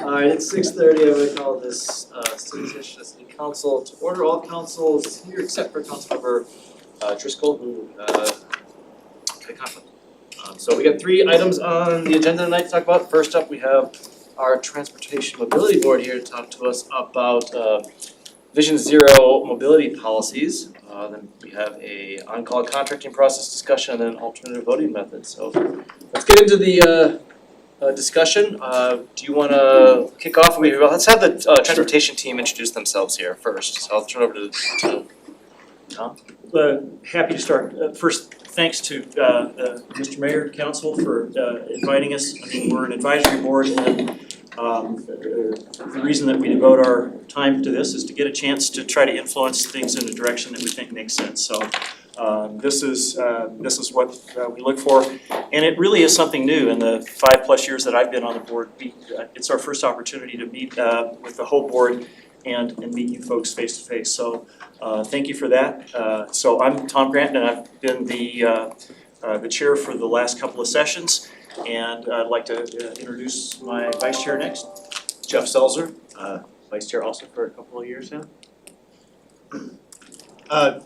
All right, it's 6:30. I'm going to call this study session of City Council to order. All councils here except for Councilmember Driscoll, who had a conflict. So we got 3 items on the agenda tonight to talk about. First up, we have our Transportation Mobility Board here to talk to us about Vision Zero mobility policies. Then we have a on-call contracting process discussion and then alternative voting methods. So let's get into the discussion. Do you want to kick off? Let's have the transportation team introduce themselves here first. So I'll turn it over to Tom. Happy to start. First, thanks to Mr. Mayor, Council for inviting us. I mean, we're an advisory board, and the reason that we devote our time to this is to get a chance to try to influence things in a direction that we think makes sense. So this is what we look for, and it really is something new. In the 5+ years that I've been on the board, it's our first opportunity to meet with the whole board and meet you folks face to face. So thank you for that. So I'm Tom Grant, and I've been the chair for the last couple of sessions, and I'd like to introduce my vice chair next, Jeff Selzer, vice chair also for a couple of years now.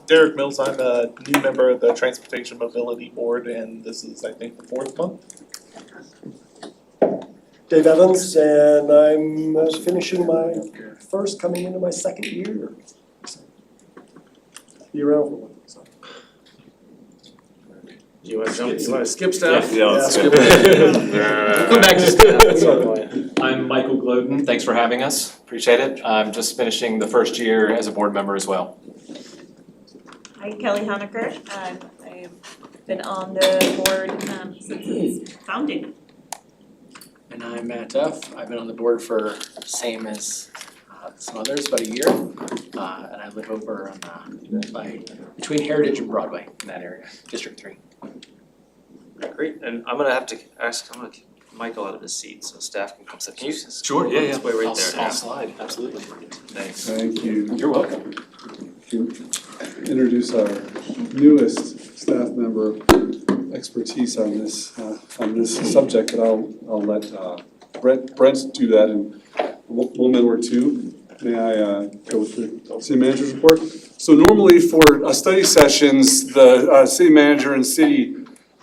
Derek Mills, I'm a new member of the Transportation Mobility Board, and this is, I think, the 4th month. Dave Evans, and I'm finishing my first, coming into my 2nd year. So, be around for one. So. You want to skip stuff? Yeah, let's skip it. Come back to stuff. I'm Michael Gloden. Thanks for having us. Appreciate it. I'm just finishing the 1st year as a board member as well. Hi, Kelly Honecker. I've been on the board since its founding. And I'm Matt Duff. I've been on the board for same as some others, about a year. And I live over on between Heritage and Broadway in that area, District 3. Great, and I'm gonna kick Michael out of his seat so staff can come sit. Can you just Sure, yeah, this way right there? I'll slide, absolutely. Thanks. Thank you. You're welcome. To introduce our newest staff member expertise on this subject, and I'll let Brent do that in a moment or two. May I go with the city manager's report? So normally for study sessions, the city manager and city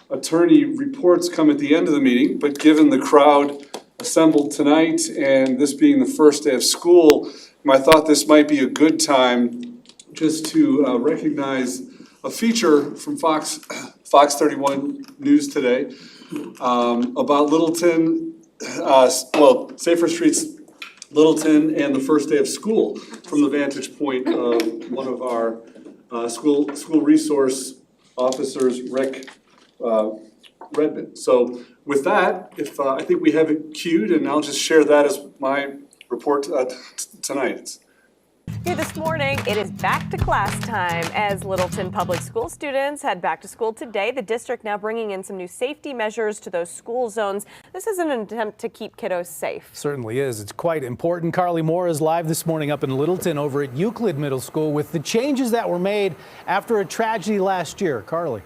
attorney reports come at the end of the meeting, but given the crowd assembled tonight and this being the first day of school, I thought this might be a good time just to recognize a feature from Fox 31 News today about Littleton, Safer Streets, Littleton, and the first day of school from the vantage point of one of our school resource officers, Rick Redmond. So with that, if I think we have it queued, and I'll just share that as my report tonight. Here this morning, it is back to class time as Littleton Public School students head back to school today. The district now bringing in some new safety measures to those school zones. This is an attempt to keep kiddos safe. Certainly is. It's quite important. Carly Moore is live this morning up in Littleton over at Euclid Middle School with the changes that were made after a tragedy last year. Carly.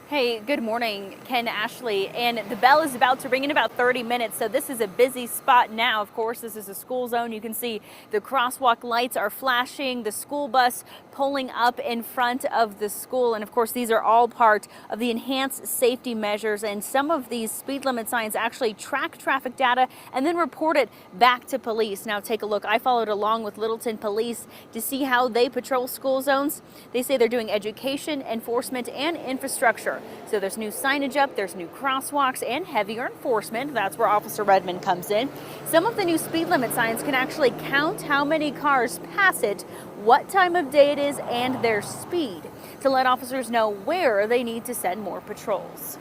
Hey, good morning, Ken, Ashley, and the bell is about to ring in about 30 minutes, so this is a busy spot now. Of course, this is a school zone. You can see the crosswalk lights are flashing, the school bus pulling up in front of the school, and of course, these are all part of the enhanced safety measures, and some of these speed limit signs actually track traffic data and then report it back to police. Now take a look. I followed along with Littleton Police to see how they patrol school zones. They say they're doing education, enforcement, and infrastructure. So there's new signage up, there's new crosswalks, and heavier enforcement. That's where Officer Redmond comes in. Some of the new speed limit signs can actually count how many cars pass it, what time of day it is, and their speed. to let officers know where they need to send more patrols.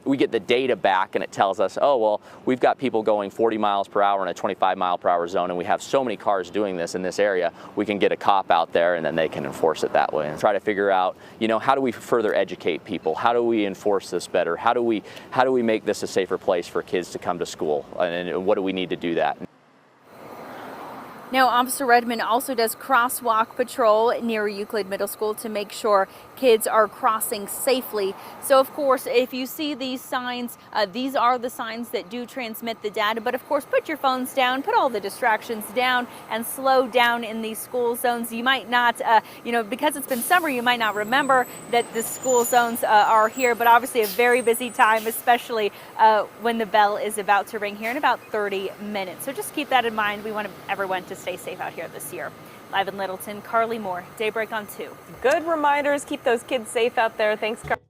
We get the data back and it tells us, oh, well, we've got people going 40 miles per hour in a 25 mile per hour zone and we have so many cars doing this in this area, we can get a cop out there and then they can enforce it that way and try to figure out, how do we further educate people? How do we enforce this better? How do we make this a safer place for kids to come to school? And what do we need to do that? Now, Officer Redmond also does crosswalk patrol near Euclid Middle School to make sure kids are crossing safely. So, of course, if you see these signs, these are the signs that do transmit the data. But, of course, put your phones down, put all the distractions down, and slow down in these school zones. You might not, because it's been summer, you might not remember that the school zones are here. But obviously a very busy time, especially when the bell is about to ring here in about 30 minutes. So just keep that in mind. We want everyone to stay safe out here this year. Live in Littleton, Carly Moore, Daybreak on 2. Good reminders. Keep those kids safe out there. Thanks, Carly.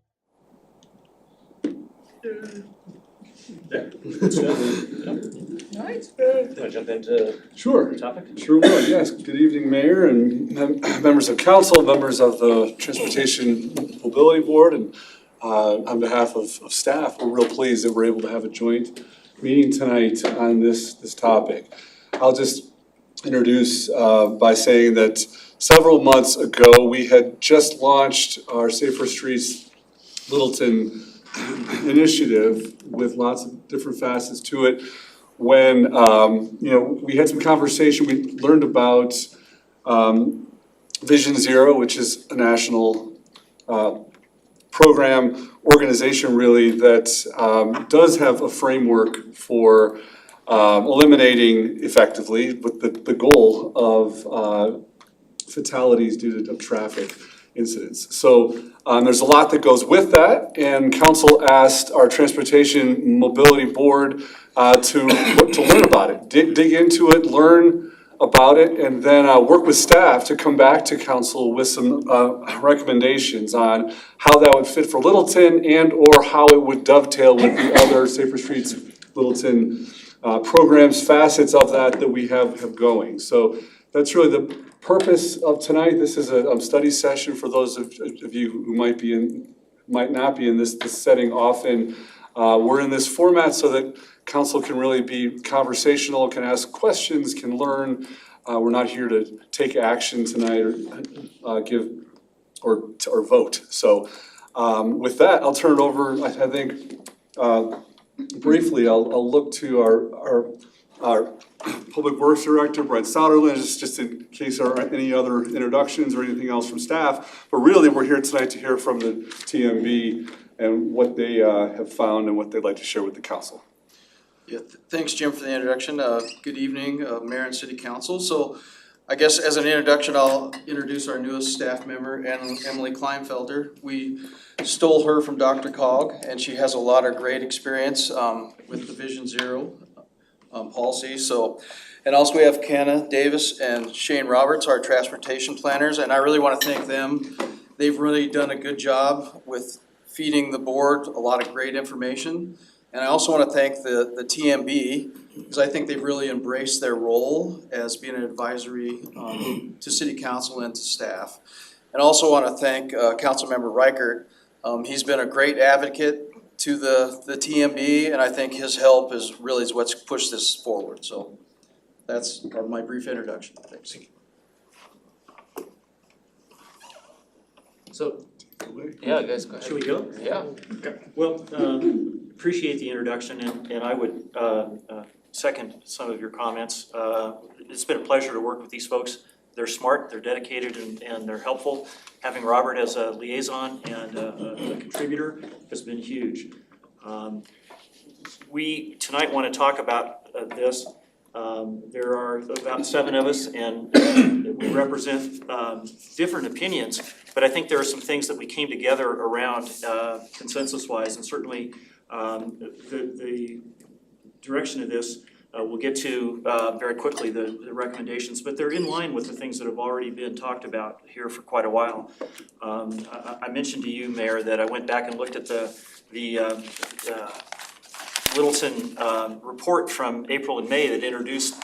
Alright, wanna jump into Sure. the topic? Sure will, yes. Good evening, Mayor and members of council, members of the Transportation Mobility Board, and on behalf of staff, we're real pleased that we're able to have a joint meeting tonight on this topic. I'll just introduce by saying that several months ago, we had just launched our Safer Streets Littleton initiative with lots of different facets to it. When, we had some conversation, we learned about Vision Zero, which is a national program, organization really, that does have a framework for eliminating effectively with the goal of fatalities due to traffic incidents. So there's a lot that goes with that, and council asked our Transportation Mobility Board to learn about it, dig into it, learn about it, and then work with staff to come back to council with some recommendations on how that would fit for Littleton and or how it would dovetail with the other Safer Streets Littleton programs, facets of that we have going. So that's really the purpose of tonight. This is a study session for those of you who might not be in this setting often. We're in this format so that council can really be conversational, can ask questions, can learn. We're not here to take action tonight or give or vote. So with that, I'll turn it over. I think briefly, I'll look to our Public Works Director, Brent Soderlund, just in case there are any other introductions or anything else from staff. But really, we're here tonight to hear from the TMB and what they have found and what they'd like to share with the council. Yeah, thanks, Jim, for the introduction. Good evening, Mayor and City Council. So I guess as an introduction, I'll introduce our newest staff member, Emily Kleinfelder. We stole her from DRCOG, and she has a lot of great experience with the Vision Zero policy. So, and also we have Kenna Davis and Shane Roberts, our transportation planners, and I really want to thank them. They've really done a good job with feeding the board a lot of great information. And I also want to thank the TMB, because I think they've really embraced their role as being an advisory to City Council and to staff. And also want to thank Councilmember Reichert. He's been a great advocate to the TMB, and I think his help is what's pushed this forward. So that's my brief introduction. Thanks. So, yeah, guys, go ahead. Should we go? Yeah. Okay. Well, appreciate the introduction, and I would second some of your comments. It's been a pleasure to work with these folks. They're smart, they're dedicated, and they're helpful. Having Robert as a liaison and a contributor has been huge. We tonight want to talk about this. There are about 7 of us, and we represent different opinions, but I think there are some things that we came together around consensus-wise, and certainly the direction of this we'll get to very quickly, the recommendations, but they're in line with the things that have already been talked about here for quite a while. I mentioned to you, Mayor, that I went back and looked at the Littleton report from April and May that introduced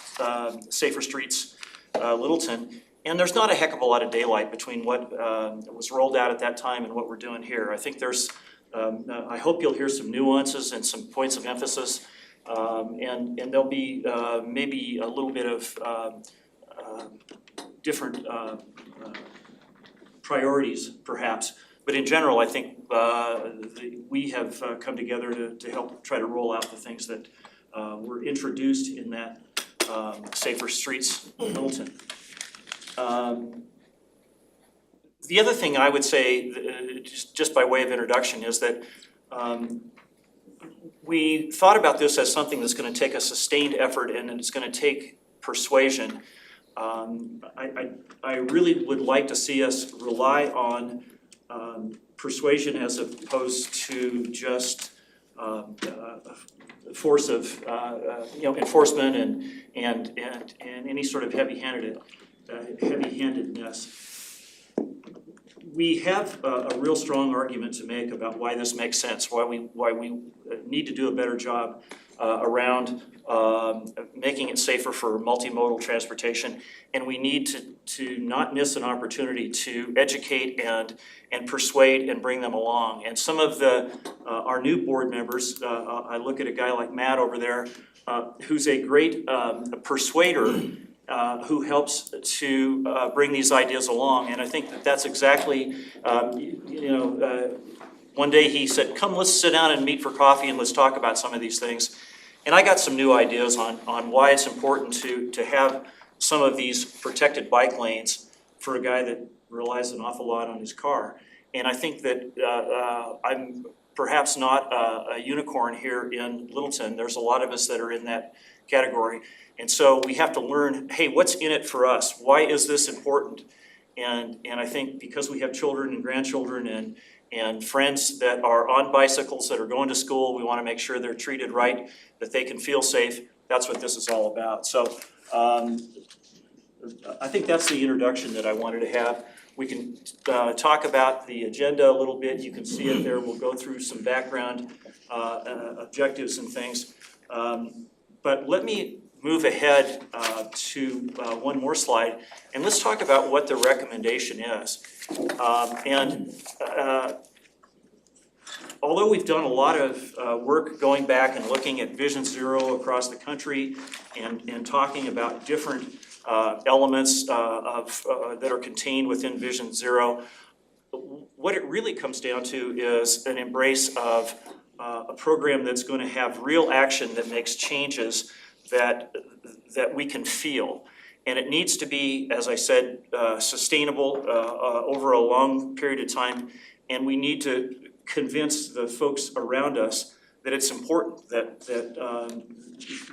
Safer Streets Littleton. And there's not a heck of a lot of daylight between what was rolled out at that time and what we're doing here. I think there's, I hope you'll hear some nuances and some points of emphasis. And there'll be maybe a little bit of different priorities perhaps. But in general, I think we have come together to help try to roll out the things that were introduced in that Safer Streets Littleton. The other thing I would say, just by way of introduction, is that we thought about this as something that's going to take a sustained effort and it's going to take persuasion. I really would like to see us rely on persuasion as opposed to just force of enforcement and any sort of heavy-handedness. We have a real strong argument to make about why this makes sense, why we need to do a better job around making it safer for multimodal transportation, and we need to not miss an opportunity to educate and persuade and bring them along. And some of our new board members, I look at a guy like Matt over there, who's a great persuader, who helps to bring these ideas along. And I think that's exactly, one day he said, come, let's sit down and meet for coffee and let's talk about some of these things. And I got some new ideas on why it's important to have some of these protected bike lanes for a guy that relies an awful lot on his car. And I think that I'm perhaps not a unicorn here in Littleton. There's a lot of us that are in that category. And so we have to learn, hey, what's in it for us? Why is this important? And I think because we have children and grandchildren and friends that are on bicycles that are going to school, we want to make sure they're treated right, that they can feel safe. That's what this is all about. So I think that's the introduction that I wanted to have. We can talk about the agenda a little bit. You can see it there. We'll go through some background objectives and things. But let me move ahead to one more slide, and let's talk about what the recommendation is. Although we've done a lot of work going back and looking at Vision Zero across the country and talking about different elements that are contained within Vision Zero, what it really comes down to is an embrace of a program that's going to have real action that makes changes that we can feel. And it needs to be, as I said, sustainable over a long period of time. And we need to convince the folks around us that it's important, that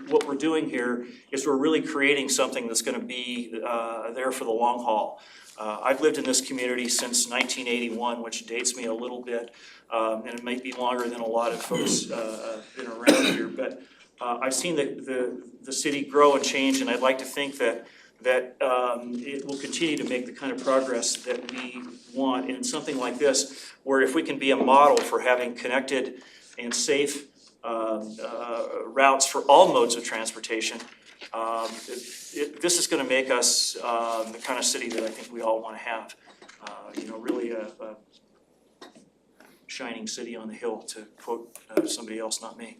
what we're doing here is we're really creating something that's going to be there for the long haul. I've lived in this community since 1981, which dates me a little bit, and it might be longer than a lot of folks been around here. But I've seen the city grow and change, and I'd like to think that it will continue to make the kind of progress that we want in something like this, where if we can be a model for having connected and safe routes for all modes of transportation, this is going to make us the kind of city that I think we all want to have. Really a shining city on the hill, to quote somebody else, not me.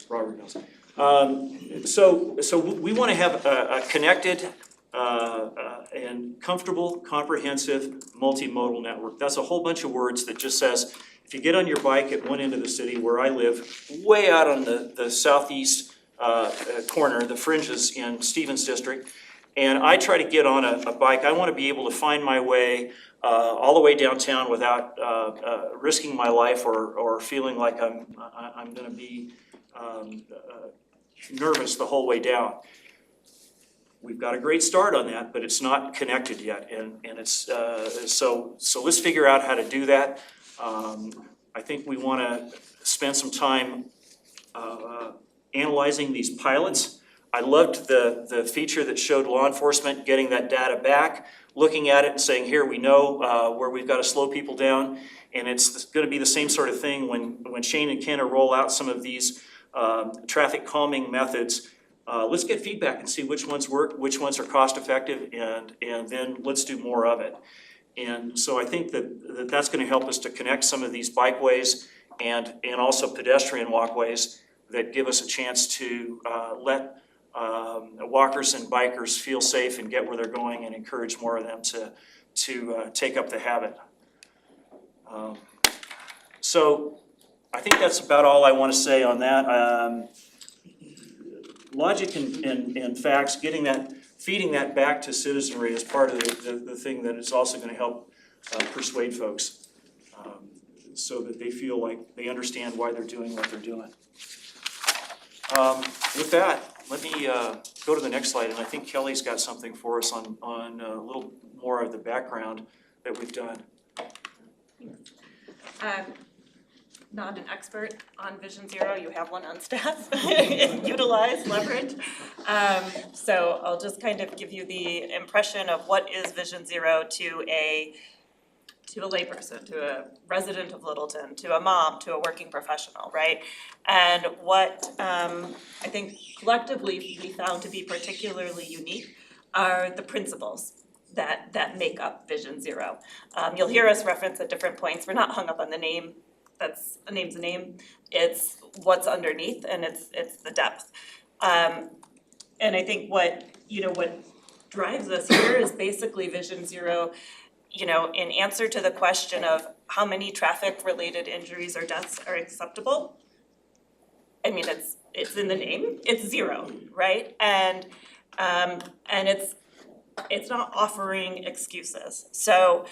Robert knows. So we want to have a connected and comfortable, comprehensive, multimodal network. That's a whole bunch of words that just says, if you get on your bike at one end of the city, where I live, way out on the southeast corner, the fringes in Stevens District, and I try to get on a bike, I want to be able to find my way all the way downtown without risking my life or feeling like I'm going to be nervous the whole way down. We've got a great start on that, but it's not connected yet, and it's so let's figure out how to do that. I think we want to spend some time analyzing these pilots. I loved the feature that showed law enforcement getting that data back, looking at it and saying, here, we know where we've got to slow people down. And it's going to be the same sort of thing when Shane and Kenna roll out some of these traffic calming methods. let's get feedback and see which ones work, which ones are cost effective, and then let's do more of it. And so I think that's gonna help us to connect some of these bikeways and also pedestrian walkways that give us a chance to let walkers and bikers feel safe and get where they're going, and encourage more of them to take up the habit. So I think that's about all I want to say on that. Logic and facts, feeding that back to citizenry is part of the thing that is also going to help persuade folks, so that they feel like they understand why they're doing what they're doing. With that, let me go to the next slide, and I think Kelly's got something for us on a little more of the background that we've done. Not an expert on Vision Zero, you have one on staff, utilize, leverage. So I'll just kind of give you the impression of what is Vision Zero to a layperson, to a resident of Littleton, to a mom, to a working professional, right? And what I think collectively we found to be particularly unique are the principles that make up Vision Zero. You'll hear us reference at different points, we're not hung up on the name. A name's a name, it's what's underneath, and it's the depth. And I think what drives us here is basically Vision Zero, in answer to the question of how many traffic-related injuries or deaths are acceptable. I mean, it's in the name, it's zero, right? And it's not offering excuses. So,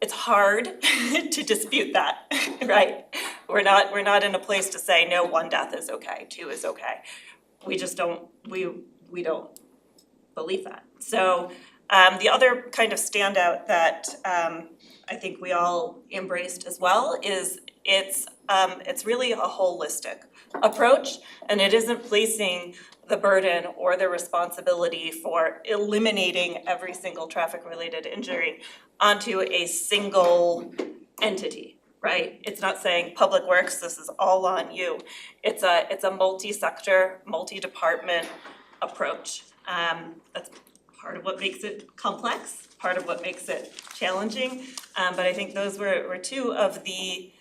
it's hard to dispute that, right? We're not in a place to say, no, 1 death is okay, 2 is okay. We just don't, we don't believe that. So the other kind of standout that I think we all embraced as well is it's really a holistic approach, and it isn't placing the burden or the responsibility for eliminating every single traffic-related injury onto a single entity, right? It's not saying Public Works, this is all on you. It's a multi-sector, multi-department approach. That's part of what makes it complex, part of what makes it challenging. But I think those were 2 of the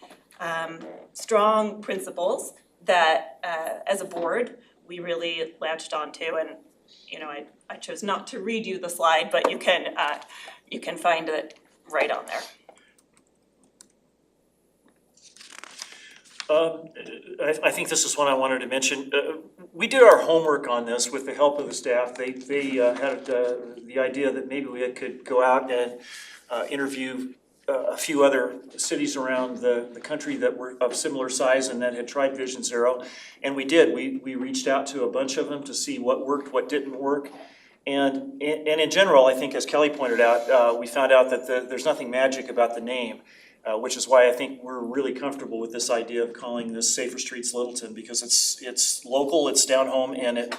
strong principles that as a board we really latched onto, and I chose not to read you the slide, but you can find it right on there. I think this is one I wanted to mention. We did our homework on this with the help of the staff. They had the idea that maybe we could go out and interview a few other cities around the country that were of similar size and that had tried Vision Zero. And we did. We reached out to a bunch of them to see what worked, what didn't work. And in general, I think, as Kelly pointed out, we found out that there's nothing magic about the name, which is why I think we're really comfortable with this idea of calling this Safer Streets Littleton, because it's local, it's down home, and it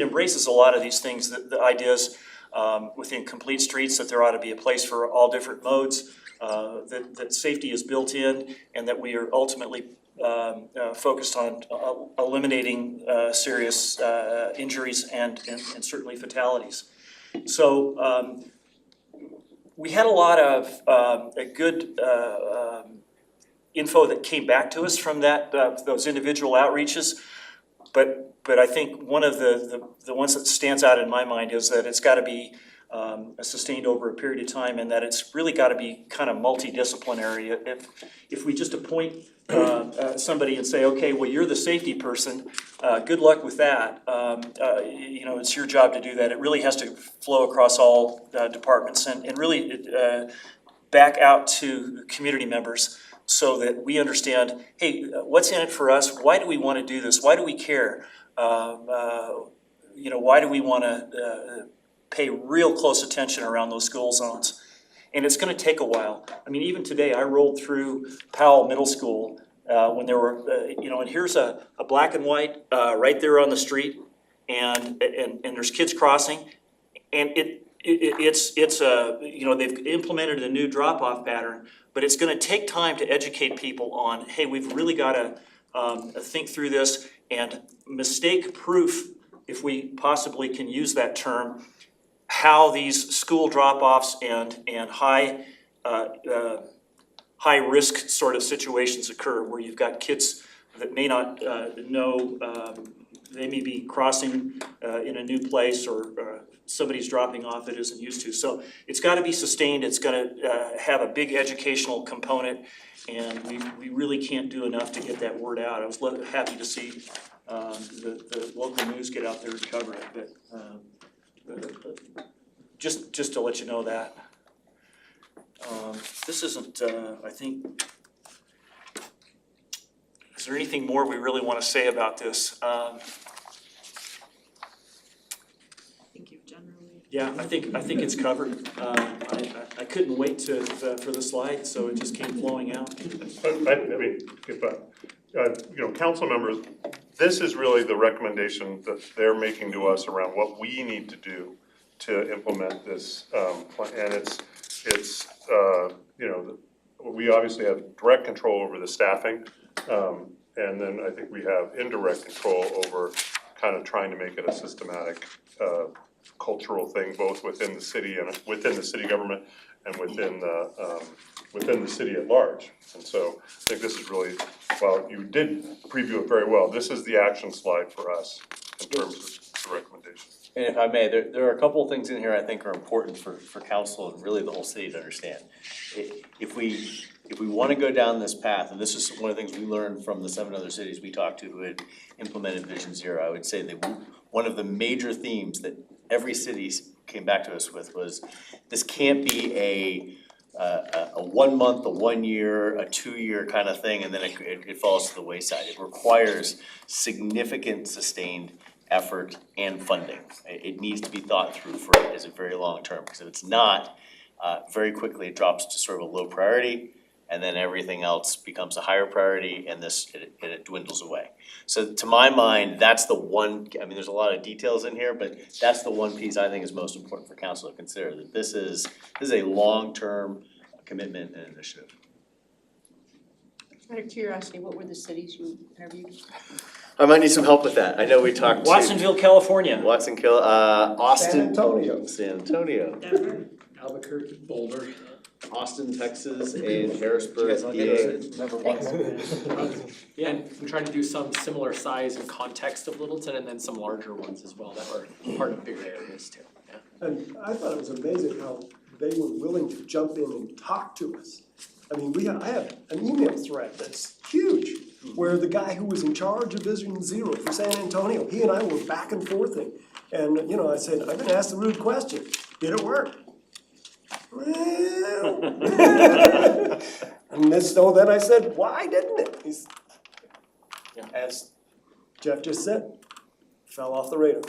embraces a lot of these things, the ideas within Complete Streets, that there ought to be a place for all different modes, that safety is built in, and that we are ultimately focused on eliminating serious injuries and certainly fatalities. So we had a lot of good info that came back to us from those individual outreaches, but I think one of the ones that stands out in my mind is that it's got to be sustained over a period of time, and that it's really got to be kind of multidisciplinary. If we just appoint somebody and say, okay, well, you're the safety person, good luck with that. It's your job to do that. It really has to flow across all departments and really back out to community members, so that we understand, hey, what's in it for us? Why do we want to do this? Why do we care? Why do we want to pay real close attention around those school zones? And it's going to take a while. I mean, even today, I rolled through Powell Middle School when there were, and here's a black and white right there on the street, and there's kids crossing, and they've implemented a new drop-off pattern, but it's going to take time to educate people on, hey, we've really got to think through this, and mistake-proof, if we possibly can use that term, how these school drop-offs and high-risk sort of situations occur, where you've got kids that may not know, they may be crossing in a new place, or somebody's dropping off that isn't used to. So it's gotta be sustained, it's gonna have a big educational component, and we really can't do enough to get that word out. I was happy to see the local news get out there and cover it, but just to let you know that. This isn't, I think, is there anything more we really want to say about this? I think you've generally. Yeah, I think it's covered. I couldn't wait for the slide, so it just came flowing out. I mean, if, council members, this is really the recommendation that they're making to us around what we need to do to implement this plan. And it's we obviously have direct control over the staffing. And then I think we have indirect control over kind of trying to make it a systematic cultural thing, both within the city and within the city government and within the city at large. And so I think this is really, well, you did preview it very well. This is the action slide for us in terms of the recommendation. And if I may, there are a couple of things in here I think are important for council and really the whole city to understand. If we wanna go down this path, and this is one of the things we learned from the 7 other cities we talked to who had implemented Vision Zero, I would say that one of the major themes that every city came back to us with was, this can't be a 1 month, a 1 year, a 2 year kind of thing, and then it falls to the wayside. It requires significant sustained effort and funding. It needs to be thought through for it as a very long term, because if it's not, very quickly it drops to sort of a low priority, and then everything else becomes a higher priority, and it dwindles away. So to my mind, that's the one, I mean, there's a lot of details in here, but that's the one piece I think is most important for council to consider, that this is a long-term commitment and initiative. Out of curiosity, what were the cities you interviewed? I might need some help with that. I know we talked to Watsonville, California. Austin. San Antonio. Denver. Albuquerque, Boulder. Austin, Texas, and Harrisburg, PA. Yeah, and I'm trying to do some similar size and context of Littleton, and then some larger ones as well that were part of bigger areas too, yeah. And I thought it was amazing how they were willing to jump in and talk to us. I mean, I have an email thread that's huge, where the guy who was in charge of Vision Zero for San Antonio, he and I were back and forthing. And, I said, I'm gonna ask the rude question, did it work? Well. And so then I said, why didn't it? As Jeff just said, fell off the radar.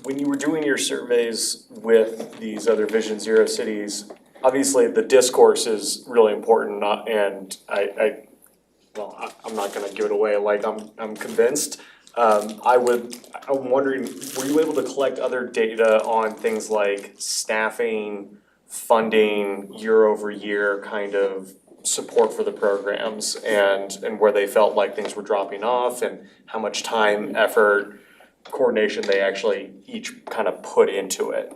When you were doing your surveys with these other Vision Zero cities, obviously the discourse is really important, and I'm not gonna give it away, like I'm convinced. I'm wondering, were you able to collect other data on things like staffing, funding, year over year kind of support for the programs, and where they felt like things were dropping off, and how much time, effort, coordination they actually each kind of put into it?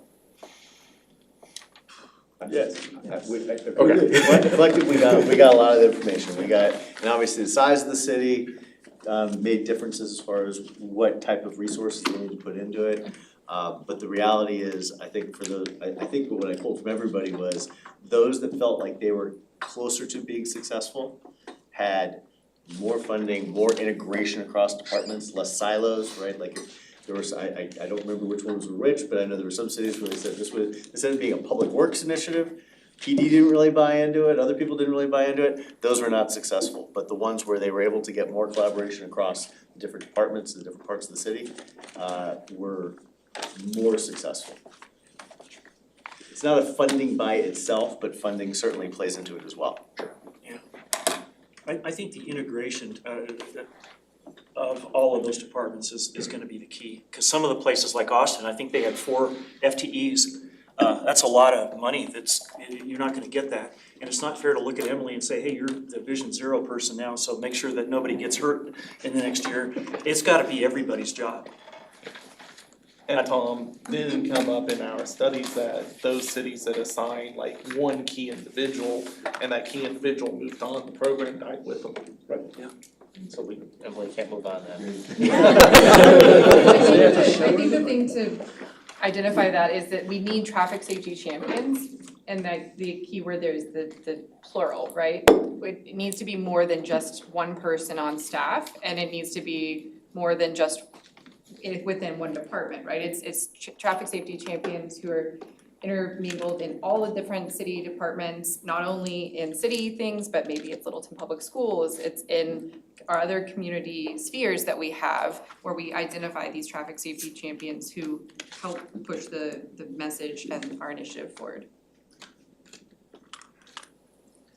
Yes. Collectively, we got a lot of information. And obviously the size of the city made differences as far as what type of resources they need to put into it. But the reality is, I think what I pulled from everybody was those that felt like they were closer to being successful had more funding, more integration across departments, less silos, right? Like there was, I don't remember which ones were which, but I know there were some cities where they said this was, instead of being a public works initiative, PD didn't really buy into it, other people didn't really buy into it, those were not successful. But the ones where they were able to get more collaboration across the different departments, the different parts of the city, were more successful. It's not a funding by itself, but funding certainly plays into it as well. Yeah. I think the integration of all of those departments is gonna be the key. Cause some of the places like Austin, I think they had 4 FTEs That's a lot of money you're not gonna get that. And it's not fair to look at Emily and say, hey, you're the Vision Zero person now, so make sure that nobody gets hurt in the next year. It's gotta be everybody's job. And Tom, didn't come up in our studies that those cities that assign like one key individual and that key individual moved on, the program died with them. Right. Yeah. So Emily can't move on then. I think the thing to identify that is that we need traffic safety champions, and that the key word there is the plural, right? It needs to be more than just one person on staff, and it needs to be more than just within one department, right? It's traffic safety champions who are intermingled in all the different city departments, not only in city things, but maybe it's Littleton Public Schools, it's in our other community spheres that we have, where we identify these traffic safety champions who help push the message and our initiative forward.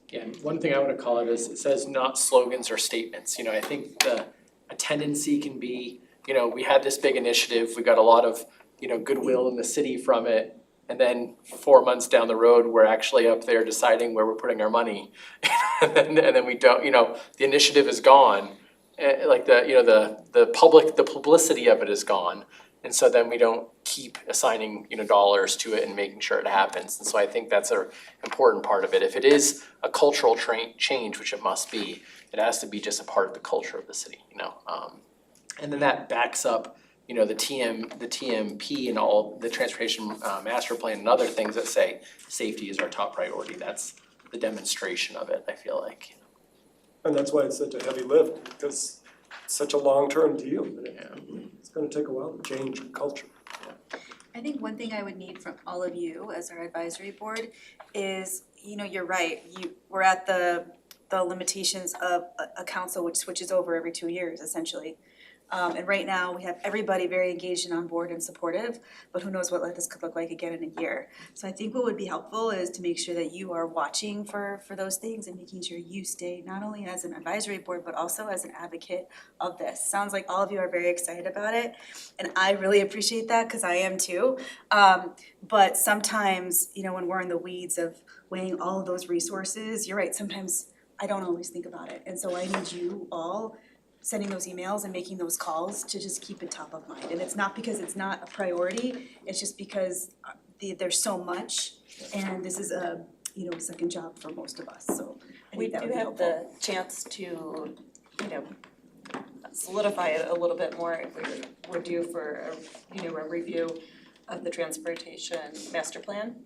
Yeah, and one thing I wanna call it is, it says not slogans or statements, you know, I think a tendency can be, you know, we had this big initiative, we got a lot of, you know, goodwill in the city from it, and then 4 months down the road, we're actually up there deciding where we're putting our money. And then we don't, you know, the initiative is gone, like the publicity of it is gone. And so then we don't keep assigning, you know, dollars to it and making sure it happens. And so I think that's an important part of it. If it is a cultural change, which it must be, it has to be just a part of the culture of the city, you know. And then that backs up, you know, the TMP and all the transportation master plan and other things that say safety is our top priority. That's the demonstration of it, I feel like. And that's why it's such a heavy lift, because it's such a long-term deal. It's gonna take a while to change culture. I think one thing I would need from all of you as our advisory board is, you know, you're right, we're at the limitations of a council which switches over every 2 years essentially. And right now, we have everybody very engaged and on board and supportive, but who knows what this could look like again in a year. So I think what would be helpful is to make sure that you are watching for those things and making sure you stay not only as an advisory board, but also as an advocate of this. Sounds like all of you are very excited about it, and I really appreciate that because I am too. But sometimes, you know, when we're in the weeds of weighing all of those resources, you're right, sometimes I don't always think about it. And so I need you all sending those emails and making those calls to just keep it top of mind. And it's not because it's not a priority, it's just because there's so much, and this is a, you know, second job for most of us, so I We think that do would be have helpful. the chance to, you know, solidify it a little bit more if we're due for a review of the transportation master plan.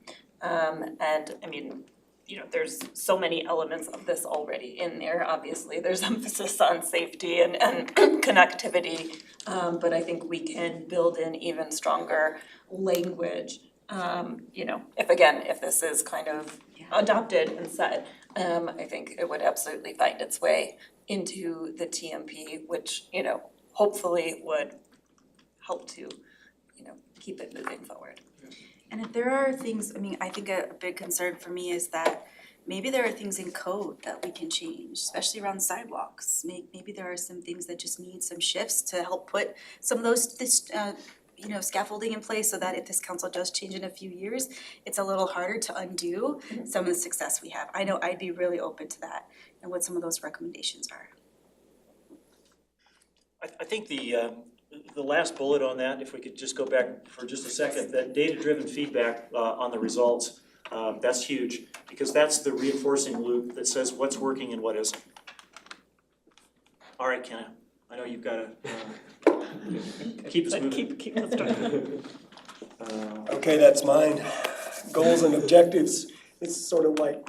And I mean, you know, there's so many elements of this already in there. Obviously, there's emphasis on safety and connectivity, but I think we can build in even stronger language. You know, if this is kind of adopted and set, I think it would absolutely find its way into the TMP, which, you know, hopefully would help to, you know, keep it moving forward. And if there are things, I mean, I think a big concern for me is that maybe there are things in code that we can change, especially around sidewalks. Maybe there are some things that just need some shifts to help put some of those, you know, scaffolding in place so that if this council does change in a few years, it's a little harder to undo some of the success we have. I know I'd be really open to that and what some of those recommendations are. I think the last bullet on that, if we could just go back for just a second, that data-driven feedback on the results, that's huge, because that's the reinforcing loop that says what's working and what isn't. All right, Kenna, I know you've got to keep us moving. Keep us talking. Okay, that's mine. Goals and objectives. It's sort of like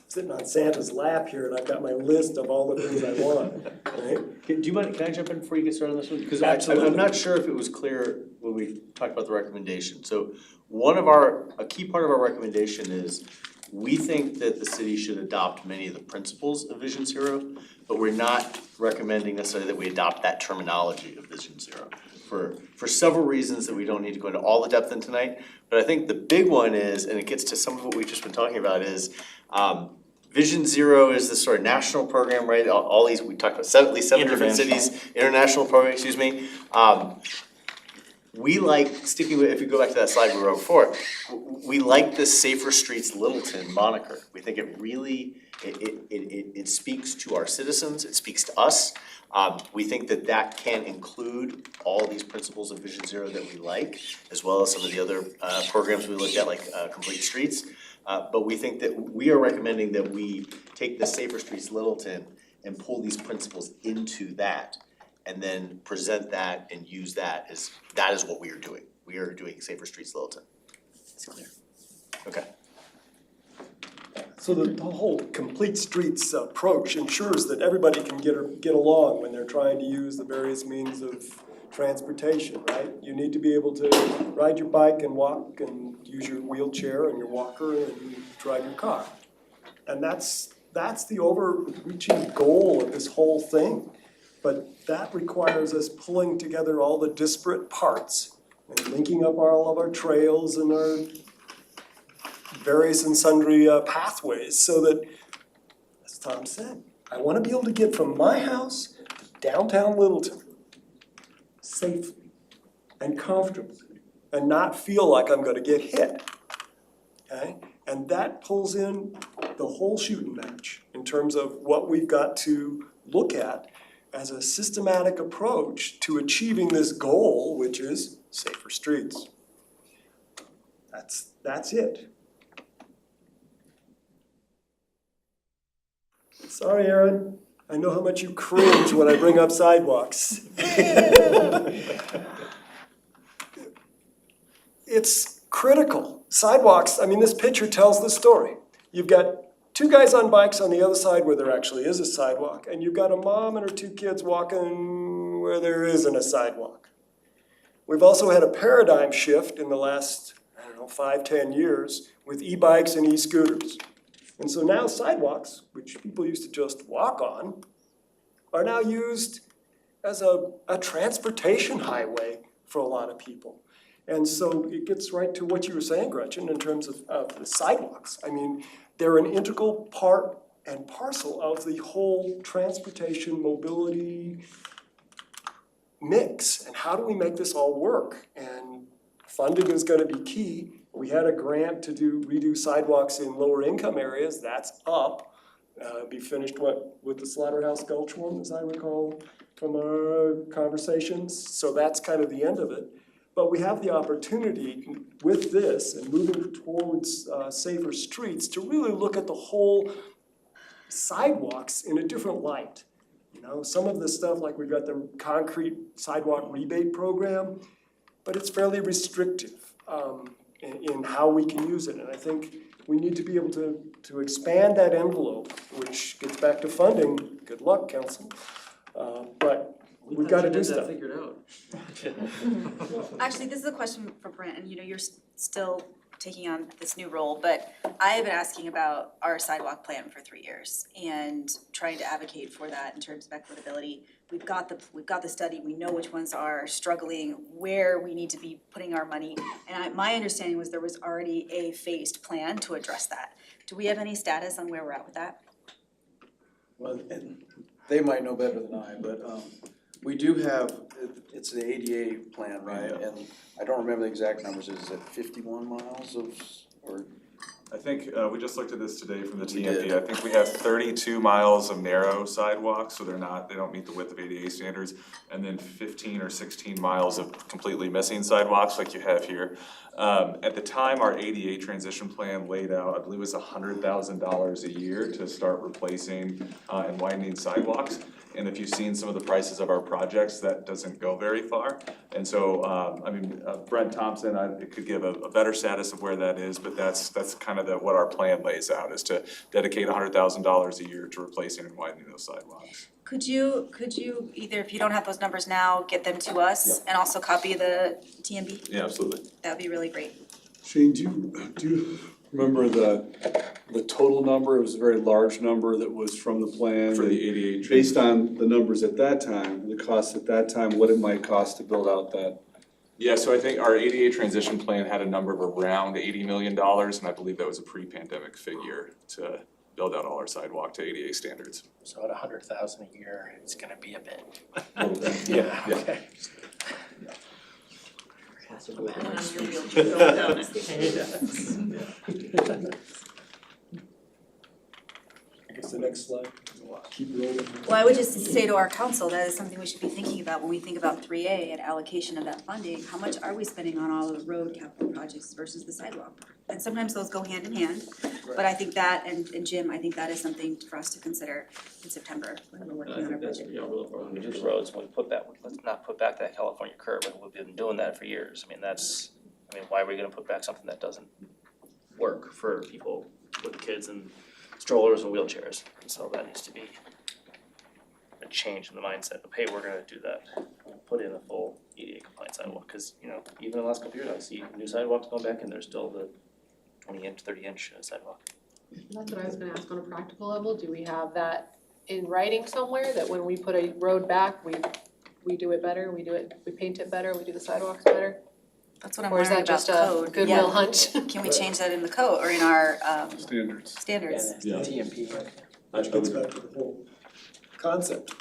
sitting on Santa's lap here, and I've got my list of all the things I want, right? Do you mind, can I jump in before you get started on this one? Because Absolutely. I'm not sure if it was clear when we talked about the recommendation. So a key part of our recommendation is we think that the city should adopt many of the principles of Vision Zero, but we're not recommending necessarily that we adopt that terminology of Vision Zero for several reasons that we don't need to go into all the depth in tonight. But I think the big one is, and it gets to some of what we've just been talking about, is Vision Zero is this sort of national program, right? All these, we talked about at least seven different cities, international program, excuse me. we like, sticking with, if you go back to that slide we were on before, we like this Safer Streets Littleton moniker. We think it really, it speaks to our citizens, it speaks to us. We think that that can include all these principles of Vision Zero that we like, as well as some of the other programs we looked at, like Complete Streets. But we think that we are recommending that we take the Safer Streets Littleton and pull these principles into that, and then present that and use that as, that is what we are doing. We are doing Safer Streets Littleton. It's clear. Okay. So the whole Complete Streets approach ensures that everybody can get along when they're trying to use the various means of transportation, right? You need to be able to ride your bike and walk and use your wheelchair and your walker and drive your car. And that's the overreaching goal of this whole thing. But that requires us pulling together all the disparate parts and linking up all of our trails and our various and sundry pathways so that, as Tom said, I want to be able to get from my house to downtown Littleton safely and comfortably and not feel like I'm going to get hit. Okay? And that pulls in the whole shooting match in terms of what we've got to look at as a systematic approach to achieving this goal, which is safer streets. That's it. Sorry, Aaron. I know how much you cringe when I bring up sidewalks. It's critical. Sidewalks, I mean, this picture tells the story. You've got two guys on bikes on the other side where there actually is a sidewalk, and you've got a mom and her two kids walking where there isn't a sidewalk. We've also had a paradigm shift in the last, 5-10 years with e-bikes and e-scooters. And so now sidewalks, which people used to just walk on, are now used as a transportation highway for a lot of people. And so it gets right to what you were saying, Gretchen, in terms of the sidewalks. I mean, they're an integral part and parcel of the whole transportation mobility mix. And how do we make this all work? And funding is going to be key. We had a grant to redo sidewalks in lower income areas. That's up. Be finished with the Slaughterhouse Gulch one, as I recall from our conversations. So that's kind of the end of it. But we have the opportunity with this and moving towards safer streets to really look at the whole sidewalks in a different light. You know, some of the stuff, like we've got the concrete sidewalk rebate program, but it's fairly restrictive in how we can use it. And I think we need to be able to expand that envelope, which gets back to funding. Good luck, council. But we've got to do stuff. Figured out. Actually, this is a question for Brent, and you're still taking on this new role, but I have been asking about our sidewalk plan for 3 years and trying to advocate for that in terms of equitability. We've got the study, we know which ones are struggling, where we need to be putting our money. And my understanding was there was already a phased plan to address that. Do we have any status on where we're at with that? Well, and they might know better than I, but we do have, it's the ADA plan, right? Yeah. And I don't remember the exact numbers, is it 51 miles or? I think, we just looked at this today from the We TMP, did. I think we have 32 miles of narrow sidewalks, so they don't meet the width of ADA standards, and then 15 or 16 miles of completely missing sidewalks like you have here. At the time, our ADA transition plan laid out, I believe it was $100,000 a year to start replacing and widening sidewalks. And if you've seen some of the prices of our projects, that doesn't go very far. And so, Brent Thompson, could give a better status of where that is, but that's kind of what our plan lays out, is to dedicate $100,000 a year to replacing and widening those sidewalks. Could you either, if you don't have those numbers now, get them to us and also copy the TMB? Yeah, absolutely. That would be really great. Shane, do you remember the total number? It was a very large number that was from the plan. For the ADA. Based on the numbers at that time, the cost at that time, what it might cost to build out that. Yeah, so I think our ADA transition plan had a number of around $80 million, and I believe that was a pre-pandemic figure to build out all our sidewalk to ADA standards. So at $100,000 a year, it's gonna be a bit. Yeah. Okay. Passable. And on your wheelchair, going down it. I guess the next slide, keep rolling. Well, I would just say to our council, that is something we should be thinking about when we think about 3A and allocation of that funding. How much are we spending on all of the road capital projects versus the sidewalk? And sometimes those go hand in hand, but I think that, and Jim, I think that is something for us to consider in September when we're working on our budget. When we do the roads, when we put back, let's not put back that California curb, and we've been doing that for years. I mean, why are we gonna put back something that doesn't work for people with kids and strollers and wheelchairs? And so that needs to be a change in the mindset of, hey, we're gonna do that, put in a full ADA compliant sidewalk, cause even in the last couple years, I see new sidewalks going back and there's still the 20-inch, 30-inch sidewalk. That's what I was gonna ask, on a practical level, do we have that in writing somewhere, that when we put a road back, we do it better, we paint it better, we do the sidewalks better? That's what I'm Or is wondering that about just the a code. goodwill Yeah. hunch? Can we change that in the code or in our Standards. standards? Yeah. TMP. Which gets back to the whole concept.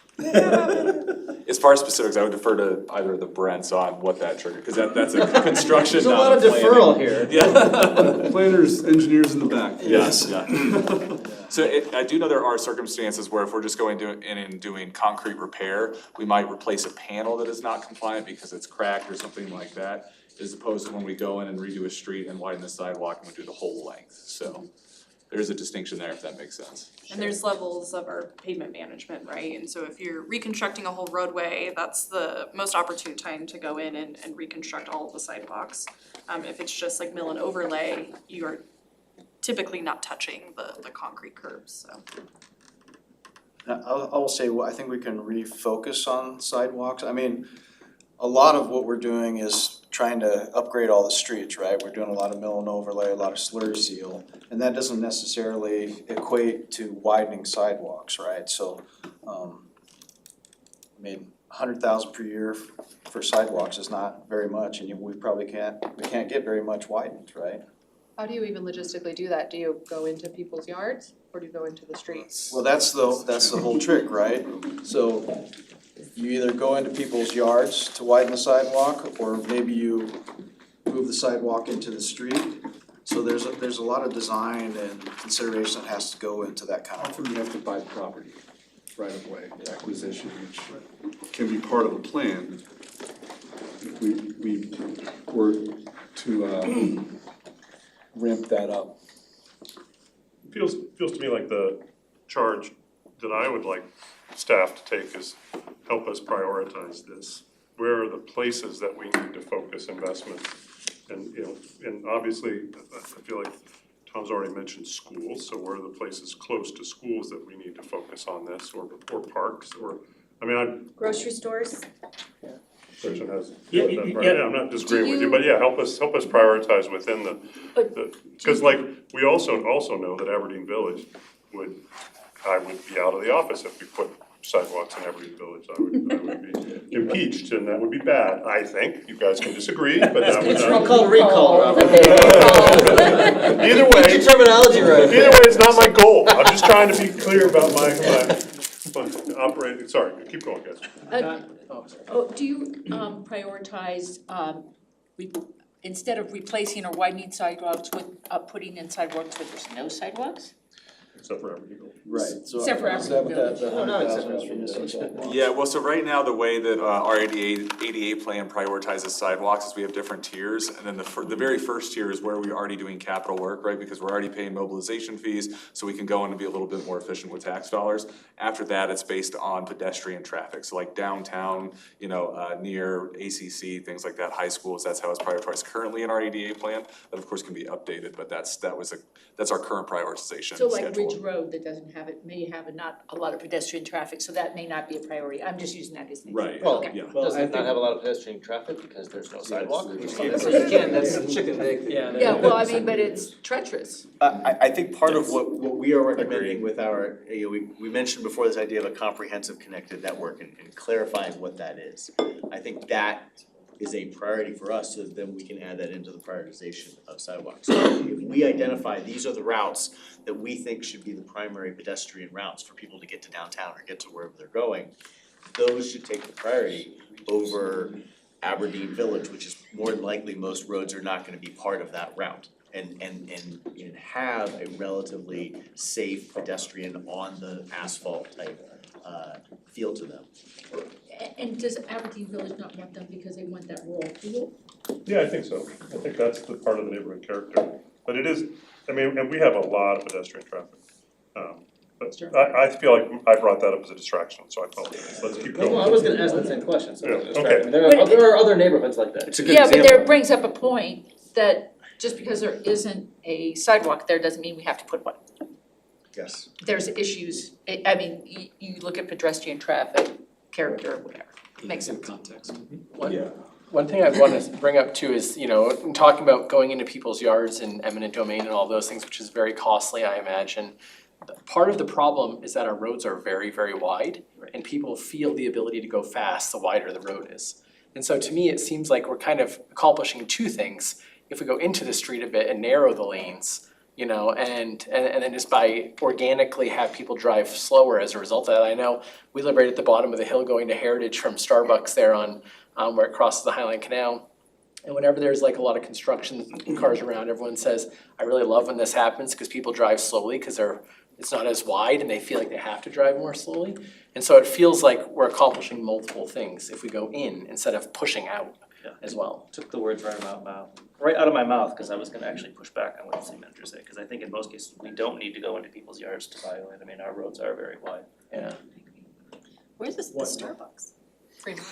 As far as specifics, I would defer to either of the Brents on what that triggered, because that's a construction, There's a not lot of planning. deferral here. Yeah. Planners, engineers in the back. Yes, yeah. So I do know there are circumstances where if we're just going in and doing concrete repair, we might replace a panel that is not compliant because it's cracked or something like that, as opposed to when we go in and redo a street and widen the sidewalk and we do the whole length, so there's a distinction there, if that makes sense. And there's levels of our pavement management, right? And so if you're reconstructing a whole roadway, that's the most opportune time to go in and reconstruct all of the sidewalks. If it's just like mill and overlay, you are typically not touching the concrete curbs, so. I will say, I think we can refocus on sidewalks. I mean, a lot of what we're doing is trying to upgrade all the streets, right? We're doing a lot of mill and overlay, a lot of slurry seal, and that doesn't necessarily equate to widening sidewalks, right? So, I mean, 100,000 per year for sidewalks is not very much, and we can't get very much widened, right? How do you even logistically do that? Do you go into people's yards, or do you go into the streets? Well, that's the whole trick, right? So you either go into people's yards to widen the sidewalk, or maybe you move the sidewalk into the street. So there's a lot of design and consideration that has to go into that kind of. Often you have to buy property right of way, acquisition, which can be part of a plan. If we were to ramp that up. Feels to me like the charge that I would like staff to take is help us prioritize this. Where are the places that we need to focus investment? And and obviously, I feel like Tom's already mentioned schools, so where are the places close to schools that we need to focus on this, or parks, or, I mean, Grocery stores? Section has. Yeah, I'm not disagreeing with you, but yeah, help us prioritize within the, cause like, we also know that Aberdeen Village I would be out of the office if we put sidewalks in Aberdeen Village. I would be impeached, and that would be bad, I think. You guys can disagree, but that would not. It's called recall, Robert. Either way. Get your terminology right. Either way, it's not my goal. I'm just trying to be clear about my operating, sorry, keep going, guys. Do you prioritize, instead of replacing or widening sidewalks with, putting in sidewalks where there's no sidewalks? Except for Aberdeen Village. Right, so. Except for is that what Aberdeen that- Village. the 100,000 is from this one? Yeah, well, so right now, the way that our ADA plan prioritizes sidewalks is we have different tiers, and then the very first tier is where we're already doing capital work, right? Because we're already paying mobilization fees, so we can go in and be a little bit more efficient with tax dollars. After that, it's based on pedestrian traffic, so like downtown, near ACC, things like that, high schools, that's how it's prioritized currently in our ADA plan. That of course can be updated, but that's our current prioritization So like schedule. Ridge Road that doesn't have it, may have not a lot of pedestrian traffic, so that may not be a priority. I'm just using that as an example. Right, Well, Okay. yeah. Does it not have a lot of pedestrian traffic because there's no sidewalk? Again, that's the chicken and egg thing. Yeah, well, I mean, but it's treacherous. I think part of what we are recommending with our, we mentioned before this idea of a comprehensive connected network and clarifying what that is. I think that is a priority for us, so that then we can add that into the prioritization of sidewalks. So if we identify these are the routes that we think should be the primary pedestrian routes for people to get to downtown or get to wherever they're going, those should take the priority over Aberdeen Village, which is more than likely most roads are not gonna be part of that route. And have a relatively safe pedestrian on the asphalt type feel to them. And does Aberdeen Village not want them because they want that rural feel? Yeah, I think so. I think that's the part of the neighborhood character. But it is, I mean, and we have a lot of pedestrian traffic. But I feel like I brought that up as a distraction, so I apologize. Let's keep going. Well, I was gonna ask the same question, so Yeah, it's okay. I mean, there are other neighborhoods like that. It's a good Yeah, example. but there brings up a point that just because there isn't a sidewalk there doesn't mean we have to put one. Yes. There's issues, I mean, you look at pedestrian traffic, character, whatever, makes sense. Context. Yeah. One thing I want to bring up too is, in talking about going into people's yards and eminent domain and all those things, which is very costly, I imagine. Part of the problem is that our roads are very, very wide and people feel the ability to go fast the wider the road is. And so to me, it seems like we're kind of accomplishing two things. If we go into the street a bit and narrow the lanes, and then just by organically have people drive slower as a result of that. I know we live right at the bottom of the hill going to Heritage from Starbucks there on where it crosses the Highline Canal. And whenever there's like a lot of construction cars around, everyone says, I really love when this happens because people drive slowly because it's not as wide and they feel like they have to drive more slowly. And so it feels like we're accomplishing multiple things if we go in instead of pushing out as well. Took the words right out of my mouth, because I was gonna actually push back on what the city manager said, because I think in most cases, we don't need to go into people's yards to violate. I mean, our roads are very wide. Yeah. Where's the Starbucks? Fremont,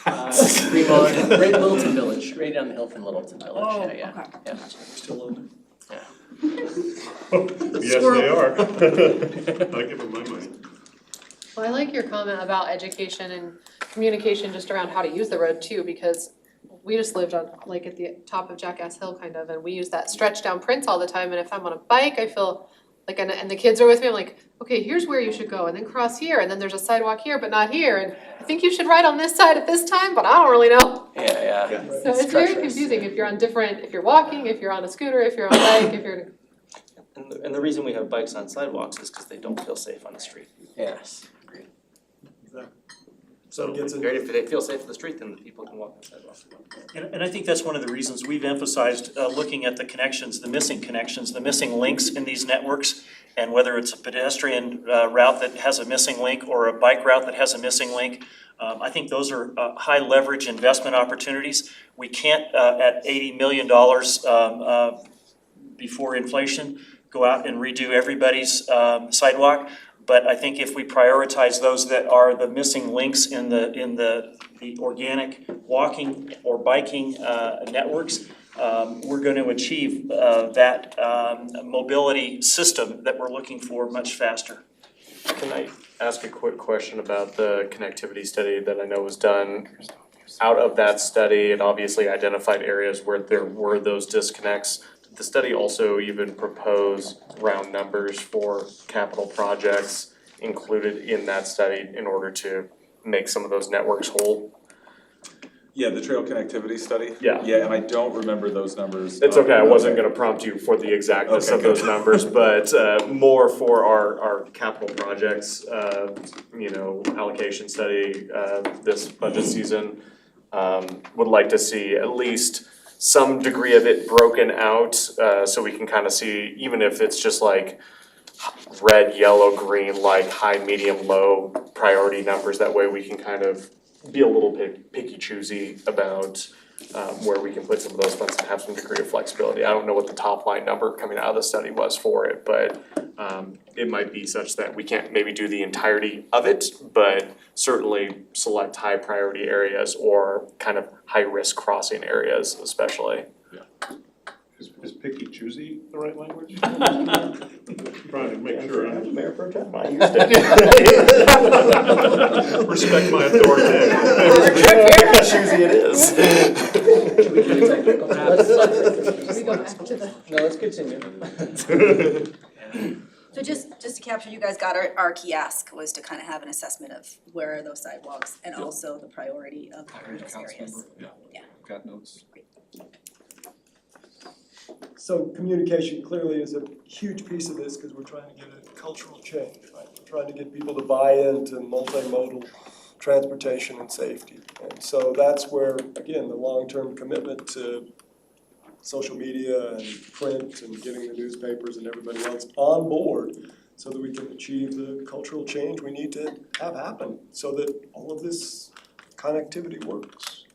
right Littleton Village, right down the hill from Littleton Village, yeah. Still open. Yes, they are. I give them my money. Well, I like your comment about education and communication just around how to use the road too, because we just lived on, like, at the top of Jackass Hill kind of, and we use that stretch down Prince all the time, and if I'm on a bike, I feel like, and the kids are with me, I'm like, okay, here's where you should go, and then cross here, and then there's a sidewalk here, but not here, and I think you should ride on this side at this time, but I don't really know. Yeah. So it's very confusing if you're on different, if you're walking, if you're on a scooter, if you're on a bike, if you're. And the reason we have bikes on sidewalks is because they don't feel safe on the street. Yes. So If they feel safe on the street, then the people can walk on the sidewalk. And I think that's one of the reasons we've emphasized looking at the connections, the missing links in these networks. And whether it's a pedestrian route that has a missing link or a bike route that has a missing link, I think those are high leverage investment opportunities. We can't, at $80 million before inflation, go out and redo everybody's sidewalk. But I think if we prioritize those that are the missing links in the organic walking or biking networks, we're going to achieve that mobility system that we're looking for much faster. Can I ask a quick question about the connectivity study that I know was done? Out of that study, it obviously identified areas where there were those disconnects. Did the study also even propose round numbers for capital projects included in that study in order to make some of those networks whole? Yeah, the trail connectivity study? Yeah. Yeah, and I don't remember those numbers. It's okay, I wasn't gonna prompt you for the exactness Okay, of those good. numbers, but more for our capital projects, allocation study this budget season. Would like to see at least some degree of it broken out, so we can kind of see, even if it's just like red, yellow, green, like high, medium, low priority numbers. That way we can kind of be a little bit picky choosy about where we can put some of those funds and have some degree of flexibility. I don't know what the top line number coming out of the study was for it, but it might be such that we can't maybe do the entirety of it, but certainly select high priority areas or kind of high risk crossing areas especially. Is picky choosy the right language? Trying to make sure I'm. Mayor Pro Tem, I used it. Respect my authority. Choosy it is. No, let's continue. So just to capture, you guys got our key ask was to kind of have an assessment of where are those sidewalks and also the priority of those areas. Yeah. Got notes. So communication clearly is a huge piece of this because we're trying to get a cultural change, right? We're trying to get people to buy into multimodal transportation and safety. And so that's where, again, the long-term commitment to social media and print and getting the newspapers and everybody else on board so that we can achieve the cultural change we need to have happen so that all of this connectivity works.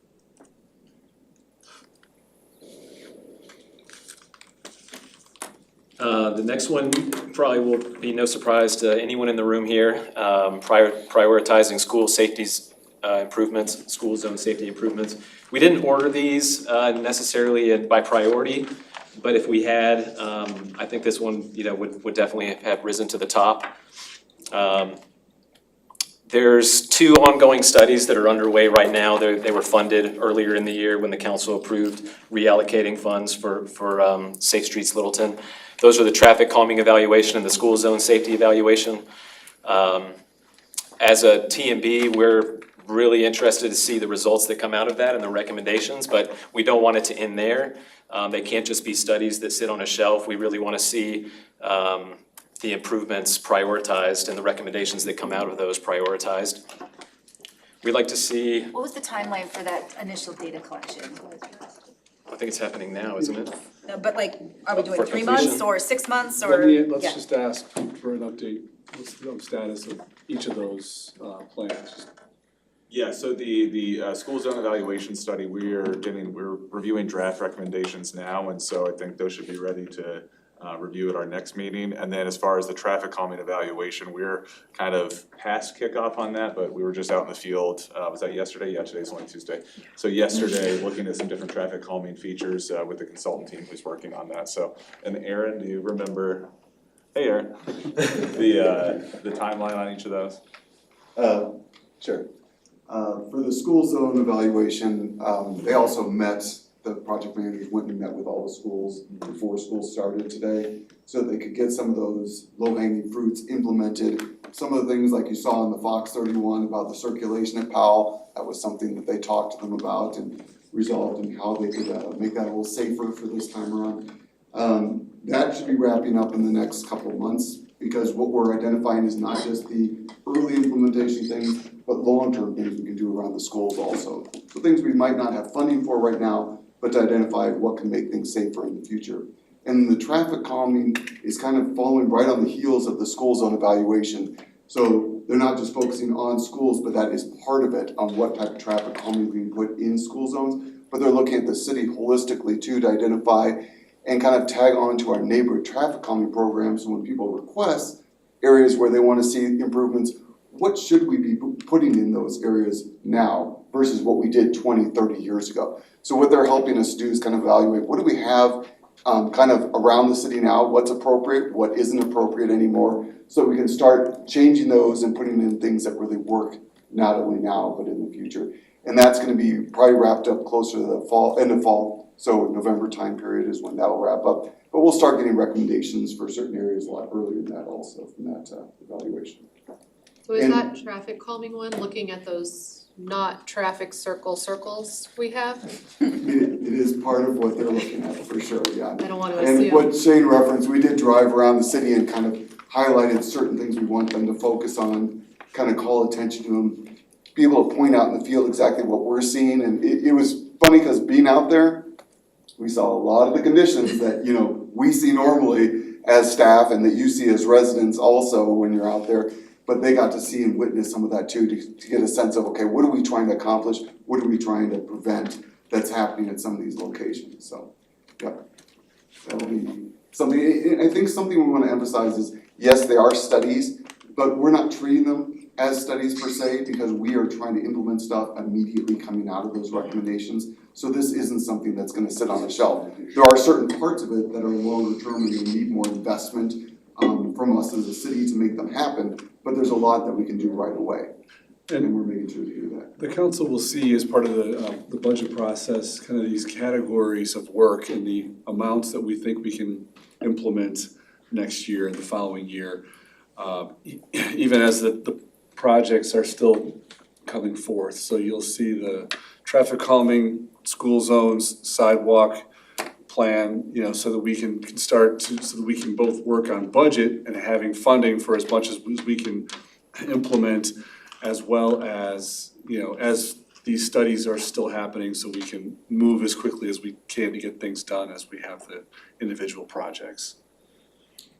The next one probably will be no surprise to anyone in the room here, prioritizing school safeties improvements, school zone safety improvements. We didn't order these necessarily by priority, but if we had, I think this one, would definitely have risen to the top. There's two ongoing studies that are underway right now. They were funded earlier in the year when the council approved reallocating funds for Safe Streets Littleton. Those are the traffic calming evaluation and the school zone safety evaluation. As a TMB, we're really interested to see the results that come out of that and the recommendations, but we don't want it to end there. They can't just be studies that sit on a shelf. We really want to see the improvements prioritized and the recommendations that come out of those prioritized. We'd like to see, What was the timeline for that initial data collection? I think it's happening now, isn't it? No, but like, are we doing For 3 completion? months or 6 months or? Let's just ask for an update, what's the status of each of those plans? Yeah, so the school zone evaluation study, we're reviewing draft recommendations now, and so I think those should be ready to review at our next meeting. And then as far as the traffic calming evaluation, we're kind of past kickoff on that, but we were just out in the field, was that yesterday? Yeah, today's only Tuesday. So yesterday, looking at some different traffic calming features with the consultant team who's working on that. So, and Aaron, do you remember, hey Aaron, the timeline on each of those? Sure. For the school zone evaluation, they also met, the project managers went and met with all the schools before school started today, so they could get some of those low-hanging fruits implemented. Some of the things like you saw in the Fox 31 about the circulation at Powell, that was something that they talked to them about and resolved and how they could make that a little safer for this time around. That should be wrapping up in the next couple of months, because what we're identifying is not just the early implementation things, but long-term things we can do around the schools also. So things we might not have funding for right now, but to identify what can make things safer in the future. And the traffic calming is kind of following right on the heels of the school zone evaluation. So they're not just focusing on schools, but that is part of it, on what type of traffic calming we can put in school zones. But they're looking at the city holistically too, to identify and kind of tag on to our neighborhood traffic calming programs. So when people request areas where they want to see improvements, what should we be putting in those areas now versus what we did 20, 30 years ago? So what they're helping us do is kind of evaluate, what do we have kind of around the city now, what's appropriate, what isn't appropriate anymore, so we can start changing those and putting in things that really work, not only now, but in the future. And that's gonna be probably wrapped up closer to the fall, end of fall, so November time period is when that'll wrap up. But we'll start getting recommendations for certain areas a lot earlier than that also from that evaluation. So is that traffic calming one, looking at those not traffic circles we have? It is part of what they're looking at, for sure, yeah. I don't wanna And assume. what Shane referenced, we did drive around the city and kind of highlighted certain things we want them to focus on, kind of call attention to them, be able to point out in the field exactly what we're seeing. And it was funny because being out there, we saw a lot of the conditions that, we see normally as staff and that you see as residents also when you're out there. But they got to see and witness some of that too, to get a sense of, okay, what are we trying to accomplish? What are we trying to prevent that's happening at some of these locations? So, yeah, that'll be something. I think something we want to emphasize is, yes, they are studies, but we're not treating them as studies per se, because we are trying to implement stuff immediately coming out of those recommendations. So this isn't something that's going to sit on the shelf. There are certain parts of it that are longer term and you need more investment from us as a city to make them happen, but there's a lot that we can do right away, and we're making sure to do that. The council will see as part of the budget process, kind of these categories of work and the amounts that we think we can implement next year and the following year. Even as the projects are still coming forth, so you'll see the traffic calming, school zones, sidewalk plan, so that we can start to, so that we can both work on budget and having funding for as much as we can implement as well as, as these studies are still happening, so we can move as quickly as we can to get things done as we have the individual projects.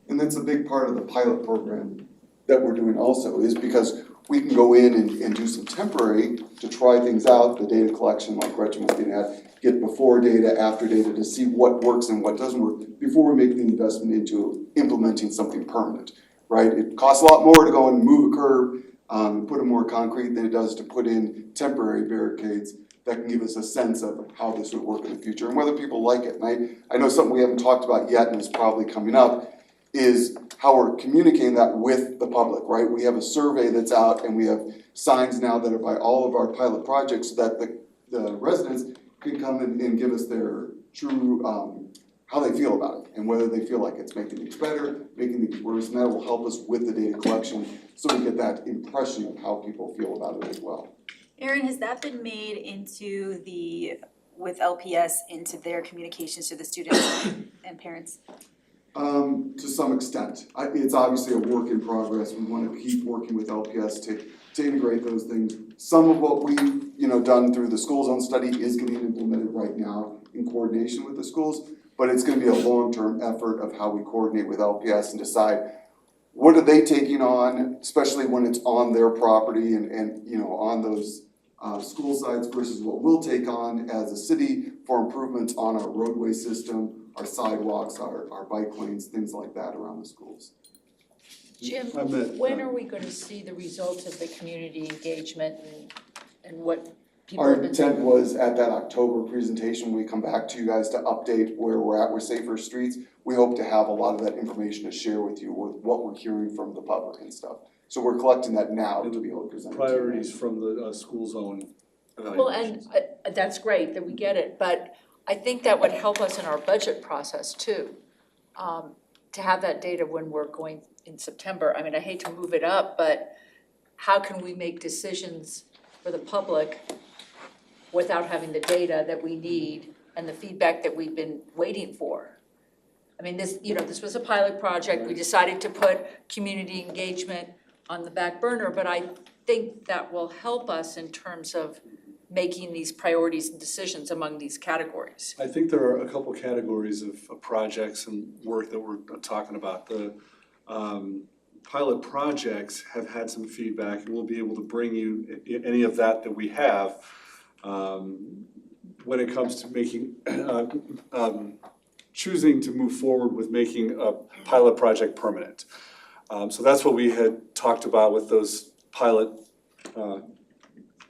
And that's a big part of the pilot program that we're doing also, is because we can go in and do some temporary to try things out, the data collection like Gretchen was getting at, get before data, after data to see what works and what doesn't work before we make the investment into implementing something permanent, right? It costs a lot more to go and move a curb, put in more concrete than it does to put in temporary barricades that can give us a sense of how this would work in the future and whether people like it. And I know something we haven't talked about yet and is probably coming up is how we're communicating that with the public, right? We have a survey that's out and we have signs now that are by all of our pilot projects so that the residents can come and give us their true, how they feel about it and whether they feel like it's making things better, making things worse, and that will help us with the data collection so we get that impression of how people feel about it as well. Aaron, has that been made into with LPS into their communications to the students and parents? To some extent. It's obviously a work in progress. We want to keep working with LPS to integrate those things. Some of what we've, done through the school zone study is getting implemented right now in coordination with the schools, but it's going to be a long-term effort of how we coordinate with LPS and decide what are they taking on, especially when it's on their property and on those school sites versus what we'll take on as a city for improvements on our roadway system, our sidewalks, our bike lanes, things like that around the schools. Jim, when are we gonna see the results of the community engagement and what people Our have been saying? intent was at that October presentation, we come back to you guys to update where we're at with Safer Streets. We hope to have a lot of that information to share with you with what we're hearing from the public and stuff. So we're collecting that now to be able to present it to you. Priorities from the school zone evaluation. Well, and that's great that we get it, but I think that would help us in our budget process too. To have that data when we're going in September. I mean, I hate to move it up, but how can we make decisions for the public without having the data that we need and the feedback that we've been waiting for? I mean, this was a pilot project. We decided to put community engagement on the back burner, but I think that will help us in terms of making these priorities and decisions among these categories. I think there are a couple categories of projects and work that we're talking about. The pilot projects have had some feedback, and we'll be able to bring you any of that we have when it comes to making choosing to move forward with making a pilot project permanent. So that's what we had talked about with those pilot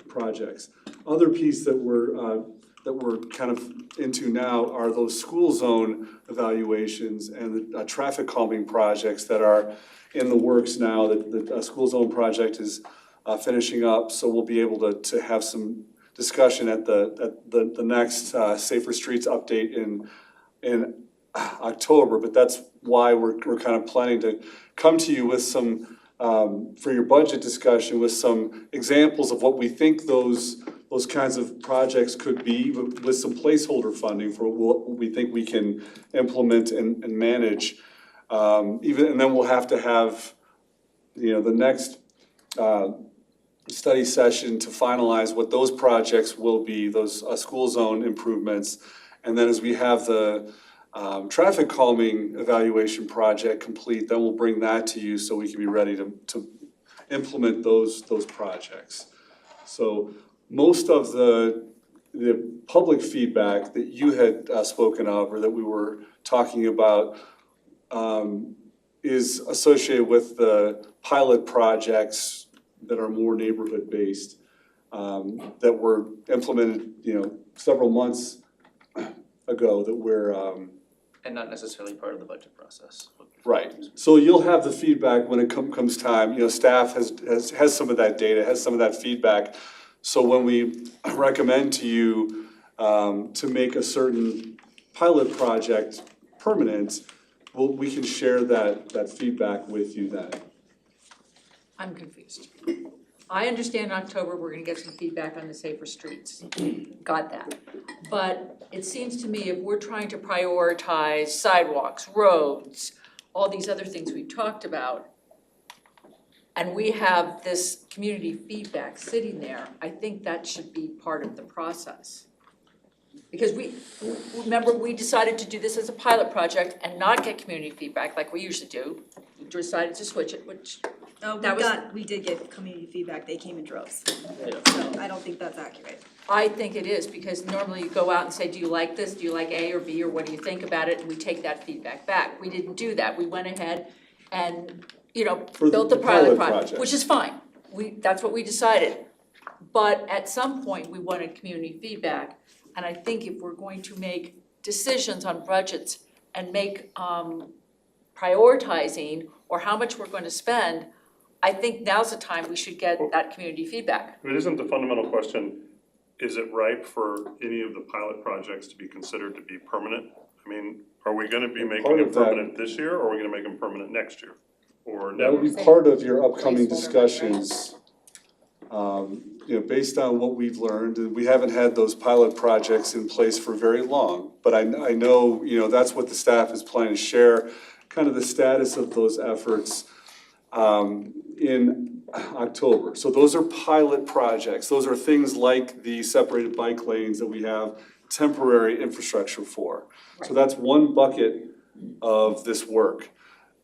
projects. Other piece that we're kind of into now are those school zone evaluations and the traffic calming projects that are in the works now. The school zone project is finishing up, so we'll be able to have some discussion at the next Safer Streets update in October. But that's why we're kind of planning to come to you with some for your budget discussion with some examples of what we think those kinds of projects could be, with some placeholder funding for what we think we can implement and manage. And then we'll have to have, the next study session to finalize what those projects will be, those school zone improvements. And then as we have the traffic calming evaluation project complete, then we'll bring that to you so we can be ready to implement those projects. So most of the public feedback that you had spoken of, or that we were talking about, is associated with the pilot projects that are more neighborhood based, that were implemented, several months ago, that we're And not necessarily part of the budget process. right. So you'll have the feedback when it comes time. Staff has some of that data, has some of that feedback. So when we recommend to you to make a certain pilot project permanent, we can share that feedback with you then. I'm confused. I understand in October, we're gonna get some feedback on the Safer Streets. Got that. But it seems to me if we're trying to prioritize sidewalks, roads, all these other things we talked about, and we have this community feedback sitting there, I think that should be part of the process. Because remember, we decided to do this as a pilot project and not get community feedback like we usually do. We decided to switch it, which, Oh, That was- we did get community feedback, they came in droves, Yeah. so I don't think that's accurate. I think it is, because normally you go out and say, do you like this, do you like A or B, or what do you think about it, and we take that feedback back. We didn't do that, we went ahead and, For built the pilot project, project. which is fine. That's what we decided. But at some point, we wanted community feedback, and I think if we're going to make decisions on budgets and make prioritizing or how much we're gonna spend, I think now's the time we should get that community feedback. But isn't the fundamental question, is it ripe for any of the pilot projects to be considered to be permanent? I mean, are we gonna be making part them of that- permanent this year, or are we gonna make them permanent next year? Or That never? would be part of your upcoming discussions. Based on what we've learned, and we haven't had those pilot projects in place for very long. But I know, that's what the staff is planning to share, kind of the status of those efforts in October. So those are pilot projects. Those are things like the separated bike lanes that we have temporary infrastructure for. So that's one bucket of this work.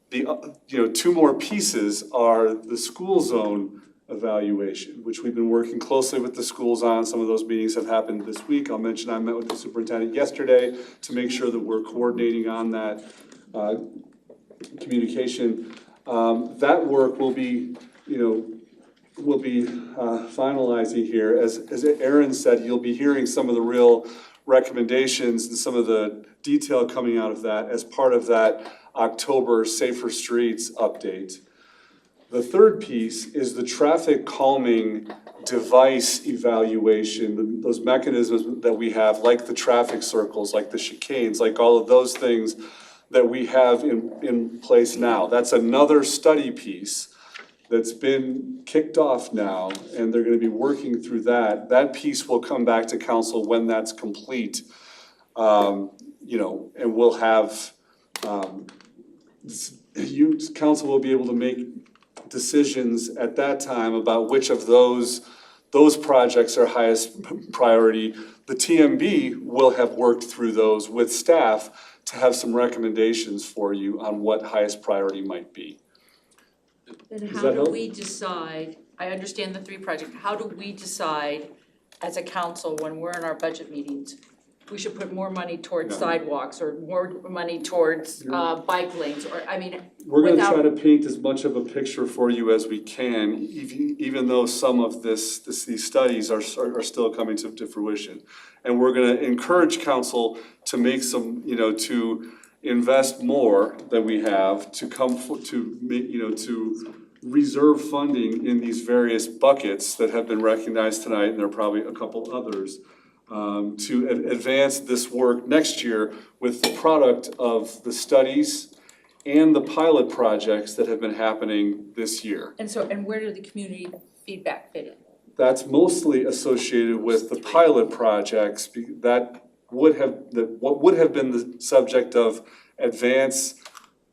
The, two more pieces are the school zone evaluation, which we've been working closely with the schools on. Some of those meetings have happened this week. I'll mention I met with the superintendent yesterday to make sure that we're coordinating on that communication. That work will be, finalizing here. As Aaron said, you'll be hearing some of the real recommendations and some of the detail coming out of that as part of that October Safer Streets update. The third piece is the traffic calming device evaluation, those mechanisms that we have, like the traffic circles, like the chicanes, like all of those things that we have in place now. That's another study piece that's been kicked off now, and they're gonna be working through that. That piece will come back to council when that's complete. And we'll have, council will be able to make decisions at that time about which of those projects are highest priority. The TMB will have worked through those with staff to have some recommendations for you on what highest priority might be. Then Does how that do help? we decide, I understand the three projects, how do we decide as a council when we're in our budget meetings, we should put more money towards sidewalks or more money towards bike lanes, or, We're gonna without- try to paint as much of a picture for you as we can, even though some of these studies are still coming to fruition. And we're gonna encourage council to make some, to invest more than we have, to reserve funding in these various buckets that have been recognized tonight, and there are probably a couple others, to advance this work next year with the product of the studies and the pilot projects that have been happening this year. And where do the community feedback fit in? That's mostly associated with the pilot projects, what would have been the subject of advance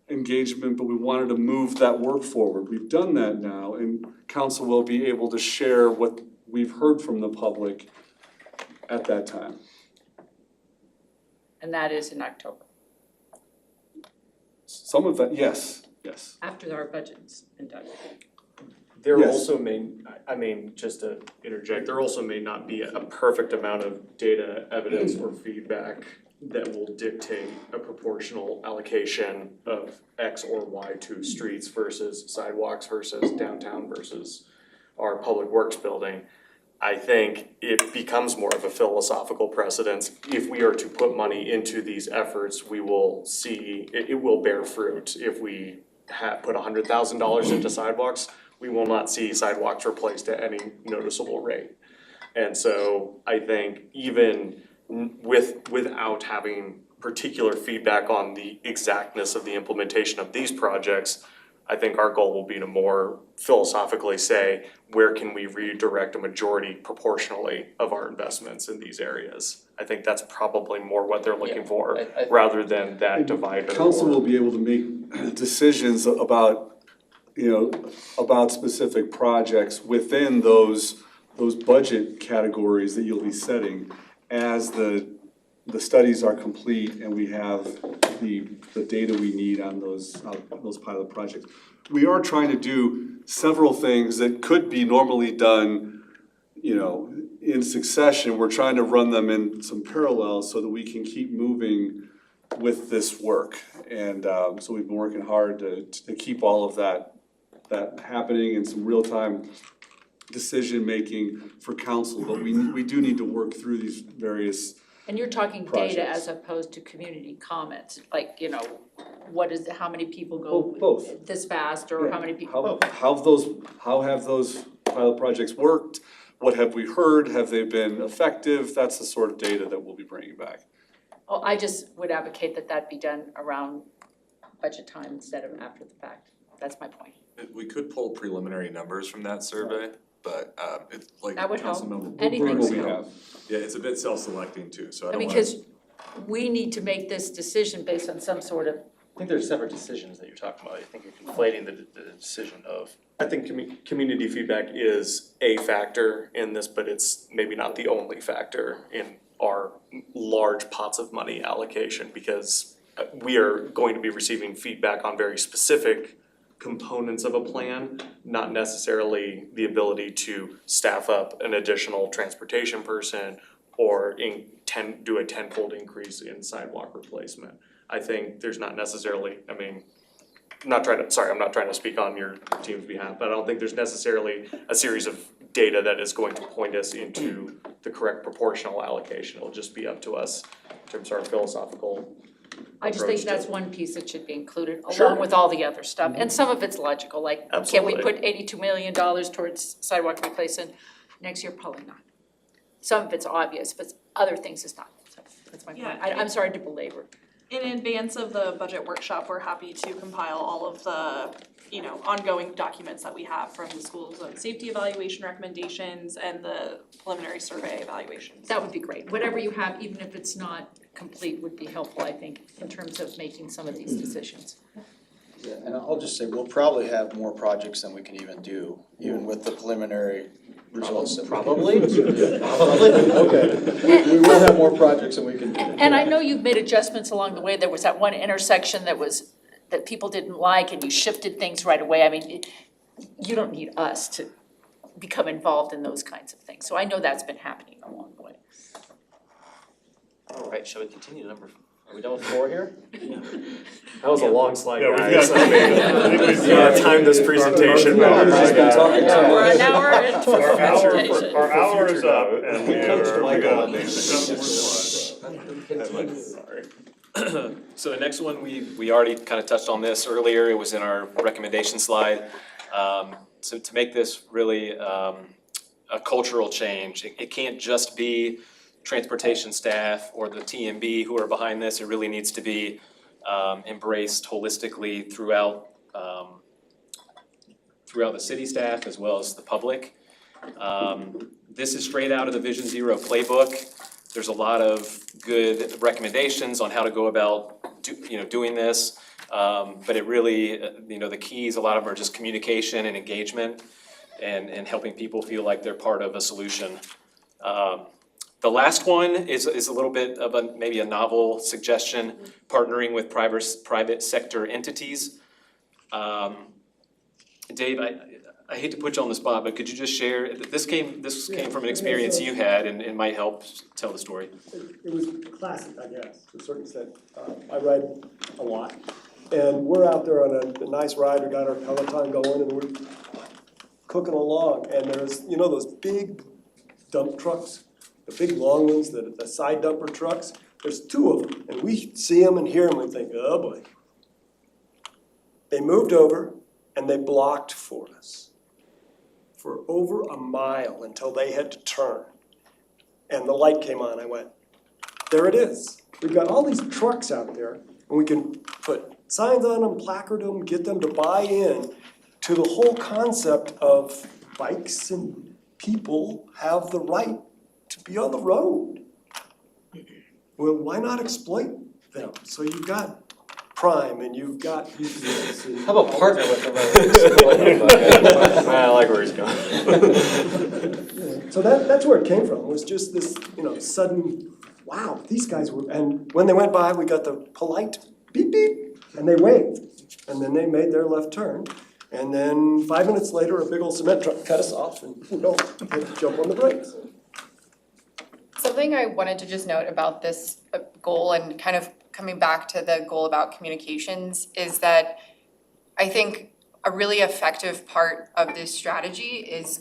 engagement, but we wanted to move that work forward. We've done that now, and council will be able to share what we've heard from the public at that time. And that is in October, Some of that, yes. after our budget's been done. There Yes. also just to interject, there also may not be a perfect amount of data, evidence, or feedback that will dictate a proportional allocation of X or Y to streets versus sidewalks versus downtown versus our public works building. I think it becomes more of a philosophical precedence. If we are to put money into these efforts, we will see, it will bear fruit. If we put $100,000 into sidewalks, we will not see sidewalks replaced at any noticeable rate. And so I think even without having particular feedback on the exactness of the implementation of these projects, I think our goal will be to more philosophically say, where can we redirect a majority proportionally of our investments in these areas? I think that's probably more what they're looking for, rather than that divider. Council will be able to make decisions about, about specific projects within those budget categories that you'll be setting as the studies are complete and we have the data we need on those pilot projects. We are trying to do several things that could be normally done, in succession. We're trying to run them in some parallel so that we can keep moving with this work. And so we've been working hard to keep all of that happening and some real-time decision-making for council. But we do need to work through these various And you're talking projects. data as opposed to community comments, like, how many people Well, go both. this fast, or how many people? How have those pilot projects worked? What have we heard? Have they been effective? That's the sort of data that we'll be bringing back. Oh, I just would advocate that be done around budget time instead of after the fact. That's my point. We could pull preliminary numbers from that survey, but it's like That would help. Councilmember Anything Brooks would said. help. Yeah, it's a bit self-selecting too, so I don't wanna. Because we need to make this decision based on some sort of, I think there's separate decisions that you're talking about. I think you're conflating the decision of. I think community feedback is a factor in this, but it's maybe not the only factor in our large pots of money allocation, because we are going to be receiving feedback on very specific components of a plan, not necessarily the ability to staff up an additional transportation person or do a tenfold increase in sidewalk replacement. I think there's not necessarily, I'm not trying to speak on your team's behalf, but I don't think there's necessarily a series of data that is going to point us into the correct proportional allocation. It'll just be up to us in terms of our philosophical I just think approach that's to it. one piece that should be included, Sure. along with all the other stuff. And some of it's logical, like, can we Absolutely. put $82 million towards sidewalk replacement next year? Probably not. Some of it's obvious, but other things is not. So that's my point. Yeah. I'm sorry to belabor. In advance of the budget workshop, we're happy to compile all of the, ongoing documents that we have from the school zone safety evaluation recommendations and the preliminary survey evaluations. That would be great. Whatever you have, even if it's not complete, would be helpful, I think, in terms of making some of these decisions. Yeah, and I'll just say, we'll probably have more projects than we can even do, even with the preliminary results that we get. Probably? Probably, okay. We will have more projects than we can do. And I know you've made adjustments along the way. There was that one intersection that people didn't like, and you shifted things right away. You don't need us to become involved in those kinds of things. So I know that's been happening along the way. All right, shall we continue to are we done with 4 here? That was a long slide, Yeah, we've guys. got- I think we've got- Time this presentation. Yeah, we've just been talking too much. We're an hour into the presentation. Our hour is up and we Coach are, we Michael got on this. So the next one, we already kind of touched on this earlier, it was in our recommendation slide. So to make this really a cultural change, it can't just be transportation staff or the TMB who are behind this, it really needs to be embraced holistically throughout the city staff as well as the public. This is straight out of the Vision Zero playbook. There's a lot of good recommendations on how to go about doing this. But it really, the keys, a lot of them are just communication and engagement and helping people feel like they're part of a solution. The last one is a little bit of maybe a novel suggestion, partnering with private sector entities. Dave, I hate to put you on the spot, but could you just share, this came from an experience you had and might help tell the story. It was classic, I guess, to a certain extent. I ride a lot, and we're out there on a nice ride, we got our Peloton going, and we're cooking along, and there's, those big dump trucks, the big long ones, the side dumper trucks, there's 2 of them, and we see them and hear them and think, oh boy. They moved over and they blocked for us for over a mile until they had to turn. And the light came on, I went, there it is. We've got all these trucks out there, and we can put signs on them, placard them, get them to buy in to the whole concept of bikes and people have the right to be on the road. Well, why not exploit them? So you've got crime and you've got. How about partner with them? I like where he's going. So that's where it came from, was just this, sudden, wow, these guys were, and when they went by, we got the polite beep beep, and they waved. And then they made their left turn, and then 5 minutes later, a big old cement truck cut us off and, had to jump on the brakes. Something I wanted to just note about this goal and kind of coming back to the goal about communications is that I think a really effective part of this strategy is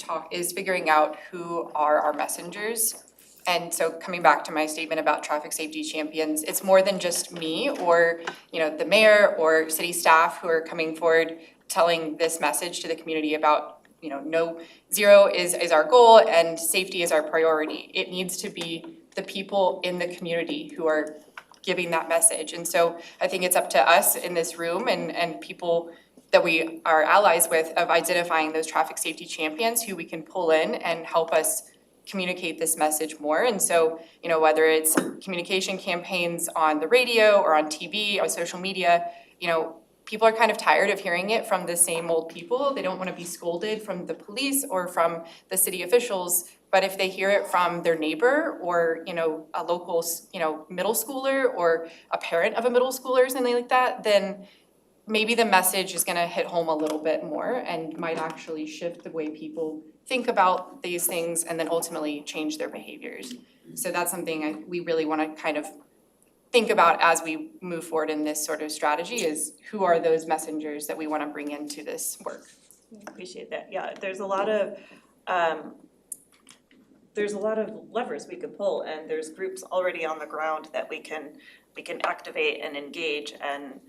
figuring out who are our messengers. And so coming back to my statement about traffic safety champions, it's more than just me or, the mayor or city staff who are coming forward telling this message to the community about, no, zero is our goal and safety is our priority. It needs to be the people in the community who are giving that message. And so I think it's up to us in this room and people that we are allies with of identifying those traffic safety champions who we can pull in and help us communicate this message more. And so, whether it's communication campaigns on the radio or on TV or social media, people are kind of tired of hearing it from the same old people. They don't want to be scolded from the police or from the city officials. But if they hear it from their neighbor or, a local, middle schooler or a parent of a middle schooler or something like that, then maybe the message is gonna hit home a little bit more and might actually shift the way people think about these things and then ultimately change their behaviors. So that's something we really wanna kind of think about as we move forward in this sort of strategy is who are those messengers that we wanna bring into this work. Appreciate that, yeah, there's a lot of levers we could pull and there's groups already on the ground that we can activate and engage and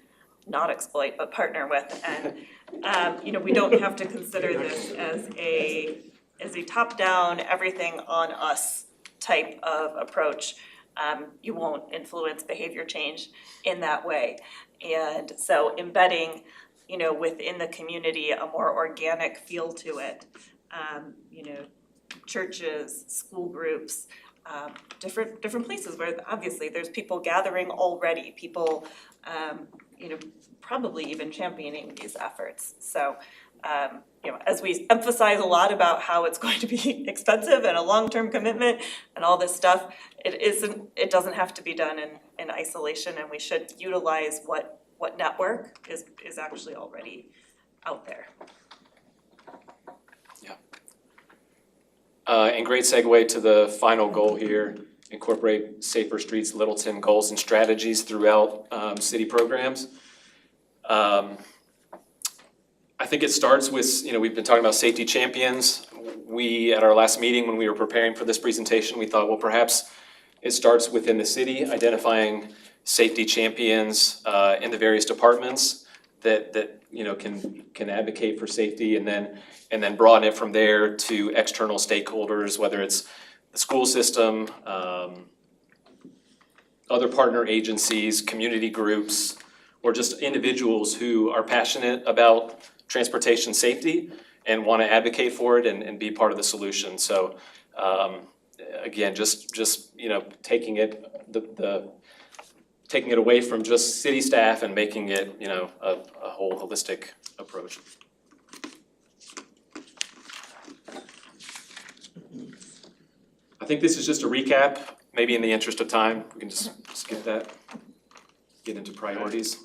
not exploit, but partner with. And, we don't have to consider this as a top-down, everything on us type of approach. You won't influence behavior change in that way. And so embedding, within the community, a more organic feel to it. Churches, school groups, different places where obviously there's people gathering already, people, probably even championing these efforts. So, as we emphasize a lot about how it's going to be expensive and a long-term commitment and all this stuff, it doesn't have to be done in isolation, and we should utilize what network is actually already out there. And great segue to the final goal here, incorporate Safer Streets Littleton goals and strategies throughout city programs. I think it starts with, we've been talking about safety champions. We, at our last meeting, when we were preparing for this presentation, we thought, well, perhaps it starts within the city, identifying safety champions in the various departments that can advocate for safety, and then broaden it from there to external stakeholders, whether it's the school system, other partner agencies, community groups, or just individuals who are passionate about transportation safety and want to advocate for it and be part of the solution. So again, just taking it taking it away from just city staff and making it a whole holistic approach. I think this is just a recap. Maybe in the interest of time, we can just skip that. Get into priorities.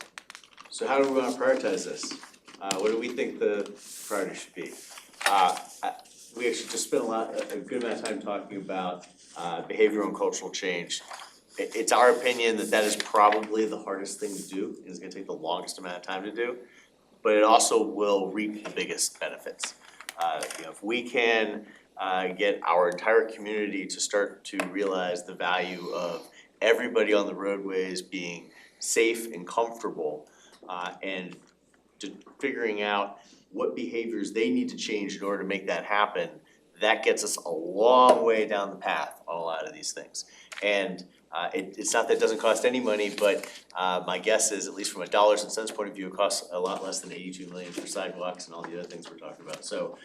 So how do we want to prioritize this? What do we think the priority should be? We actually just spent a good amount of time talking about behavioral and cultural change. It's our opinion that is probably the hardest thing to do. It's gonna take the longest amount of time to do, but it also will reap the biggest benefits. If we can get our entire community to start to realize the value of everybody on the roadways being safe and comfortable, and figuring out what behaviors they need to change in order to make that happen, that gets us a long way down the path on a lot of these things. And it's not that it doesn't cost any money, but my guess is, at least from a dollars and cents point of view, it costs a lot less than 82 million for sidewalks and all the other things we're talking about. So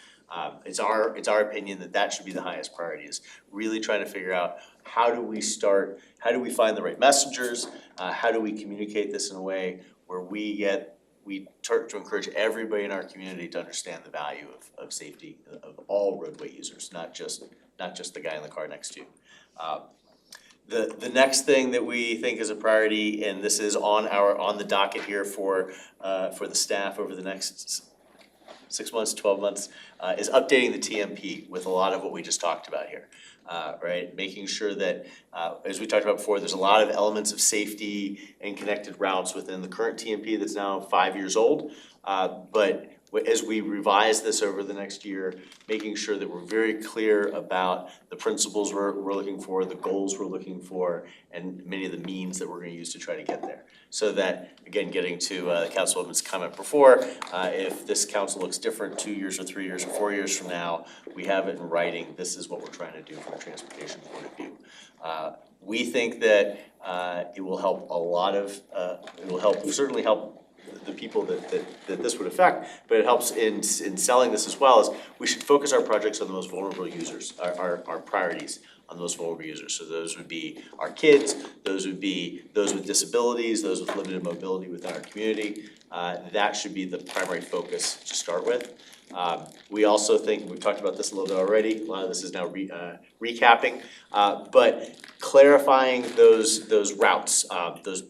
it's our opinion that should be the highest priority, is really trying to figure out how do we find the right messengers, how do we communicate this in a way where we start to encourage everybody in our community to understand the value of safety of all roadway users, not just the guy in the car next to you. The next thing that we think is a priority, and this is on the docket here for the staff over the next 6 months, 12 months, is updating the TMP with a lot of what we just talked about here. Right, making sure that, as we talked about before, there's a lot of elements of safety and connected routes within the current TMP that's now 5 years old. But as we revise this over the next year, making sure that we're very clear about the principles we're looking for, the goals we're looking for, and many of the means that we're gonna use to try to get there. So that, again, getting to the Councilwoman's comment before, if this council looks different 2 years or 3 years or 4 years from now, we have it in writing, this is what we're trying to do from a transportation point of view. We think that it will help a lot of, certainly help the people that this would affect, but it helps in selling this as well. As we should focus our projects on the most vulnerable users, our priorities on the most vulnerable users. So those would be our kids, those would be those with disabilities, those with limited mobility within our community. That should be the primary focus to start with. We also think, we've talked about this a little bit already, a lot of this is now recapping, but clarifying those routes, those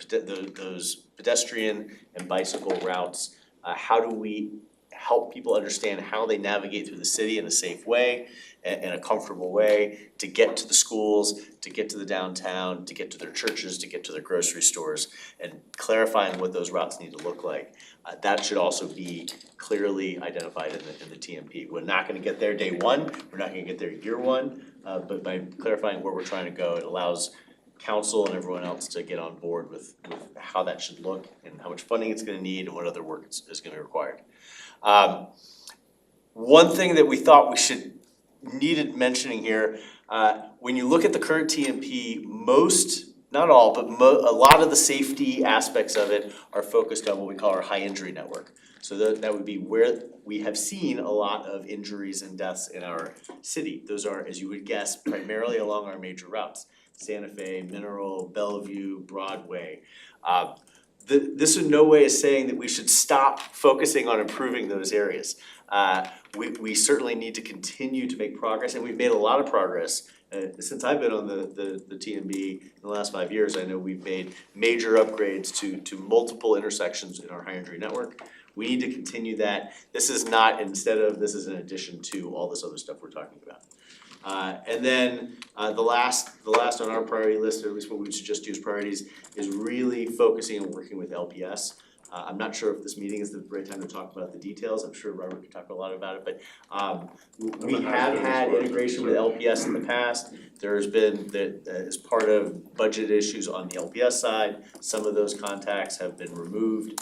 pedestrian and bicycle routes. How do we help people understand how they navigate through the city in a safe way, in a comfortable way, to get to the schools, to get to the downtown, to get to their churches, to get to their grocery stores, and clarifying what those routes need to look like. That should also be clearly identified in the TMP. We're not gonna get there day one, we're not gonna get there year one, but by clarifying where we're trying to go, it allows council and everyone else to get on board with how that should look and how much funding it's gonna need and what other work is gonna be required. One thing that we thought needed mentioning here, when you look at the current TMP, not all, but a lot of the safety aspects of it are focused on what we call our high injury network. So that would be where we have seen a lot of injuries and deaths in our city. Those are, as you would guess, primarily along our major routes. Santa Fe, Mineral, Bellevue, Broadway. This in no way is saying that we should stop focusing on improving those areas. We certainly need to continue to make progress, and we've made a lot of progress. Since I've been on the TMB in the last 5 years, I know we've made major upgrades to multiple intersections in our high injury network. We need to continue that. This is in addition to all this other stuff we're talking about. And then the last on our priority list, or at least what we would suggest do as priorities, is really focusing on working with LPS. I'm not sure if this meeting is the right time to talk about the details. I'm sure Robert can talk a lot about it, but we have had integration with LPS in the past. There's been, as part of budget issues on the LPS side, some of those contacts have been removed.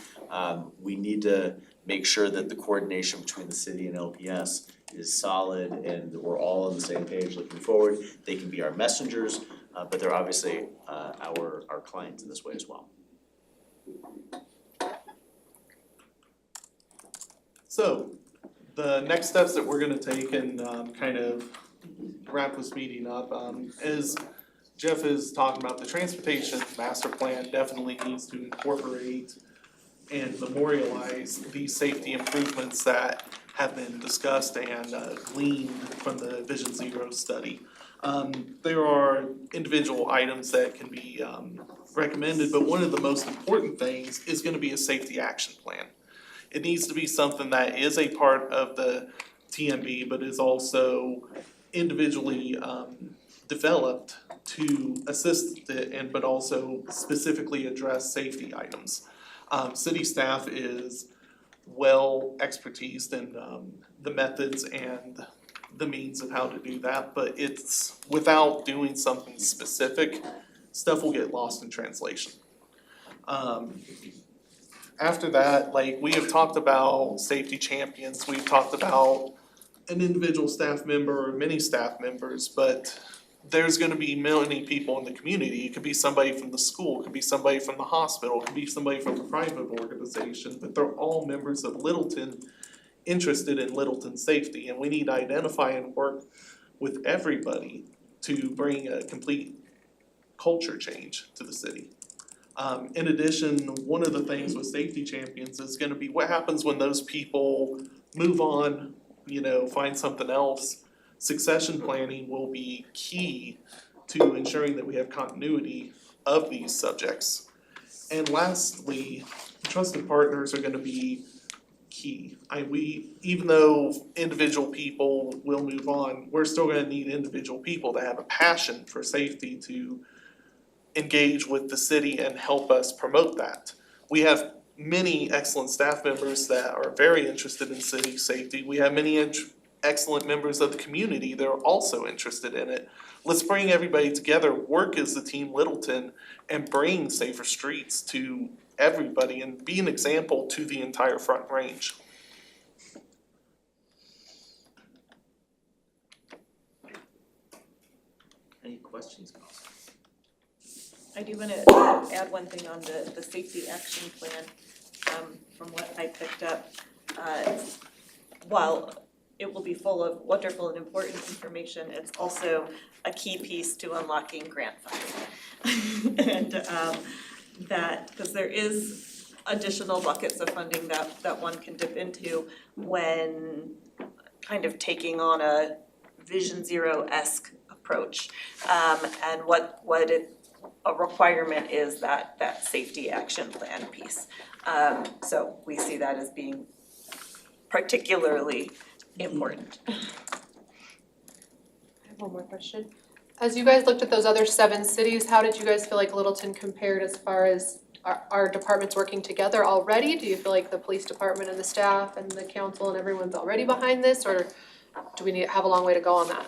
We need to make sure that the coordination between the city and LPS is solid and that we're all on the same page looking forward. They can be our messengers, but they're obviously our clients in this way as well. So, the next steps that we're gonna take and kind of wrap this meeting up, is Jeff is talking about the transportation master plan definitely needs to incorporate and memorialize these safety improvements that have been discussed and gleaned from the Vision Zero study. There are individual items that can be recommended, but one of the most important things is gonna be a safety action plan. It needs to be something that is a part of the TMB, but is also individually developed to assist it but also specifically address safety items. City staff is well expertised in the methods and the means of how to do that, but it's without doing something specific, stuff will get lost in translation. After that, like, we have talked about safety champions, we've talked about an individual staff member or many staff members, but there's gonna be many people in the community. It could be somebody from the school, it could be somebody from the hospital, it could be somebody from a private organization, but they're all members of Littleton, interested in Littleton safety, and we need to identify and work with everybody to bring a complete culture change to the city. In addition, one of the things with Safety Champions is gonna be what happens when those people move on, find something else. Succession planning will be key to ensuring that we have continuity of these subjects. And lastly, trusted partners are gonna be key. Even though individual people will move on, we're still gonna need individual people to have a passion for safety to engage with the city and help us promote that. We have many excellent staff members that are very interested in city safety. We have many excellent members of the community that are also interested in it. Let's bring everybody together, work as the team Littleton, and bring safer streets to everybody and be an example to the entire Front Range. Any questions, council? I do wanna add one thing on the safety action plan, from what I picked up. While it will be full of wonderful and important information, it's also a key piece to unlocking grant funding. And that, because there is additional buckets of funding that one can dip into when kind of taking on a Vision Zero-esque approach. And what a requirement is that safety action plan piece. So we see that as being particularly important. I have one more question. As you guys looked at those other 7 cities, how did you guys feel like Littleton compared as far as our departments working together already? Do you feel like the police department and the staff and the council and everyone's already behind this, or do we have a long way to go on that?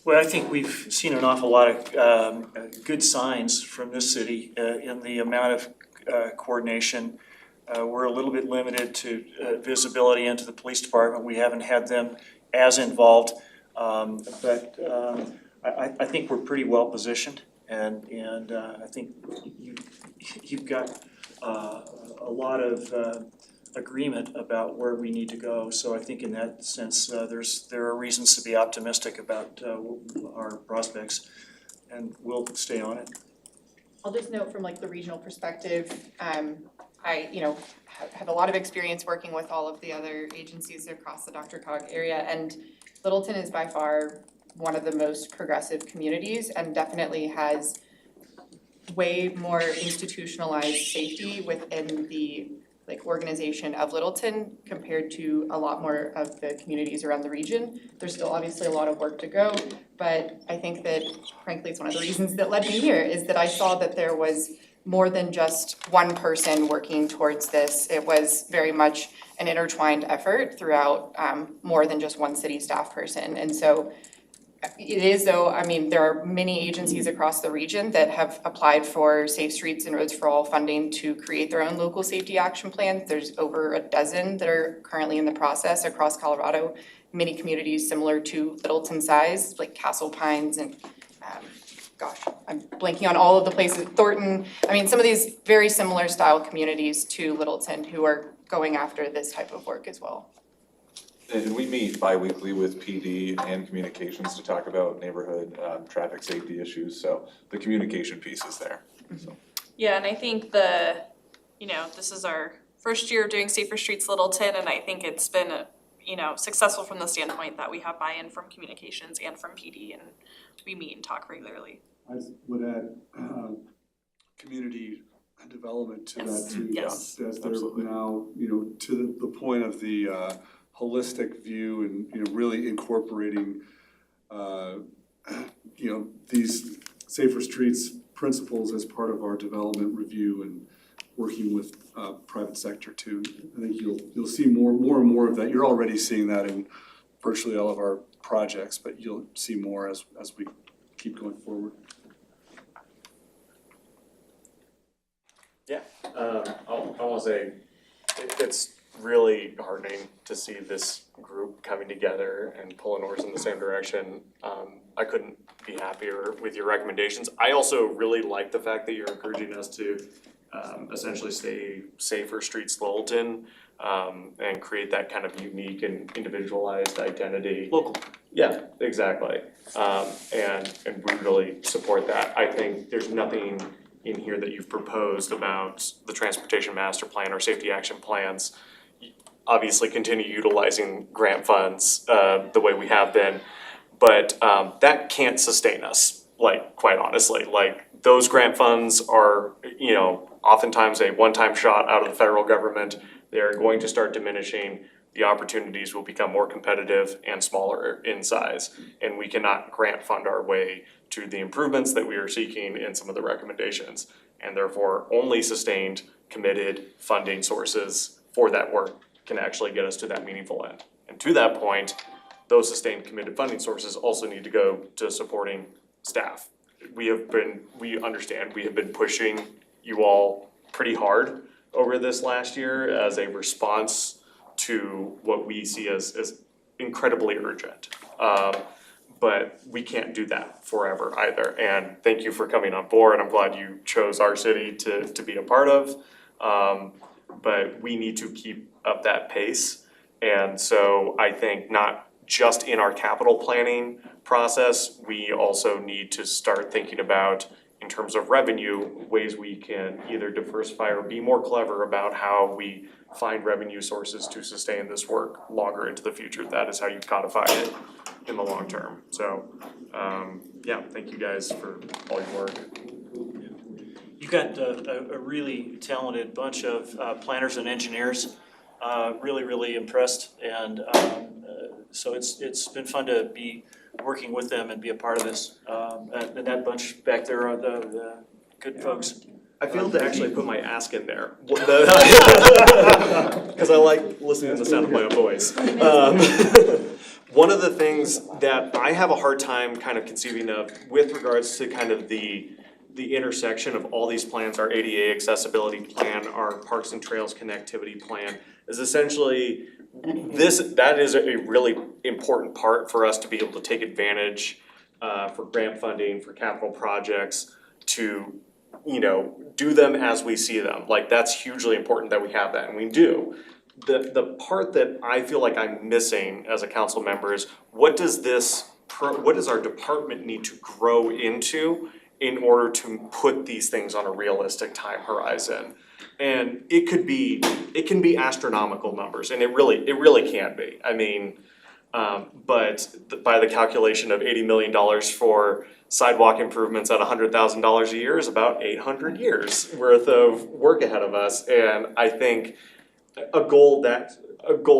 Well, I think we've seen an awful lot of good signs from this city in the amount of coordination. We're a little bit limited to visibility into the police department. We haven't had them as involved. But I think we're pretty well positioned, and I think you've got a lot of agreement about where we need to go. So I think in that sense, there are reasons to be optimistic about our prospects, and we'll stay on it. I'll just note from like the regional perspective, I, have a lot of experience working with all of the other agencies across the DRCOG area, and Littleton is by far one of the most progressive communities and definitely has way more institutionalized safety within the organization of Littleton compared to a lot more of the communities around the region. There's still obviously a lot of work to go, but I think that frankly it's one of the reasons that led me here is that I saw that there was more than just one person working towards this. It was very much an intertwined effort throughout more than just one city staff person. And so it is though, there are many agencies across the region that have applied for Safe Streets and Roads for All funding to create their own local safety action plans. There's over a dozen that are currently in the process across Colorado. Many communities similar to Littleton size, like Castle Pines and I'm blanking on all of the places, Thornton. Some of these very similar style communities to Littleton who are going after this type of work as well. And we meet bi-weekly with PD and communications to talk about neighborhood traffic safety issues, so the communication piece is there, so. Yeah, and I think this is our first year of doing Safer Streets Littleton, and I think it's been successful from the standpoint that we have buy-in from communications and from PD, and we meet and talk regularly. I would add community development to that too. Yes. As they're now, to the point of the holistic view and, really incorporating, these Safer Streets principles as part of our development review and working with private sector too. I think you'll see more and more of that. You're already seeing that in virtually all of our projects, but you'll see more as we keep going forward. Yeah, I wanna say, it's really heartening to see this group coming together and pulling oars in the same direction. I couldn't be happier with your recommendations. I also really like the fact that you're encouraging us to essentially stay Safer Streets Littleton, and create that kind of unique and individualized identity. Local. Yeah, exactly. And we really support that. I think there's nothing in here that you've proposed about the transportation master plan or safety action plans, obviously continue utilizing grant funds the way we have been, but that can't sustain us, like, quite honestly. Like, those grant funds are, you know, oftentimes a one-time shot out of the federal government. They are going to start diminishing. The opportunities will become more competitive and smaller in size, and we cannot grant fund our way to the improvements that we are seeking in some of the recommendations. And therefore, only sustained, committed funding sources for that work can actually get us to that meaningful end. And to that point, those sustained, committed funding sources also need to go to supporting staff. We understand, we have been pushing you all pretty hard over this last year as a response to what we see as incredibly urgent. But we can't do that forever either. And thank you for coming on board. I'm glad you chose our city to be a part of. But we need to keep up that pace. And so I think not just in our capital planning process, we also need to start thinking about, in terms of revenue, ways we can either diversify or be more clever about how we find revenue sources to sustain this work longer into the future. That is how you codify it in the long term. So, yeah, thank you guys for all your work. You've got a really talented bunch of planners and engineers. Really impressed, and so it's been fun to be working with them and be a part of this. And that bunch back there are the good folks. I failed to actually put my ask in there, because I like listening to the sound of my own voice. One of the things that I have a hard time kind of conceiving of with regards to kind of the intersection of all these plans, our ADA accessibility plan, our Parks and Trails connectivity plan, is essentially that is a really important part for us to be able to take advantage for grant funding, for capital projects, to, you know, do them as we see them. Like, that's hugely important that we have that, and we do. The part that I feel like I'm missing as a council member is, what does our department need to grow into in order to put these things on a realistic time horizon? And it can be astronomical numbers, and it really can be. I mean, but by the calculation of $80 million for sidewalk improvements at $100,000 a year is about 800 years worth of work ahead of us. And I think a goal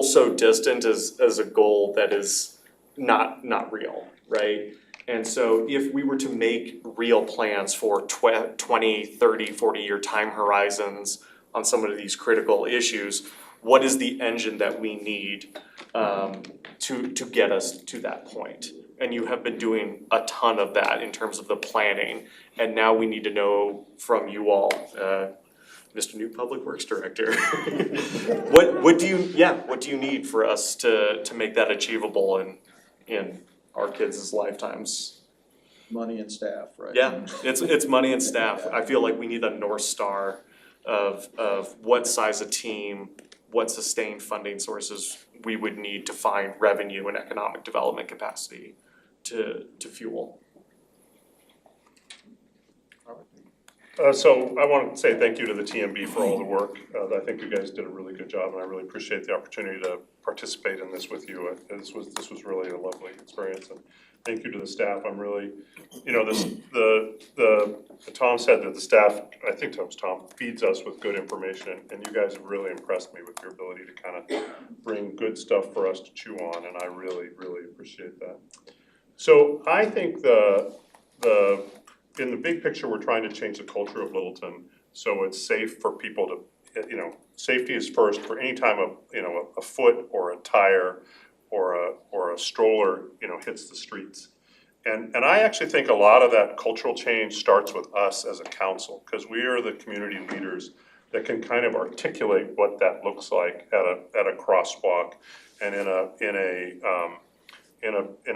so distant is a goal that is not real, right? And so if we were to make real plans for 20, 30, 40-year time horizons on some of these critical issues, what is the engine that we need to get us to that point? And you have been doing a ton of that in terms of the planning. And now we need to know from you all, Mr. New Public Works Director, what do you need for us to make that achievable in our kids' lifetimes? Money and staff, right? Yeah, it's money and staff. I feel like we need a North Star of what size of team, what sustained funding sources we would need to find revenue and economic development capacity to fuel. So I want to say thank you to the TMB for all the work. I think you guys did a really good job, and I really appreciate the opportunity to participate in this with you. This was really a lovely experience, and thank you to the staff. I'm really, you know, Tom said that the staff, I think that was Tom, feeds us with good information, and you guys have really impressed me with your ability to kind of bring good stuff for us to chew on, and I really appreciate that. So I think in the big picture, we're trying to change the culture of Littleton so it's safe for people to, you know, safety is first for any time a foot or a tire or a stroller, you know, hits the streets. And I actually think a lot of that cultural change starts with us as a council, because we are the community leaders that can kind of articulate what that looks like at a crosswalk and in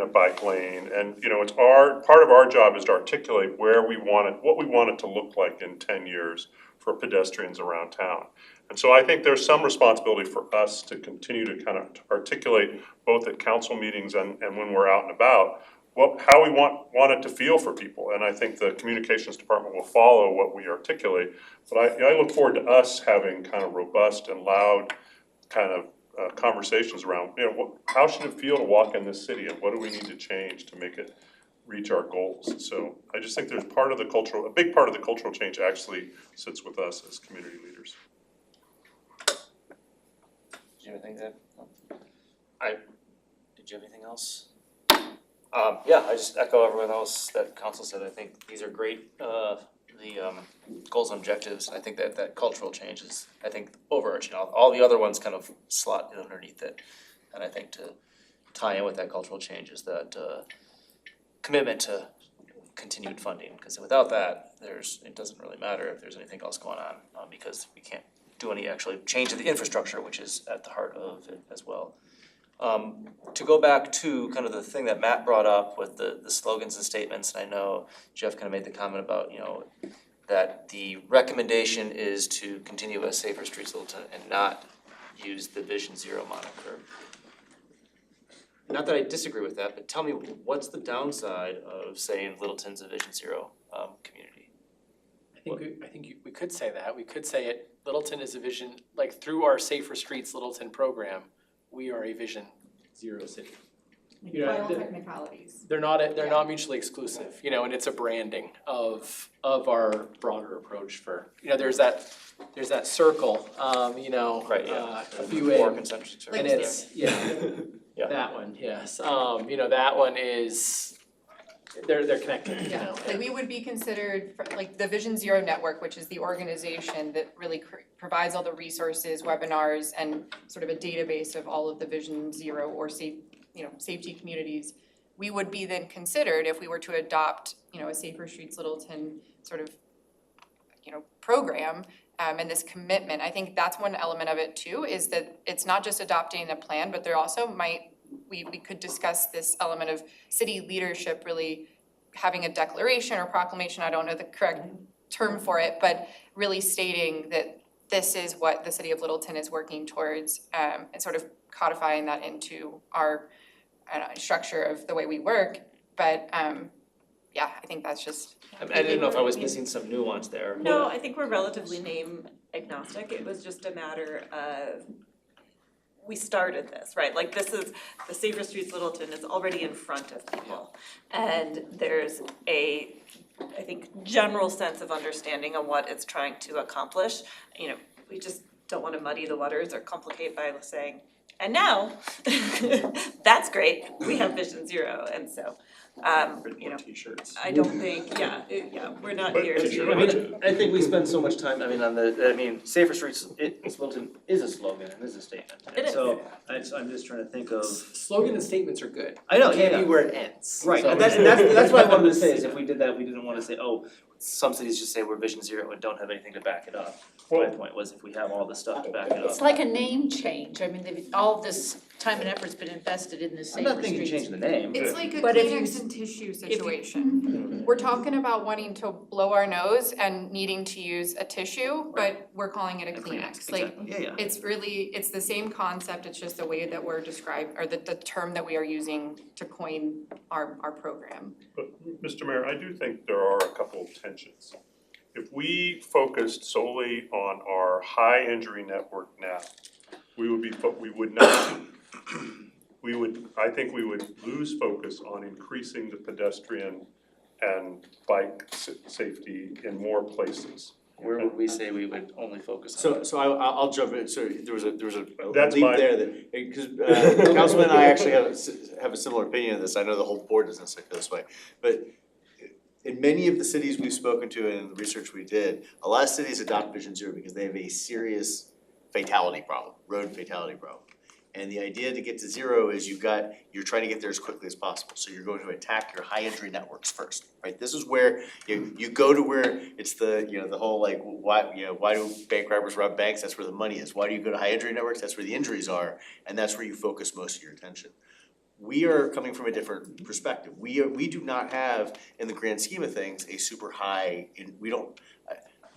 a bike lane. And, you know, it's part of our job is to articulate what we want it to look like in 10 years for pedestrians around town. And so I think there's some responsibility for us to continue to kind of articulate, both at council meetings and when we're out and about, how we want it to feel for people. And I think the communications department will follow what we articulate. But I look forward to us having kind of robust and loud kind of conversations around, how should it feel to walk in this city, and what do we need to change to make it reach our goals? So I just think there's a big part of the cultural change actually sits with us as community leaders. Did you have anything to add? Did you have anything else? Yeah, I just echo everyone else that council said. I think these are great, the goals and objectives. I think that cultural change is, I think, overarching. All the other ones kind of slot in underneath it. And I think to tie in with that cultural change is that commitment to continued funding. Because without that, it doesn't really matter if there's anything else going on, because we can't do any actually change of the infrastructure, which is at the heart of it as well. To go back to kind of the thing that Matt brought up with the slogans and statements, and I know Jeff kind of made the comment about, that the recommendation is to continue as Safer Streets Littleton and not use the Vision Zero moniker. Not that I disagree with that, but tell me, what's the downside of saying Littleton's a Vision Zero community? I think we could say that. We could say it, Littleton is a vision, like through our Safer Streets Littleton program, we are a Vision Zero city. Final technicalities. They're not mutually exclusive, and it's a branding of our broader approach for, there's that circle, Right, yeah. a few in. More concentric circles. And it's, Yeah. that one, yes, that one is, they're connected, Yeah, like we would be considered, like the Vision Zero Network, which is the organization that really provides all the resources, webinars, and sort of a database of all of the Vision Zero or safety communities. We would be then considered, if we were to adopt, a Safer Streets Littleton sort of, program, and this commitment. I think that's one element of it too, is that it's not just adopting a plan, but there also we could discuss this element of city leadership really having a declaration or proclamation, I don't know the correct term for it, but really stating that this is what the city of Littleton is working towards, and sort of codifying that into our structure of the way we work. But yeah, I think that's just. I didn't know if I was missing some nuance there. No, I think we're relatively name agnostic. It was just a matter of, we started this, right? Like this is, the Safer Streets Littleton is already in front of people. And there's I think, general sense of understanding of what it's trying to accomplish. We just don't want to muddy the waters or complicate by saying, and now, that's great, we have Vision Zero. And so, T-shirts. I don't think, we're not here to. I think we spend so much time, Safer Streets, Littleton is a slogan and is a statement. It is. So, I'm just trying to think of. Slogan and statements are good. I know, It can't be where it ends. Right, So- and that's what I wanted to say, is if we did that, we didn't wanna say, some cities just say we're Vision Zero and don't have anything to back it up. My point was, if we have all this stuff to back it up. It's like a name change. I mean, all this time and effort's been invested in the I'm Safer not Streets. thinking changing the name. It's like a But if you Kleenex and tissue situation. We're talking about wanting to blow our nose and needing to use a tissue, but we're calling it a Kleenex. Like, Exactly. Yeah. it's the same concept, it's just the way that we're described, or the term that we are using to coin our program. But, Mr. Mayor, I do think there are a couple of tensions. If we focused solely on our high injury network now, I think we would lose focus on increasing the pedestrian and bike safety in more places. Where would we say we would only focus on? So I'll jump in, so there was a That's leap my- there that, because Councilman and I actually have a similar opinion of this, I know the whole board doesn't necessarily feel this way, but in many of the cities we've spoken to and in the research we did, a lot of cities adopt Vision Zero because they have a serious fatality problem, road fatality problem. And the idea to get to zero is you're trying to get there as quickly as possible, so you're going to attack your high injury networks first, right? This is where you go to where it's the whole like, why do bank robbers rob banks? That's where the money is. Why do you go to high injury networks? That's where the injuries are, and that's where you focus most of your attention. We are coming from a different perspective. We do not have, in the grand scheme of things, a super high,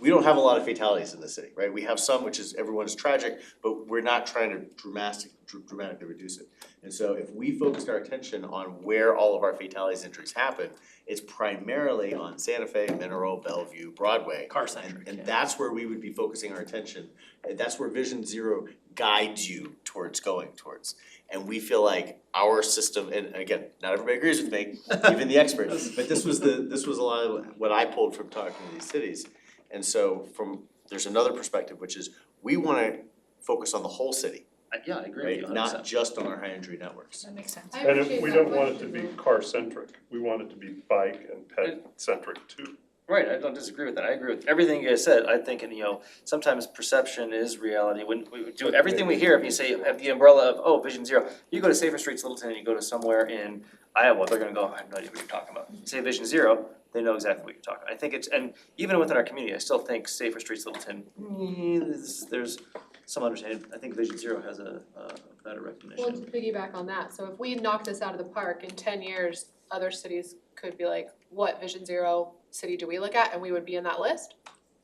we don't have a lot of fatalities in the city, right? We have some, which is, everyone is tragic, but we're not trying to dramatically reduce it. And so if we focused our attention on where all of our fatalities injuries happen, it's primarily on Santa Fe, Mineral, Bellevue, Broadway. Car-centric, And that's where we would be focusing our attention. And that's where Vision Zero guides you towards going towards. And we feel like our system, and again, not everybody agrees with me, even the experts, but this was a lot of what I pulled from talking to these cities. And so there's another perspective, which is we wanna focus on the whole city, Yeah, I agree with you right? 100%. Not just on our high injury networks. That makes sense. And we don't want it to be car-centric, we want it to be bike and pet-centric too. Right, I don't disagree with that, I agree with everything you guys said, I think, and sometimes perception is reality, when we do everything we hear, if you say, have the umbrella of, oh, Vision Zero, you go to Safer Streets Littleton, you go to somewhere in Iowa, they're gonna go, I have no idea what you're talking about. You say Vision Zero, they know exactly what you're talking about. I think and even within our community, I still think Safer Streets Littleton, there's some understanding, I think Vision Zero has a better recognition. Well, to piggyback on that, so if we knock this out of the park, in 10 years, other cities could be like, what Vision Zero city do we look at? And we would be in that list,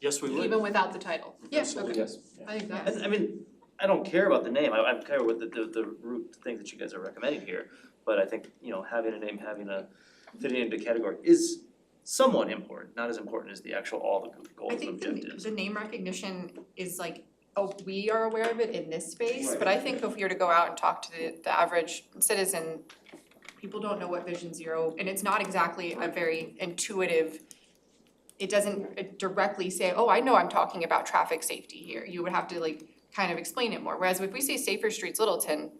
Yes, we would. even without the title. Yeah, Absolutely, okay. yes. I think that's. I mean, I don't care about the name, I'm care with the root thing that you guys are recommending here, but I think, having a name, fitting into category is somewhat important, not as important as the actual, all the goals I and think objectives. the name recognition is like, oh, we are aware of it in this space, but I think if we were to go out and talk to the average citizen, people don't know what Vision Zero, and it's not exactly a very intuitive, it doesn't directly say, oh, I know I'm talking about traffic safety here. You would have to kind of explain it more, whereas if we say Safer Streets Littleton,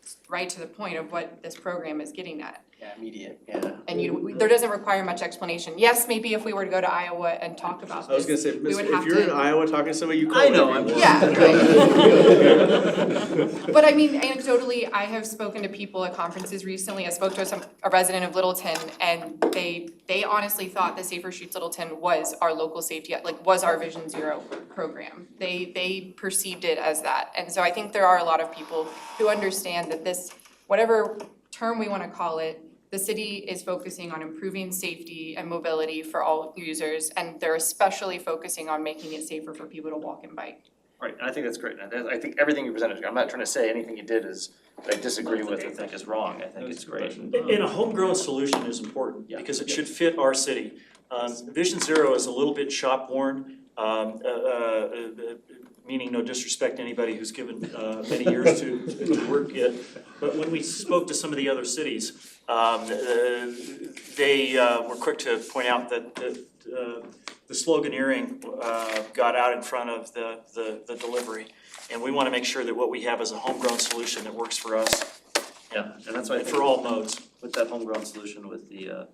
it's right to the point of what this program is getting at. Yeah, immediate, yeah. And there doesn't require much explanation. Yes, maybe if we were to go to Iowa and talk about I was gonna this, say, we would if have you're in to. Iowa talking to somebody, you call I it know, whatever you I'm want. Yeah, but I mean, anecdotally, I have spoken to people at conferences recently. I spoke to a resident of Littleton, and they honestly thought the Safer Streets Littleton was our local safety, was our Vision Zero program. They perceived it as that, and so I think there are a lot of people who understand that this, whatever term we wanna call it, the city is focusing on improving safety and mobility for all users, and they're especially focusing on making it safer for people to walk and bike. Right, and I think that's great, and I think everything you presented, I'm not trying to say anything you did is, I disagree with or think is wrong, I think it's great. And a homegrown solution is important, because it should fit our city. Vision Zero is a little bit shop worn, meaning no disrespect to anybody who's given many years to work it. But when we spoke to some of the other cities, they were quick to point out that the sloganeering got out in front of the delivery. And we want to make sure that what we have is a homegrown solution that works for us. Yeah, and that's why I think for all modes. With that homegrown solution with the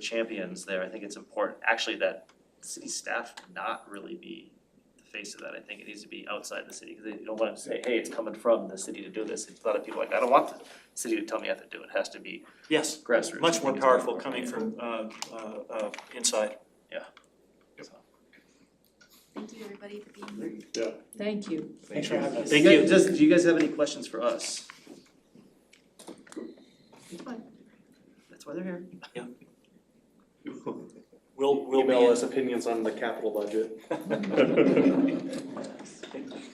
champions there, I think it's important, actually, that city staff not really be the face of that. I think it needs to be outside the city, because they don't want to say, hey, it's coming from the city to do this. A lot of people are like, I don't want the city to tell me I have to do it. It has to be Yes, grassroots. much more powerful coming from inside. Yeah. Thank you, everybody, for being here. Yeah. Thank you. Thanks for having us. Thank you. Do you guys have any questions for us? It's fine. That's why they're here. Yeah. We'll Email us opinions on the capital budget.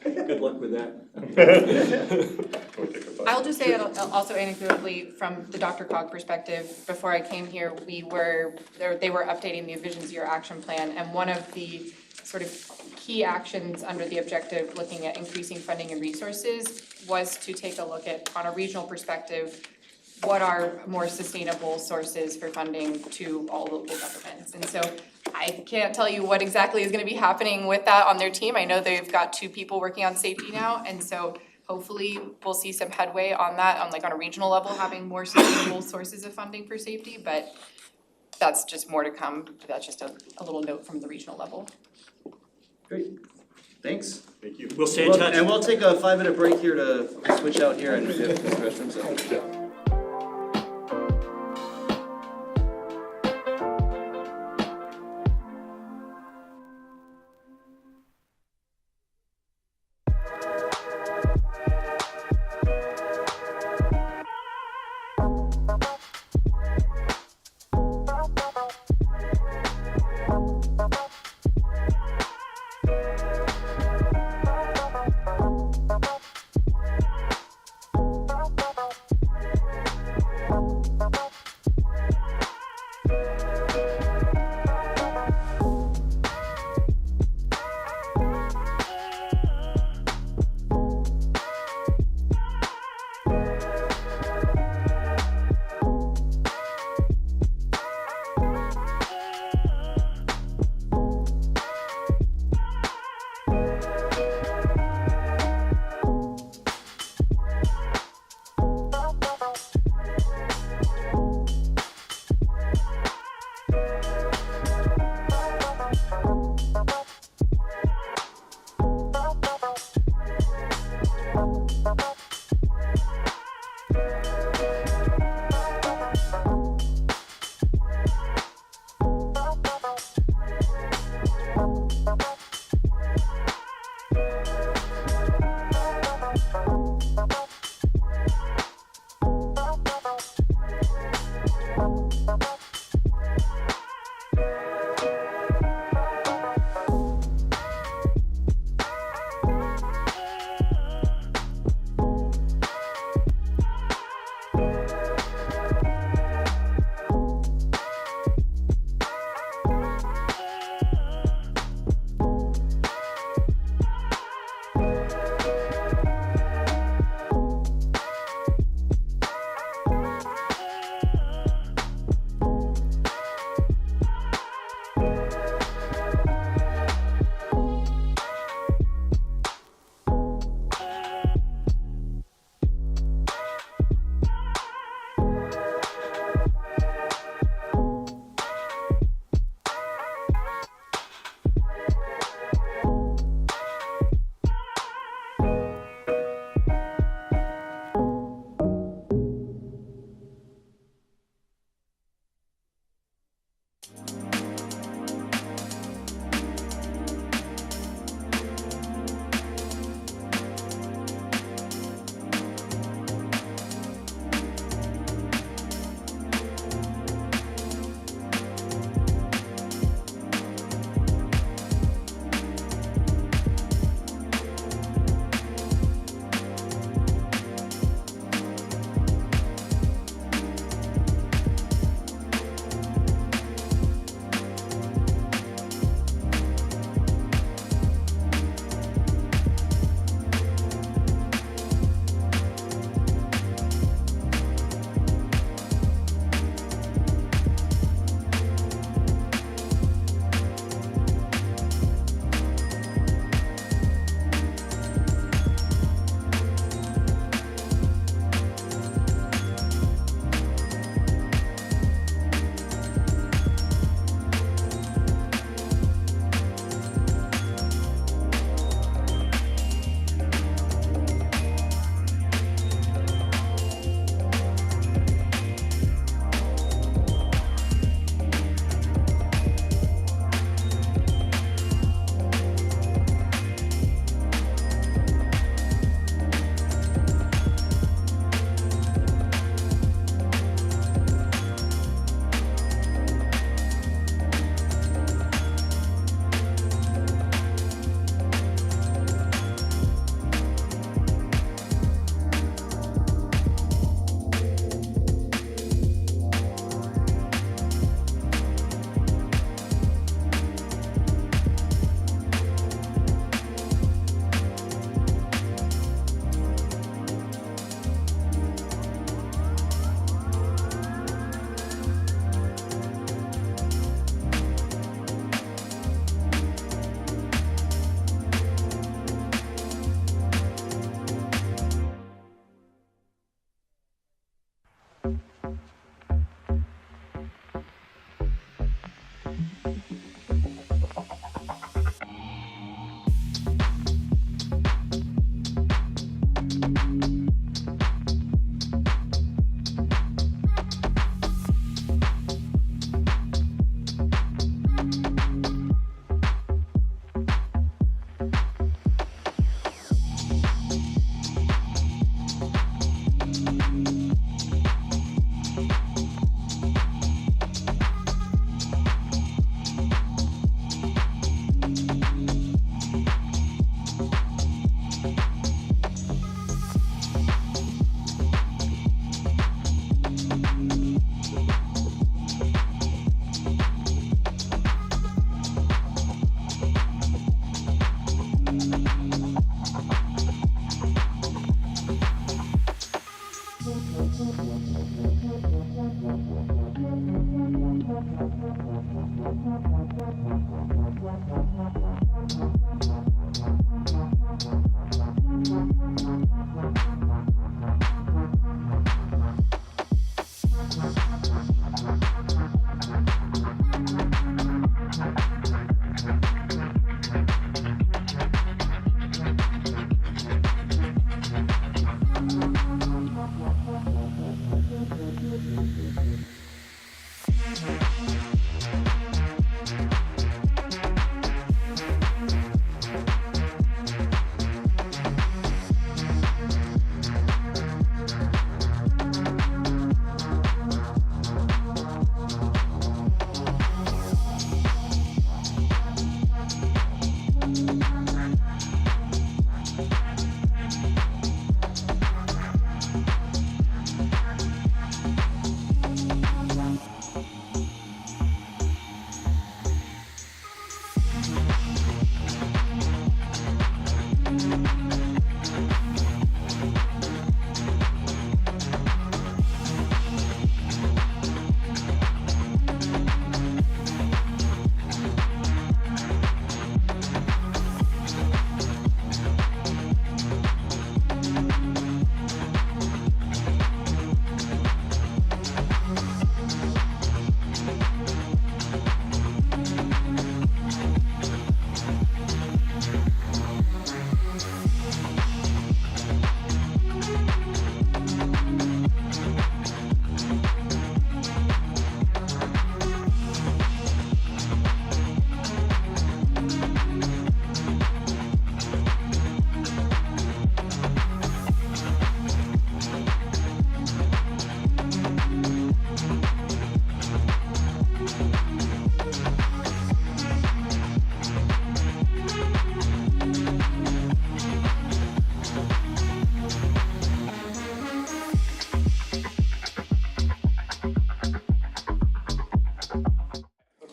Good luck with that. I'll just say also anecdotally, from the DRCOG perspective, before I came here, they were updating the Vision Zero action plan, and one of the sort of key actions under the objective, looking at increasing funding and resources, was to take a look at, on a regional perspective, what are more sustainable sources for funding to all local governments. And so I can't tell you what exactly is gonna be happening with that on their team. I know they've got 2 people working on safety now, and so hopefully we'll see some headway on that, on a regional level, having more sustainable sources of funding for safety, but that's just more to come. That's just a little note from the regional level. Great, thanks. Thank you. We'll stay in touch. And we'll take a 5-minute break here to switch out here and get the restrooms.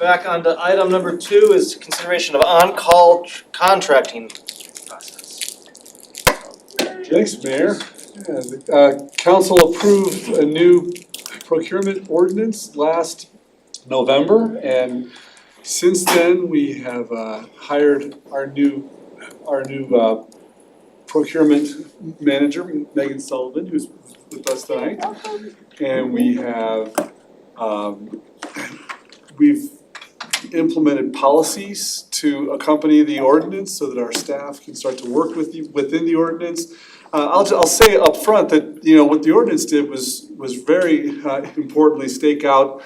back on to item number 2 is consideration of on-call contracting process. Thanks, Mayor. Yeah, the council approved a new procurement ordinance last November, and since then, we have hired our new procurement manager, Megan Sullivan, who's with us tonight. And we have, we've implemented policies to accompany the ordinance so that our staff can start to work within the ordinance. I'll say up front that, you know, what the ordinance did was very importantly stake out,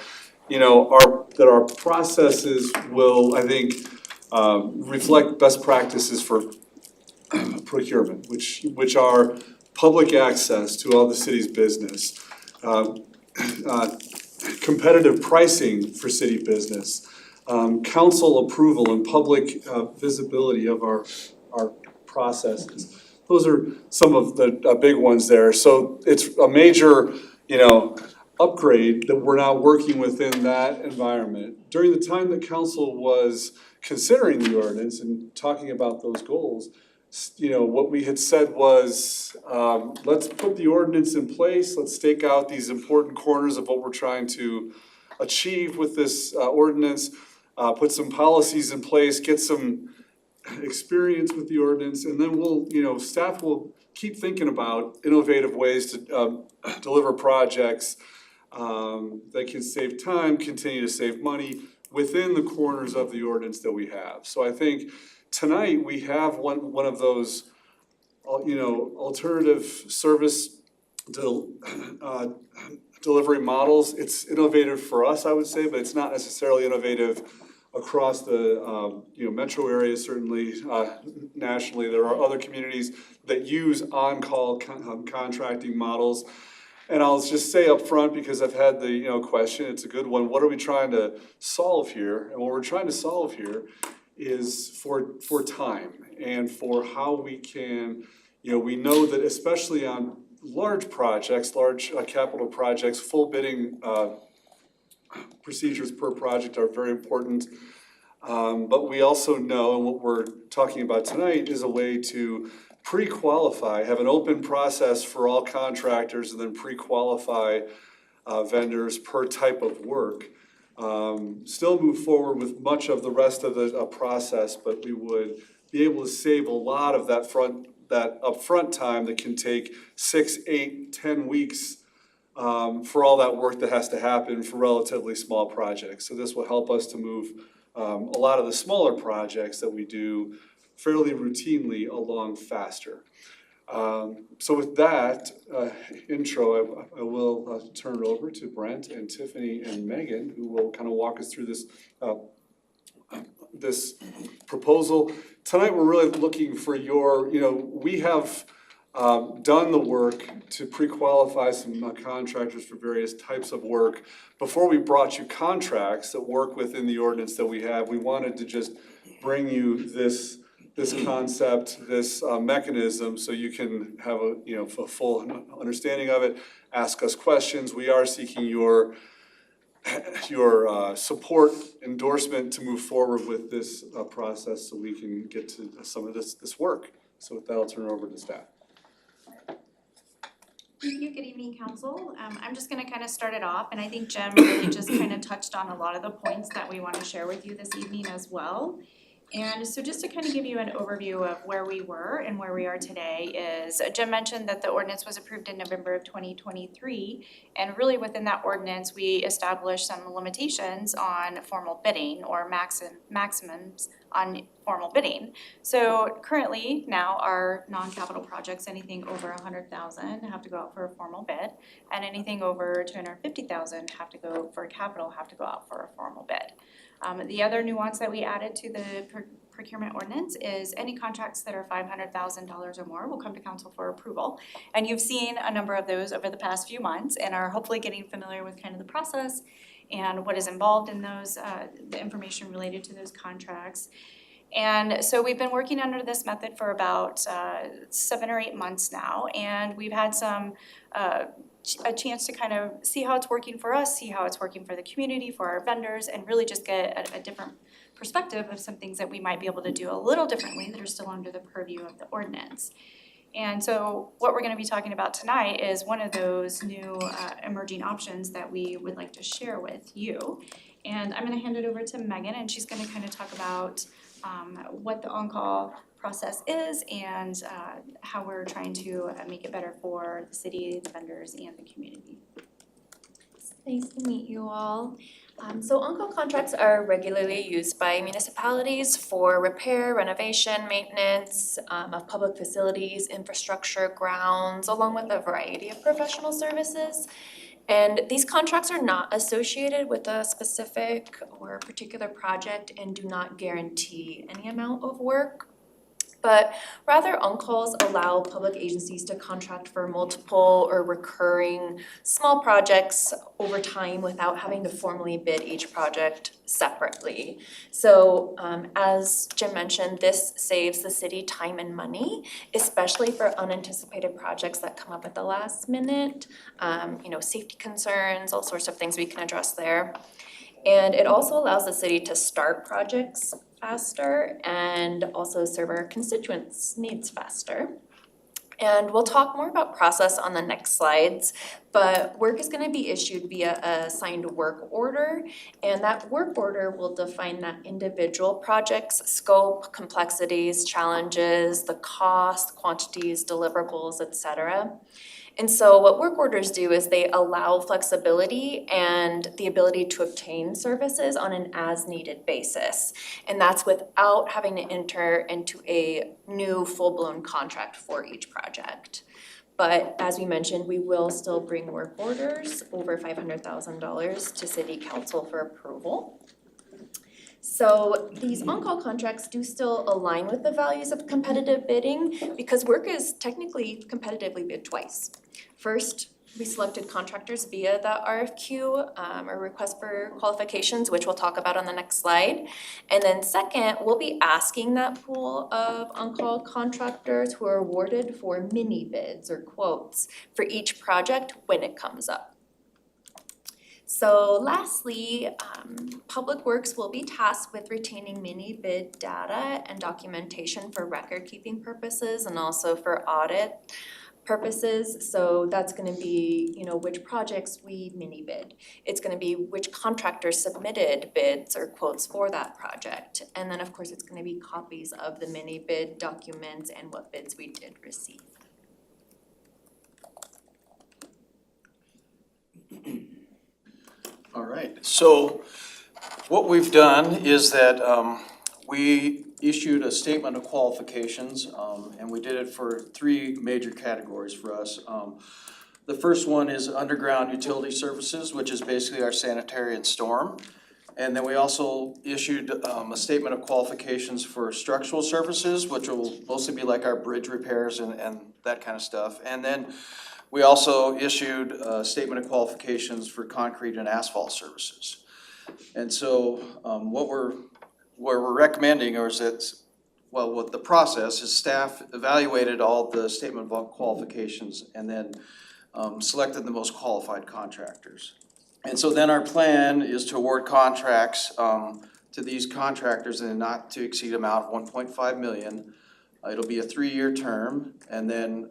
you know, that our processes will, I think, reflect best practices for procurement, which are public access to all the city's business, competitive pricing for city business, council approval and public visibility of our processes. Those are some of the big ones there. So it's a major, you know, upgrade that we're now working within that environment. During the time that council was considering the ordinance and talking about those goals, you know, what we had said was, let's put the ordinance in place, let's stake out these important corners of what we're trying to achieve with this ordinance, put some policies in place, get some experience with the ordinance, and then we'll, you know, staff will keep thinking about innovative ways to deliver projects that can save time, continue to save money within the corners of the ordinance that we have. So I think tonight we have one of those, you know, alternative service delivery models. It's innovative for us, I would say, but it's not necessarily innovative across the you know, metro area. Certainly nationally, there are other communities that use on-call contracting models. And I'll just say up front, because I've had the, you know, question, it's a good one, what are we trying to solve here? And what we're trying to solve here is for time and for how we can, you know, we know that especially on large projects, large capital projects, full bidding procedures per project are very important. But we also know, and what we're talking about tonight is a way to pre-qualify, have an open process for all contractors, and then pre-qualify vendors per type of work. Still move forward with much of the rest of the process, but we would be able to save a lot of that upfront time that can take 6, 8, 10 weeks for all that work that has to happen for relatively small projects. So this will help us to move a lot of the smaller projects that we do fairly routinely along faster. So with that intro, I will turn it over to Brent and Tiffany and Megan, who will kind of walk us through this this proposal. Tonight, we're really looking for your, you know, we have done the work to pre-qualify some contractors for various types of work. Before we brought you contracts that work within the ordinance that we have, we wanted to just bring you this concept, this mechanism, so you can have a, you know, a full understanding of it, ask us questions. We are seeking your support, endorsement to move forward with this process so we can get to some of this work. So with that, I'll turn it over to staff. Thank you, good evening, council. I'm just gonna kind of start it off, and I think Jim really just kind of touched on a lot of the points that we want to share with you this evening as well. And so just to kind of give you an overview of where we were and where we are today is, Jim mentioned that the ordinance was approved in November of 2023. And really within that ordinance, we established some limitations on formal bidding or maximums on formal bidding. So currently now our non-capital projects, anything over 100,000 have to go out for a formal bid. And anything over 250,000 have to go for capital, have to go out for a formal bid. The other nuance that we added to the procurement ordinance is any contracts that are $500,000 or more will come to council for approval. And you've seen a number of those over the past few months and are hopefully getting familiar with kind of the process and what is involved in those, the information related to those contracts. And so we've been working under this method for about 7 or 8 months now, and we've had some a chance to kind of see how it's working for us, see how it's working for the community, for our vendors, and really just get a different perspective of some things that we might be able to do a little differently that are still under the purview of the ordinance. And so what we're gonna be talking about tonight is one of those new emerging options that we would like to share with you. And I'm gonna hand it over to Megan, and she's gonna kind of talk about what the on-call process is and how we're trying to make it better for the city, the vendors, and the community. It's nice to meet you all. So on-call contracts are regularly used by municipalities for repair, renovation, maintenance of public facilities, infrastructure, grounds, along with a variety of professional services. And these contracts are not associated with a specific or particular project and do not guarantee any amount of work. But rather, on-calls allow public agencies to contract for multiple or recurring small projects over time without having to formally bid each project separately. So as Jim mentioned, this saves the city time and money, especially for unanticipated projects that come up at the last minute. Safety concerns, all sorts of things we can address there. And it also allows the city to start projects faster and also serve our constituents' needs faster. And we'll talk more about process on the next slides, but work is gonna be issued via a signed work order, and that work order will define that individual project's scope, complexities, challenges, the cost, quantities, deliverables, etc. And so what work orders do is they allow flexibility and the ability to obtain services on an as-needed basis. And that's without having to enter into a new full-blown contract for each project. But as we mentioned, we will still bring work orders over $500,000 to City Council for approval. So these on-call contracts do still align with the values of competitive bidding because work is technically competitively bid twice. First, we selected contractors via the RFQ or request for qualifications, which we'll talk about on the next slide. And then second, we'll be asking that pool of on-call contractors who are awarded for mini bids or quotes for each project when it comes up. So lastly, Public Works will be tasked with retaining mini bid data and documentation for record keeping purposes and also for audit purposes. So that's gonna be, which projects we mini bid. It's gonna be which contractors submitted bids or quotes for that project. And then of course, it's gonna be copies of the mini bid documents and what bids we did receive. All right, so what we've done is that we issued a statement of qualifications, and we did it for three major categories for us. The first one is underground utility services, which is basically our sanitary and storm. And then we also issued a statement of qualifications for structural services, which will mostly be like our bridge repairs and that kind of stuff. And then we also issued a statement of qualifications for concrete and asphalt services. And so what we're recommending is that, what the process is, staff evaluated all the statement of qualifications and then selected the most qualified contractors. And so then our plan is to award contracts to these contractors in a not to exceed amount of 1.5 million. It'll be a 3-year term, and then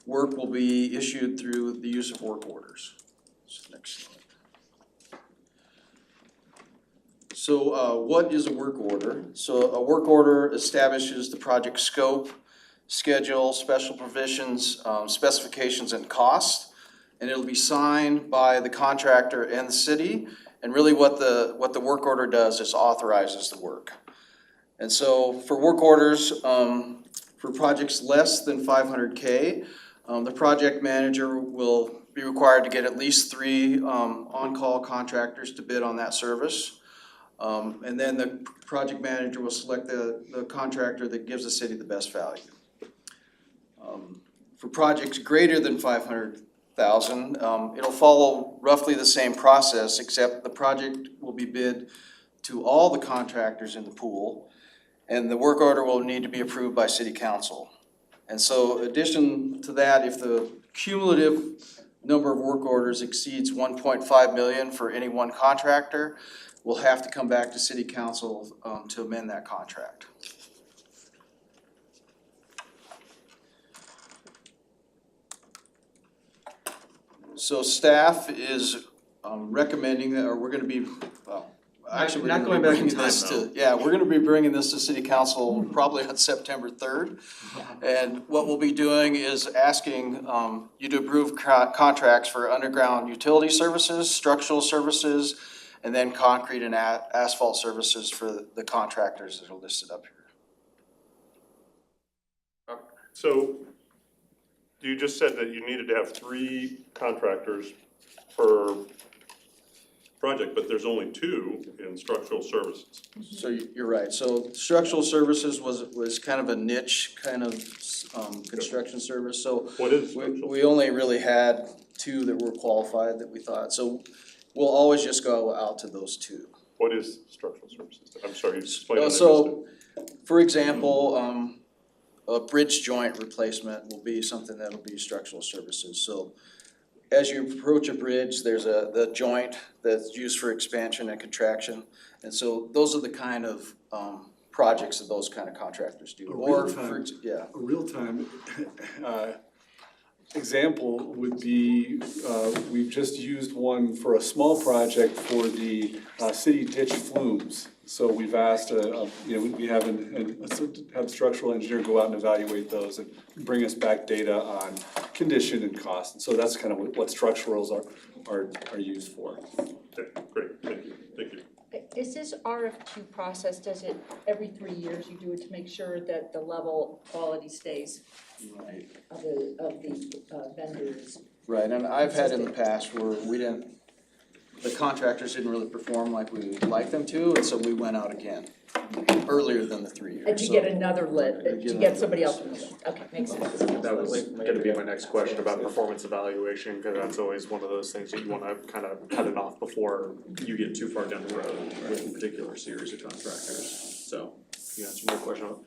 work will be issued through the use of work orders. So next slide. So what is a work order? So a work order establishes the project scope, schedule, special provisions, specifications, and costs. And it'll be signed by the contractor and the city. And really what the work order does is authorizes the work. And so for work orders, for projects less than 500K, the project manager will be required to get at least 3 on-call contractors to bid on that service. And then the project manager will select the contractor that gives the city the best value. For projects greater than 500,000, it'll follow roughly the same process, except the project will be bid to all the contractors in the pool, and the work order will need to be approved by city council. And so in addition to that, if the cumulative number of work orders exceeds 1.5 million for any one contractor, we'll have to come back to city council to amend that contract. So staff is recommending that, or we're gonna be, well, actually, we're Not gonna be going back in bringing time, this though. to, yeah, we're gonna be bringing this to city council probably on September 3rd. And what we'll be doing is asking you to approve contracts for underground utility services, structural services, and then concrete and asphalt services for the contractors that are listed up here. So you just said that you needed to have 3 contractors per project, but there's only 2 in structural services. So you're right, so structural services was kind of a niche kind of construction service, so What is we only really had 2 that were qualified that we thought, so we'll always just go out to those 2. What is structural services? I'm sorry, you explained it, I missed it. So, for example, a bridge joint replacement will be something that'll be structural services, so as you approach a bridge, there's the joint that's used for expansion and contraction, and so those are the kind of projects that those kind of contractors do. A Or real-time- yeah. A real-time example would be, we've just used one for a small project for the city ditch flumes. So we've asked, we have have a structural engineer go out and evaluate those and bring us back data on condition and cost. And so that's kind of what structurals are used for. Okay, great, thank you, thank you. Is this RFQ process, does it, every 3 years you do it to make sure that the level quality stays of the vendors? Right, and I've had in the past where the contractors didn't really perform like we would like them to, and so we went out again, earlier than the 3 years. And to So- get another list, to get somebody else, okay, makes sense. That was gonna be my next question about performance evaluation, because that's always one of those things that you wanna kind of cut it off before you get too far down the road with a particular series of contractors. So, you answered my question on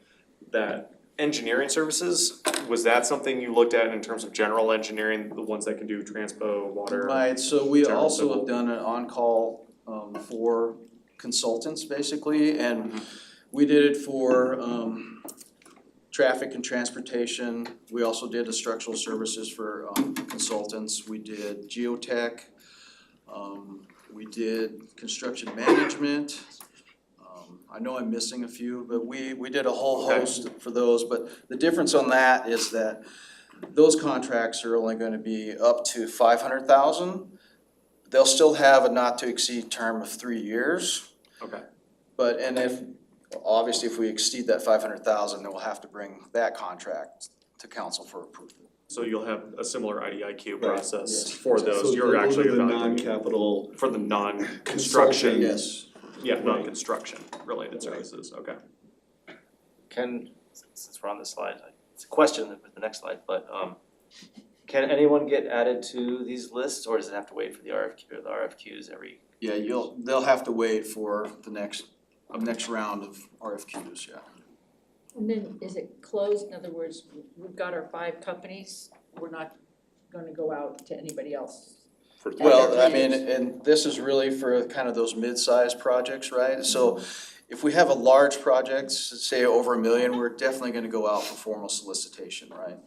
that. Engineering services, was that something you looked at in terms of general engineering, the ones that can do transpo, water? Right, so we general also civil? have done an on-call for consultants, basically, and we did it for traffic and transportation. We also did the structural services for consultants. We did geotech. We did construction management. I know I'm missing a few, but we did a whole host for those, but the difference on that is that those contracts are only gonna be up to 500,000. They'll still have a not to exceed term of 3 years. Okay. But, and obviously if we exceed that 500,000, then we'll have to bring that contract to council for approval. So you'll have a similar IDIQ Right, process yes. for those, So you're those actually are the evaluating non-capital for the non-construction. Yes. Yeah, non-construction related services, okay. Since we're on this slide, it's a question with the next slide, but can anyone get added to these lists, or does it have to wait for the RFQ or the RFQs every? Yeah, they'll have to wait for the next round of RFQs, yeah. And then is it closed, in other words, we've got our 5 companies, we're not gonna go out to anybody else? Well, I mean, and this is really for kind of those mid-sized projects, right? So if we have a large project, say over $1 million, we're definitely gonna go out for formal solicitation, right?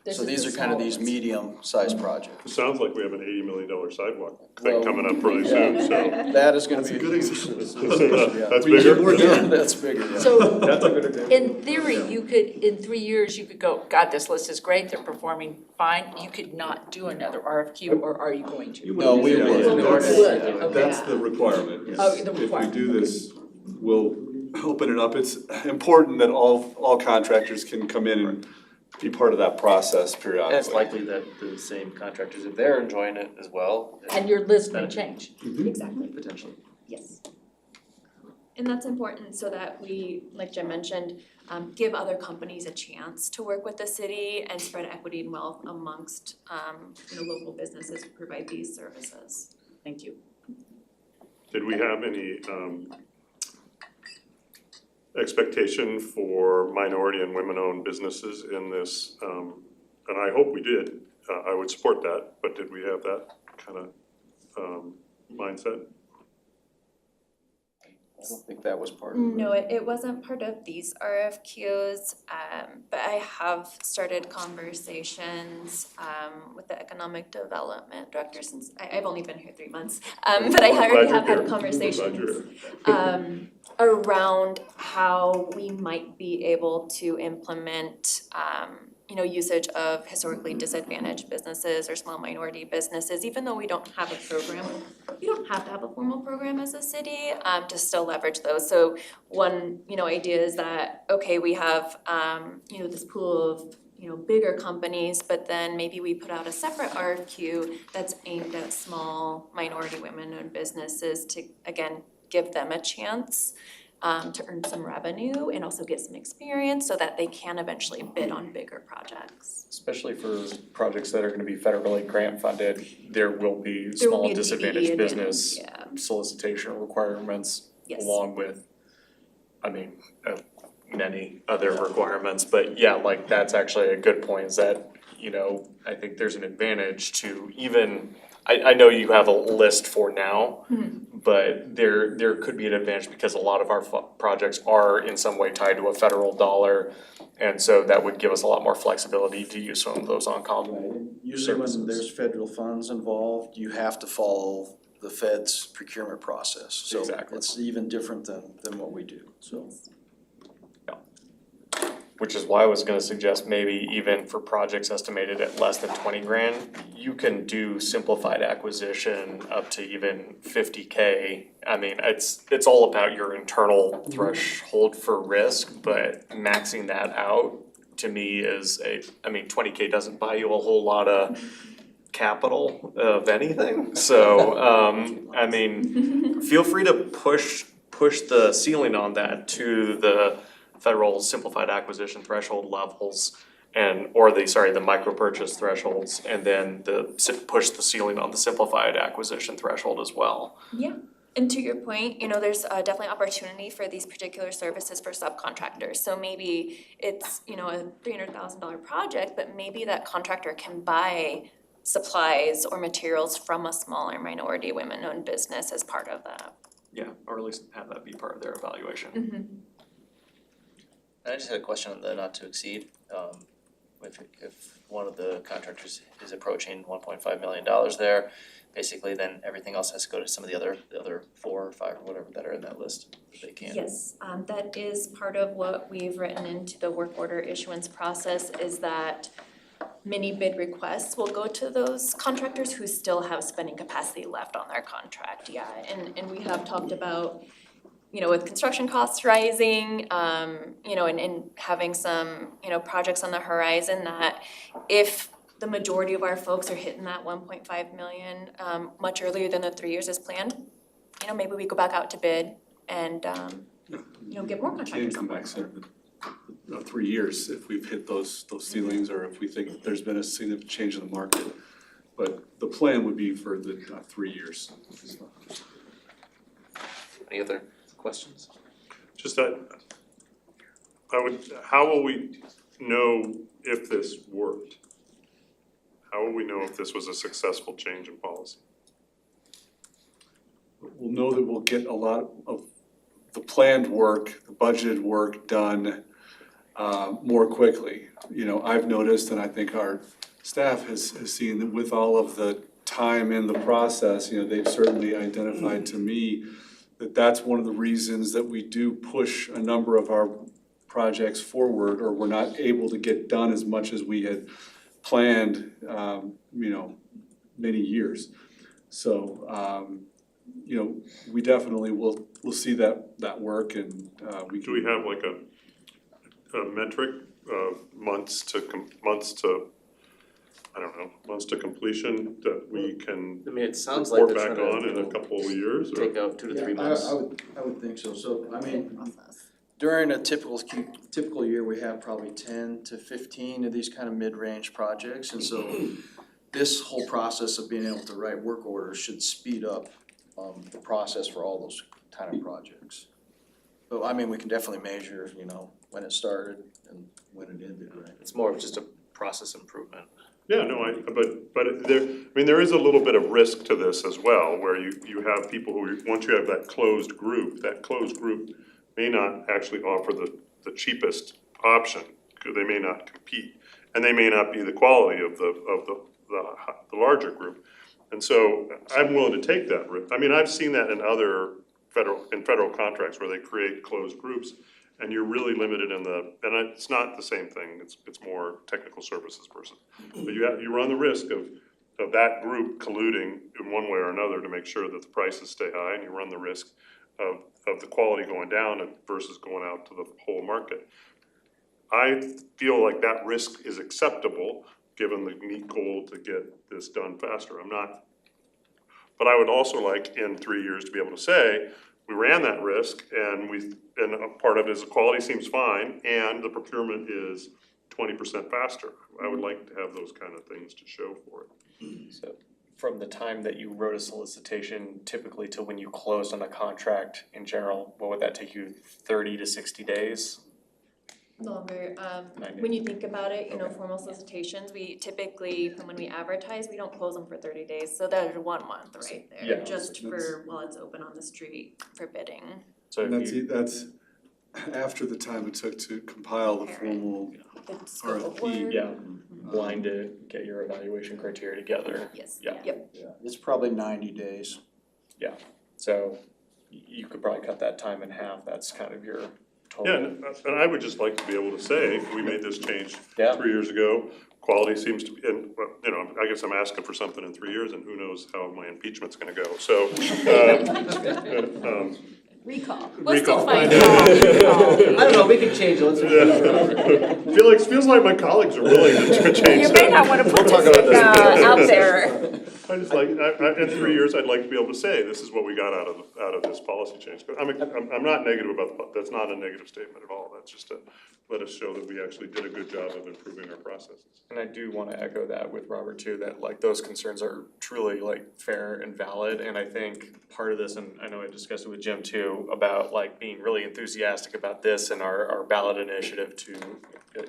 So these are kind of these medium-sized projects. It sounds like we have an $80 million sidewalk Well, thing coming up really soon, so. That is gonna be a good huge. example. That's bigger? That's bigger, yeah. So, That's a good example. in theory, you could, in 3 years, you could go, God, this list is great, they're performing fine, you could not do another RFQ, or are you going to? No, we would. You would, okay. That's the requirement. Oh, the requirement. If we do this, we'll open it up. It's important that all contractors can come in and be part of that process periodically. And it's likely that the same contractors, if they're enjoying it as well. And your list may change. Exactly, Potentially. yes. And that's important so that we, like Jim mentioned, give other companies a chance to work with the city and spread equity and wealth amongst, local businesses who provide these services. Thank you. Did we have any expectation for minority and women-owned businesses in this? And I hope we did. I would support that, but did we have that kind of mindset? I don't think that was part of it. No, it wasn't part of these RFQs, but I have started conversations with the economic development director since I've only been here 3 months. But I already have had conversations around how we might be able to implement usage of historically disadvantaged businesses or small minority businesses, even though we don't have a program. We don't have to have a formal program as a city to still leverage those. So one, idea is that, okay, we have, this pool of, bigger companies, but then maybe we put out a separate RFQ that's aimed at small minority women-owned businesses to, again, give them a chance to earn some revenue and also get some experience so that they can eventually bid on bigger projects. Especially for projects that are gonna be federally grant funded, there will be There will small be a disadvantaged DBE business yeah. solicitation requirements Yes. along with, many other requirements, but yeah, like that's actually a good point, is that, I think there's an advantage to even, I know you have a list for now, but there could be an advantage because a lot of our projects are in some way tied to a federal dollar. And so that would give us a lot more flexibility to use some of those on-call Usually when services. there's federal funds involved, you have to follow the Fed's procurement process. So Exactly. it's even different than what we do, so. Which is why I was gonna suggest maybe even for projects estimated at less than 20 grand, you can do simplified acquisition up to even 50K. I mean, it's all about your internal threshold for risk, but maxing that out to me is 20K doesn't buy you a whole lot of capital of anything. So, feel free to push the ceiling on that to the federal simplified acquisition threshold levels the micro purchase thresholds, and then push the ceiling on the simplified acquisition threshold as well. Yeah, and to your point, there's definitely opportunity for these particular services for subcontractors. So maybe it's, a $300,000 project, but maybe that contractor can buy supplies or materials from a smaller minority women-owned business as part of that. Yeah, or at least have that be part of their evaluation. Mm-hmm. I just had a question on the not to exceed. If one of the contractors is approaching $1.5 million there, basically then everything else has to go to some of the other 4 or 5 or whatever that are in that list, if they can. Yes, that is part of what we've written into the work order issuance process, is that many bid requests will go to those contractors who still have spending capacity left on their contract, yeah. And we have talked about, with construction costs rising, and having some, projects on the horizon, that if the majority of our folks are hitting that 1.5 million much earlier than the 3 years as planned, maybe we go back out to bid and, get more contractors on Can come board. back sooner than 3 years if we've hit those ceilings, or if we think there's been a significant change in the market. But the plan would be for the 3 years. Any other questions? Just that, how will we know if this worked? How will we know if this was a successful change in policy? We'll know that we'll get a lot of the planned work, the budgeted work done more quickly. I've noticed, and I think our staff has seen, that with all of the time in the process, they've certainly identified to me that that's one of the reasons that we do push a number of our projects forward, or we're not able to get done as much as we had planned, many years. So, we definitely will see that work, and Do we have like a metric of months to completion that we can It sounds like report they're back trying on in a couple of years, or? take out 2 to 3 Yeah, months. I would think so. So, during a typical year, we have probably 10 to 15 of these kind of mid-range projects. And so this whole process of being able to write work orders should speed up the process for all those kind of projects. But we can definitely measure, when it started and when it ended, right? It's more of just a process improvement. Yeah, no, but there is a little bit of risk to this as well, where you have people who, once you have that closed group may not actually offer the cheapest option, because they may not compete, and they may not be the quality of the larger group. And so I'm willing to take that risk. I mean, I've seen that in other federal contracts where they create closed groups, and you're really limited and it's not the same thing, it's more technical services person. But you run the risk of that group colluding in one way or another to make sure that the prices stay high, and you run the risk of the quality going down versus going out to the whole market. I feel like that risk is acceptable, given the neat goal to get this done faster. But I would also like in 3 years to be able to say, we ran that risk and a part of it is the quality seems fine and the procurement is 20% faster. I would like to have those kind of things to show for it. So from the time that you wrote a solicitation typically to when you closed on a contract in general, what would that take you, 30 to 60 days? Longer, when you think about it, you know, formal solicitations, we typically, from when we advertise, we don't close them for 30 days, so that is 1 month right there, Yeah. just for, while it's open on the street for bidding. So And if that's after the time it took to compile the formal The scope of RFP. work. Yeah, blinded, get your evaluation criteria together. Yes, Yeah. yep. It's probably 90 days. So you could probably cut that time in half, that's kind of your total. Yeah, and I would just like to be able to say, we made this change Yeah. 3 years ago, quality seems to be, and, well, you know, I guess I'm asking for something in 3 years, and who knows how my impeachment's gonna go, so, Recall. We'll still recall. find I don't know, we can change it, let's. Feels like my colleagues are willing to change You that. may not wanna put We'll talk this about this. out there. I just like, in 3 years, I'd like to be able to say, this is what we got out of this policy change. But I'm not negative about, that's not a negative statement at all, that's just to let us show that we actually did a good job of improving our processes. And I do wanna echo that with Robert too, that like those concerns are truly like fair and valid, and I think part of this, and I know I discussed it with Jim too, about like being really enthusiastic about this and our ballot initiative to,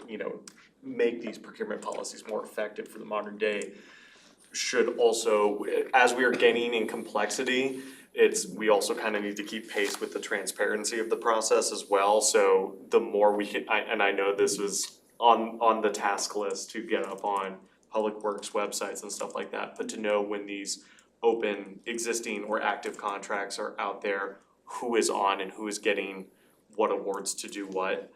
you know, make these procurement policies more effective for the modern day, should also, as we are gaining in complexity, we also kind of need to keep pace with the transparency of the process as well, so the more we can, and I know this was on the task list to get up on Public Works websites and stuff like that, but to know when these open, existing or active contracts are out there, who is on and who is getting what awards to do what.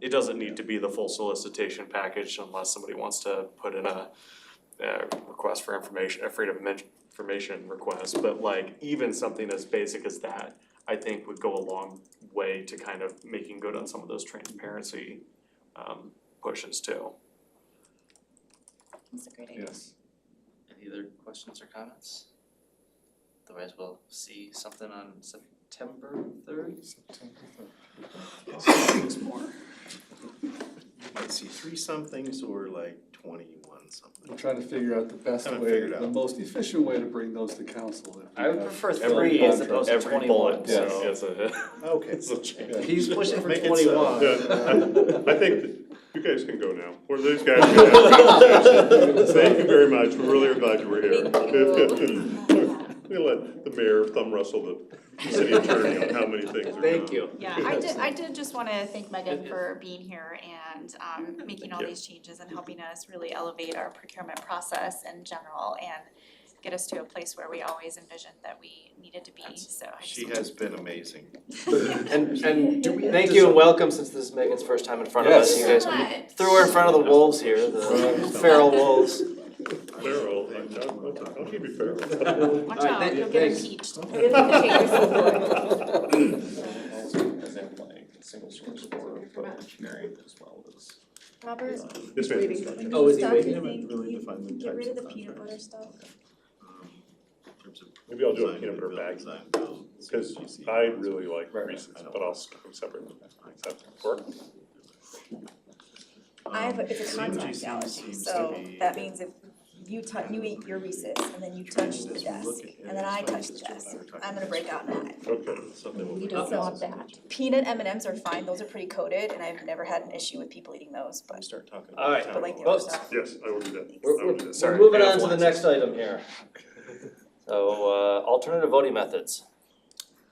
It doesn't need to be the full solicitation package unless somebody wants to put in a request for information, a freedom of information request, but like even something as basic as that, I think would go a long way to kind of making good on some of those transparency pushes too. That's a great idea. Yes. Any other questions or comments? Otherwise, we'll see something on September 3rd. Let's see, 3-somethings or like 21-something. I'm trying to figure out the best Haven't way, figured the out. most efficient way to bring those to council. If we I would have prefer full 3 as contracts. opposed to Every 21, bullet, so. is a Okay. He's pushing for Make it so. 21. I think that you guys can go now, or these guys can go. Thank you very much, we really are glad you were here. We'll let the mayor thumb wrestle the city attorney on how many things are Thank done. you. Yeah, I did just wanna thank Megan for being here and making all these changes and helping us really elevate our procurement process in general and get us to a place where we always envisioned that we needed to be, so I just She wanted has been amazing. And thank you and welcome, since this is Megan's first time in front of us, you guys threw her in front of the wolves here, the feral wolves. Feral, don't give me feral. Watch out, you'll get impeached. As in like single source for engineering as well as. Robert, This man is when Oh, you is he stop, waiting? you think, Really you define the get rid types of of the peanut butter contracts. stuff? In terms of Maybe I'll do a design, peanut butter build, bag, design, build, because CPC. I really like Reese's, but I'll keep them separate. Does that work? It's a contact CMGC allergy, seems so to be- that means if you eat your recess, and then you touch the desk, and then I touch the desk. I'm gonna break out in that. Okay, something will We be. don't want that. Peanut M&Ms are fine, those are pretty coated, and I've never had an issue with people eating those, but Start talking All right. but like the Folks, other stuff. Yes, I will do that. We're, I will do that. we're moving on to the next item here. So, alternative voting methods.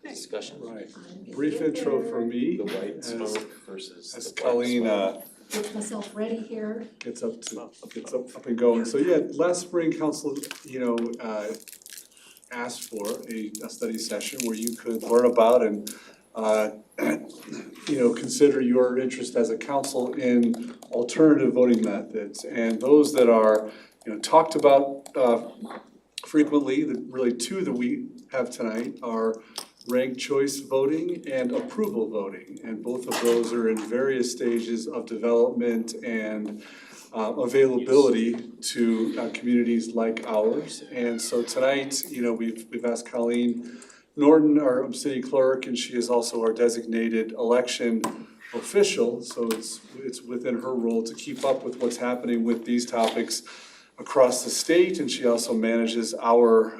Discussion. Right. Brief intro from me. The white as- smoke versus As the black Colleen, smoke. Get myself ready here. gets up and going. So yeah, last spring council, asked for a study session where you could learn about and consider your interest as a council in alternative voting methods. And those that are, talked about frequently, really two that we have tonight are ranked choice voting and approval voting. And both of those are in various stages of development and availability to communities like ours. And so tonight, we've asked Colleen Norton, our city clerk, and she is also our designated election official. So it's within her role to keep up with what's happening with these topics across the state. And she also manages our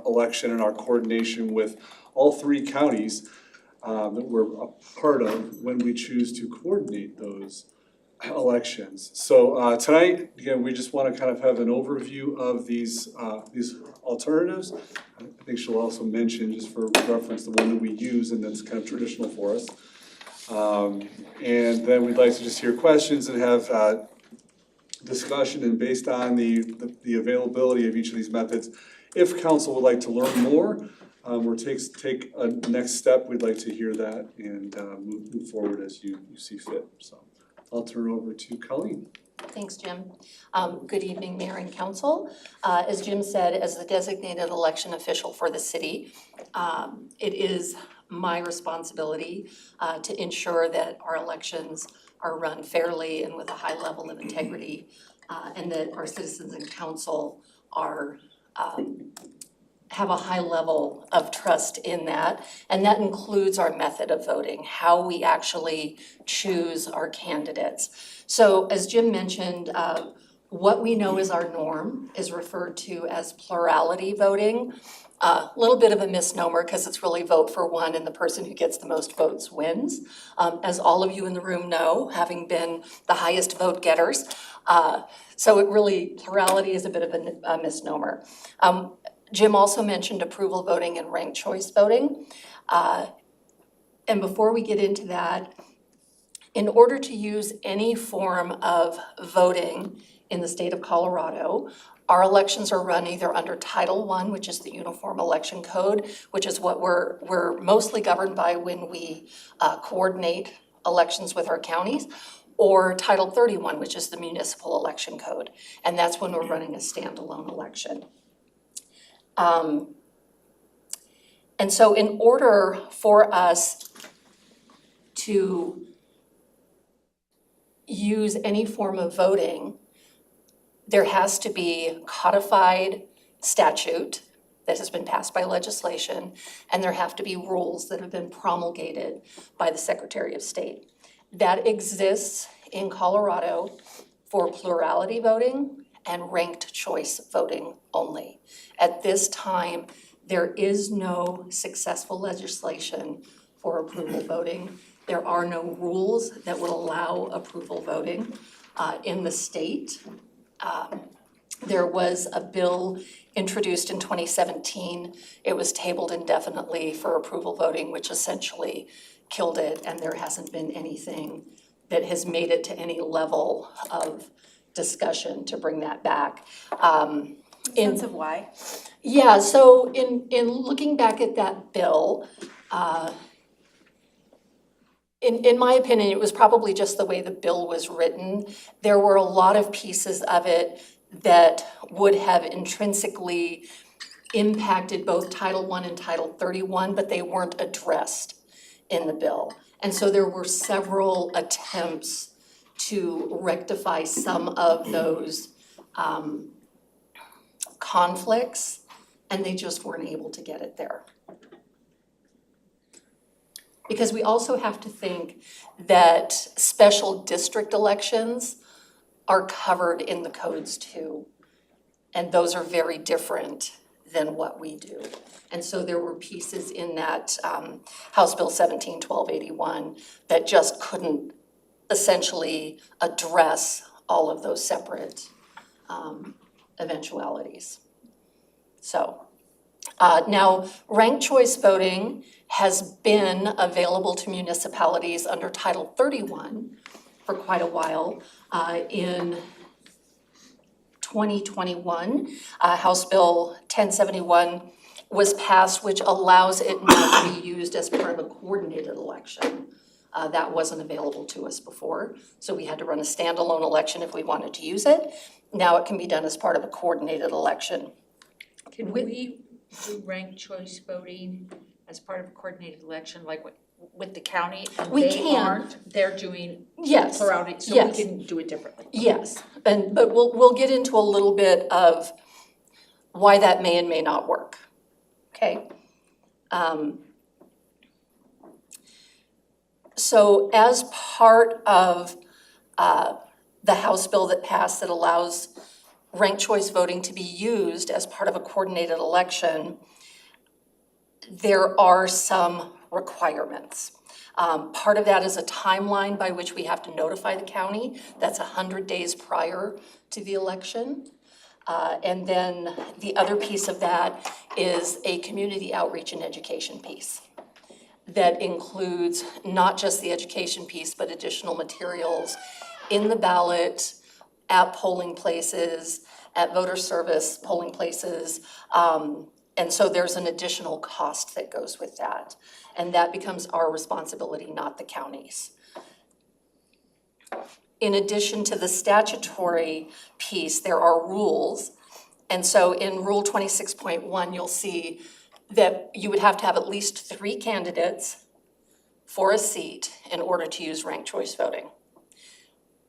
election and our coordination with all three counties that we're a part of when we choose to coordinate those elections. So tonight, again, we just want to kind of have an overview of these alternatives. I think she'll also mention, just for reference, the one that we use and that's kind of traditional for us. And then we'd like to just hear questions and have discussion, and based on the availability of each of these methods, if council would like to learn more, or take a next step, we'd like to hear that and move forward as you see fit. So I'll turn it over to Colleen. Thanks, Jim. Good evening, Mayor and Council. As Jim said, as the designated election official for the city, it is my responsibility to ensure that our elections are run fairly and with a high level of integrity, and that our citizens and council are have a high level of trust in that. And that includes our method of voting, how we actually choose our candidates. So as Jim mentioned, what we know is our norm is referred to as plurality voting. A little bit of a misnomer because it's really vote for one and the person who gets the most votes wins. As all of you in the room know, having been the highest vote getters. So it really, plurality is a bit of a misnomer. Jim also mentioned approval voting and ranked choice voting. And before we get into that, in order to use any form of voting in the state of Colorado, our elections are run either under Title I, which is the Uniform Election Code, which is what we're mostly governed by when we coordinate elections with our counties, or Title 31, which is the Municipal Election Code. And that's when we're running a standalone election. And so in order for us to use any form of voting, there has to be codified statute that has been passed by legislation, and there have to be rules that have been promulgated by the Secretary of State. That exists in Colorado for plurality voting and ranked choice voting only. At this time, there is no successful legislation for approval voting. There are no rules that would allow approval voting in the state. There was a bill introduced in 2017. It was tabled indefinitely for approval voting, which essentially killed it, and there hasn't been anything that has made it to any level of discussion to bring that back. Sense of why? Yeah, so in looking back at that bill, in my opinion, it was probably just the way the bill was written. There were a lot of pieces of it that would have intrinsically impacted both Title I and Title 31, but they weren't addressed in the bill. And so there were several attempts to rectify some of those conflicts, and they just weren't able to get it there. Because we also have to think that special district elections are covered in the codes too. And those are very different than what we do. And so there were pieces in that House Bill 17-1281 that just couldn't essentially address all of those separate eventualities. So now ranked choice voting has been available to municipalities under Title 31 for quite a while. In 2021, House Bill 1071 was passed, which allows it now to be used as part of a coordinated election. That wasn't available to us before, so we had to run a standalone election if we wanted to use it. Now it can be done as part of a coordinated election. Can we do ranked choice voting as part of a coordinated election, like with the county? We They can. aren't, they're doing Yes, plurality, so yes. we can do it differently. Yes, but we'll get into a little bit of why that may and may not work, okay? So as part of the House bill that passed that allows ranked choice voting to be used as part of a coordinated election, there are some requirements. Part of that is a timeline by which we have to notify the county. That's 100 days prior to the election. And then the other piece of that is a community outreach and education piece that includes not just the education piece, but additional materials in the ballot, at polling places, at voter service polling places. And so there's an additional cost that goes with that. And that becomes our responsibility, not the county's. In addition to the statutory piece, there are rules. And so in Rule 26.1, you'll see that you would have to have at least 3 candidates for a seat in order to use ranked choice voting.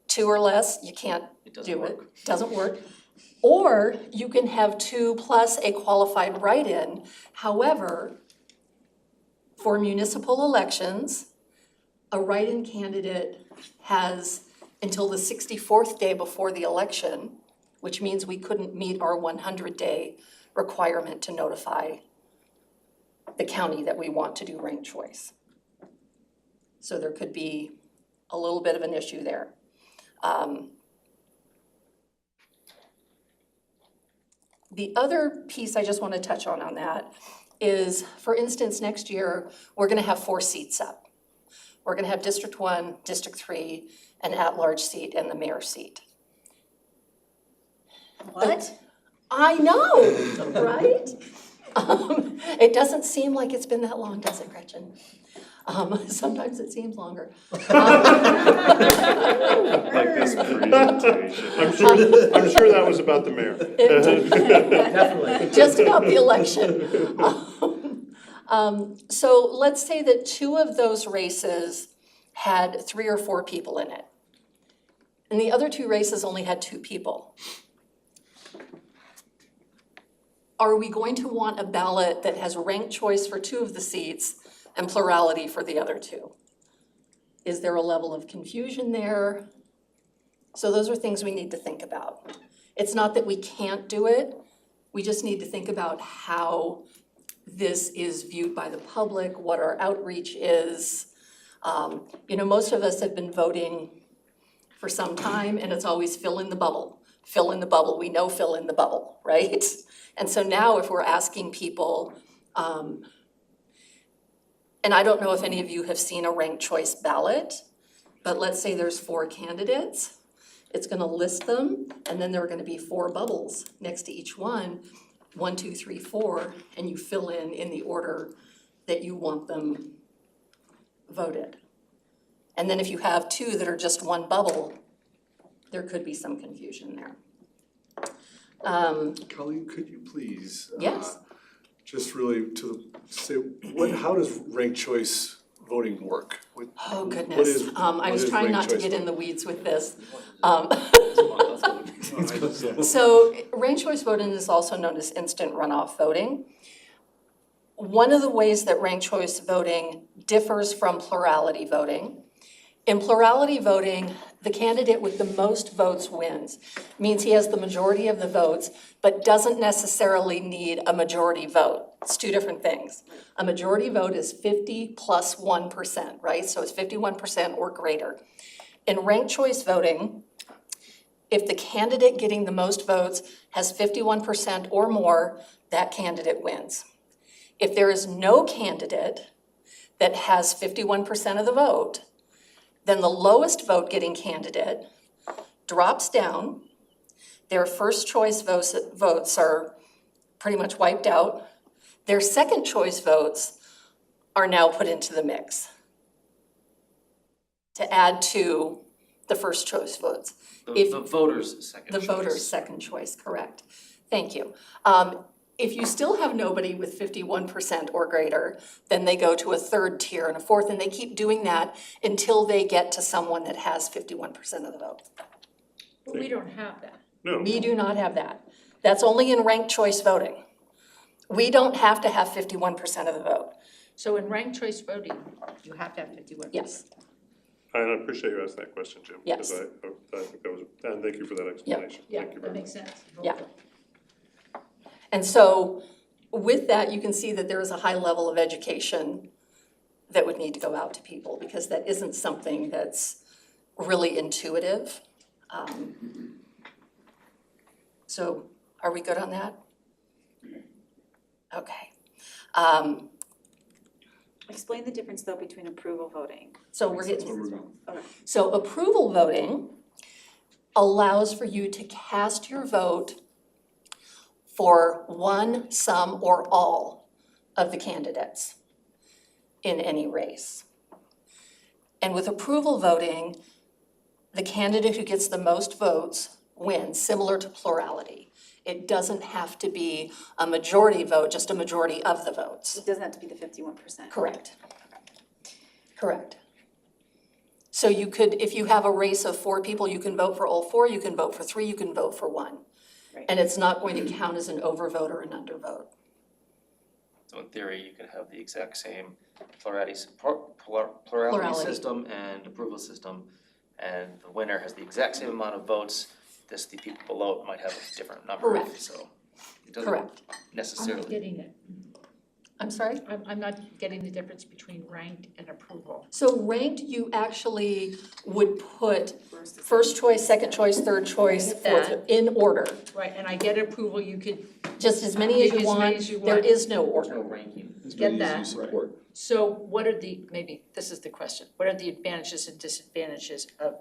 2 or less, you can't do it, doesn't work. Or you can have 2 plus a qualified write-in. However, for municipal elections, a write-in candidate has until the 64th day before the election, which means we couldn't meet our 100-day requirement to notify the county that we want to do ranked choice. So there could be a little bit of an issue there. The other piece I just want to touch on that is, for instance, next year, we're gonna have 4 seats up. We're gonna have District 1, District 3, an at-large seat, and the mayor seat. What? I know, right? It doesn't seem like it's been that long, does it, Gretchen? Sometimes it seems longer. Like this presentation. I'm sure that was about the mayor. Definitely. Just about the election. So let's say that 2 of those races had 3 or 4 people in it. And the other 2 races only had 2 people. Are we going to want a ballot that has ranked choice for 2 of the seats and plurality for the other 2? Is there a level of confusion there? So those are things we need to think about. It's not that we can't do it, we just need to think about how this is viewed by the public, what our outreach is. Most of us have been voting for some time, and it's always fill in the bubble. Fill in the bubble, we know fill in the bubble, right? And so now if we're asking people, and I don't know if any of you have seen a ranked choice ballot, but let's say there's 4 candidates, it's gonna list them, and then there are gonna be 4 bubbles next to each one, 1, 2, 3, 4, and you fill in the order that you want them voted. And then if you have 2 that are just 1 bubble, there could be some confusion there. Colleen, could you please? Yes. Just really say, how does ranked choice voting work? Oh, goodness. I was trying not to get in the weeds with this. So ranked choice voting is also known as instant runoff voting. One of the ways that ranked choice voting differs from plurality voting In plurality voting, the candidate with the most votes wins. Means he has the majority of the votes, but doesn't necessarily need a majority vote. It's two different things. A majority vote is 50 plus 1%, right? So it's 51% or greater. In ranked choice voting, if the candidate getting the most votes has 51% or more, that candidate wins. If there is no candidate that has 51% of the vote, then the lowest vote getting candidate drops down. Their first choice votes are pretty much wiped out. Their second choice votes are now put into the mix to add to the first choice votes. The voter's second The choice. voter's second choice, correct. Thank you. If you still have nobody with 51% or greater, then they go to a third tier and a fourth, and they keep doing that until they get to someone that has 51% of the vote. But we don't have that. No. We do not have that. That's only in ranked choice voting. We don't have to have 51% of the vote. So in ranked choice voting, you have to have 51%. Yes. I appreciate you asking that question, Jim. Yes. Because I think that was, and thank you for that explanation. Yeah, Thank you that very makes sense. Yeah. And so with that, you can see that there is a high level of education that would need to go out to people, because that isn't something that's really intuitive. So are we good on that? Okay. Explain the difference though between approval voting. So we're getting, Okay. so approval voting allows for you to cast your vote for one, some, or all of the candidates in any race. And with approval voting, the candidate who gets the most votes wins, similar to plurality. It doesn't have to be a majority vote, just a majority of the votes. It doesn't have to be the 51%. Correct. Correct. So you could, if you have a race of 4 people, you can vote for all 4, you can vote for 3, you can vote for 1. Right. And it's not going to count as an overvote or an undervote. So in theory, you could have the exact same plurality Plurality. system and approval system, and the winner has the exact same amount of votes. Just the people below it might have a different number. Correct. So it doesn't Correct. necessarily. I'm not getting it. I'm sorry? I'm not getting the difference between ranked and approval. So ranked, you actually would put first choice, second choice, third choice, fourth, That. in order. Right, and I get approval, you could Just as many as Pick you as many want, as you there want. is no There's order. no ranking. As Get many as you that. support. So what are the, maybe this is the question, what are the advantages and disadvantages of?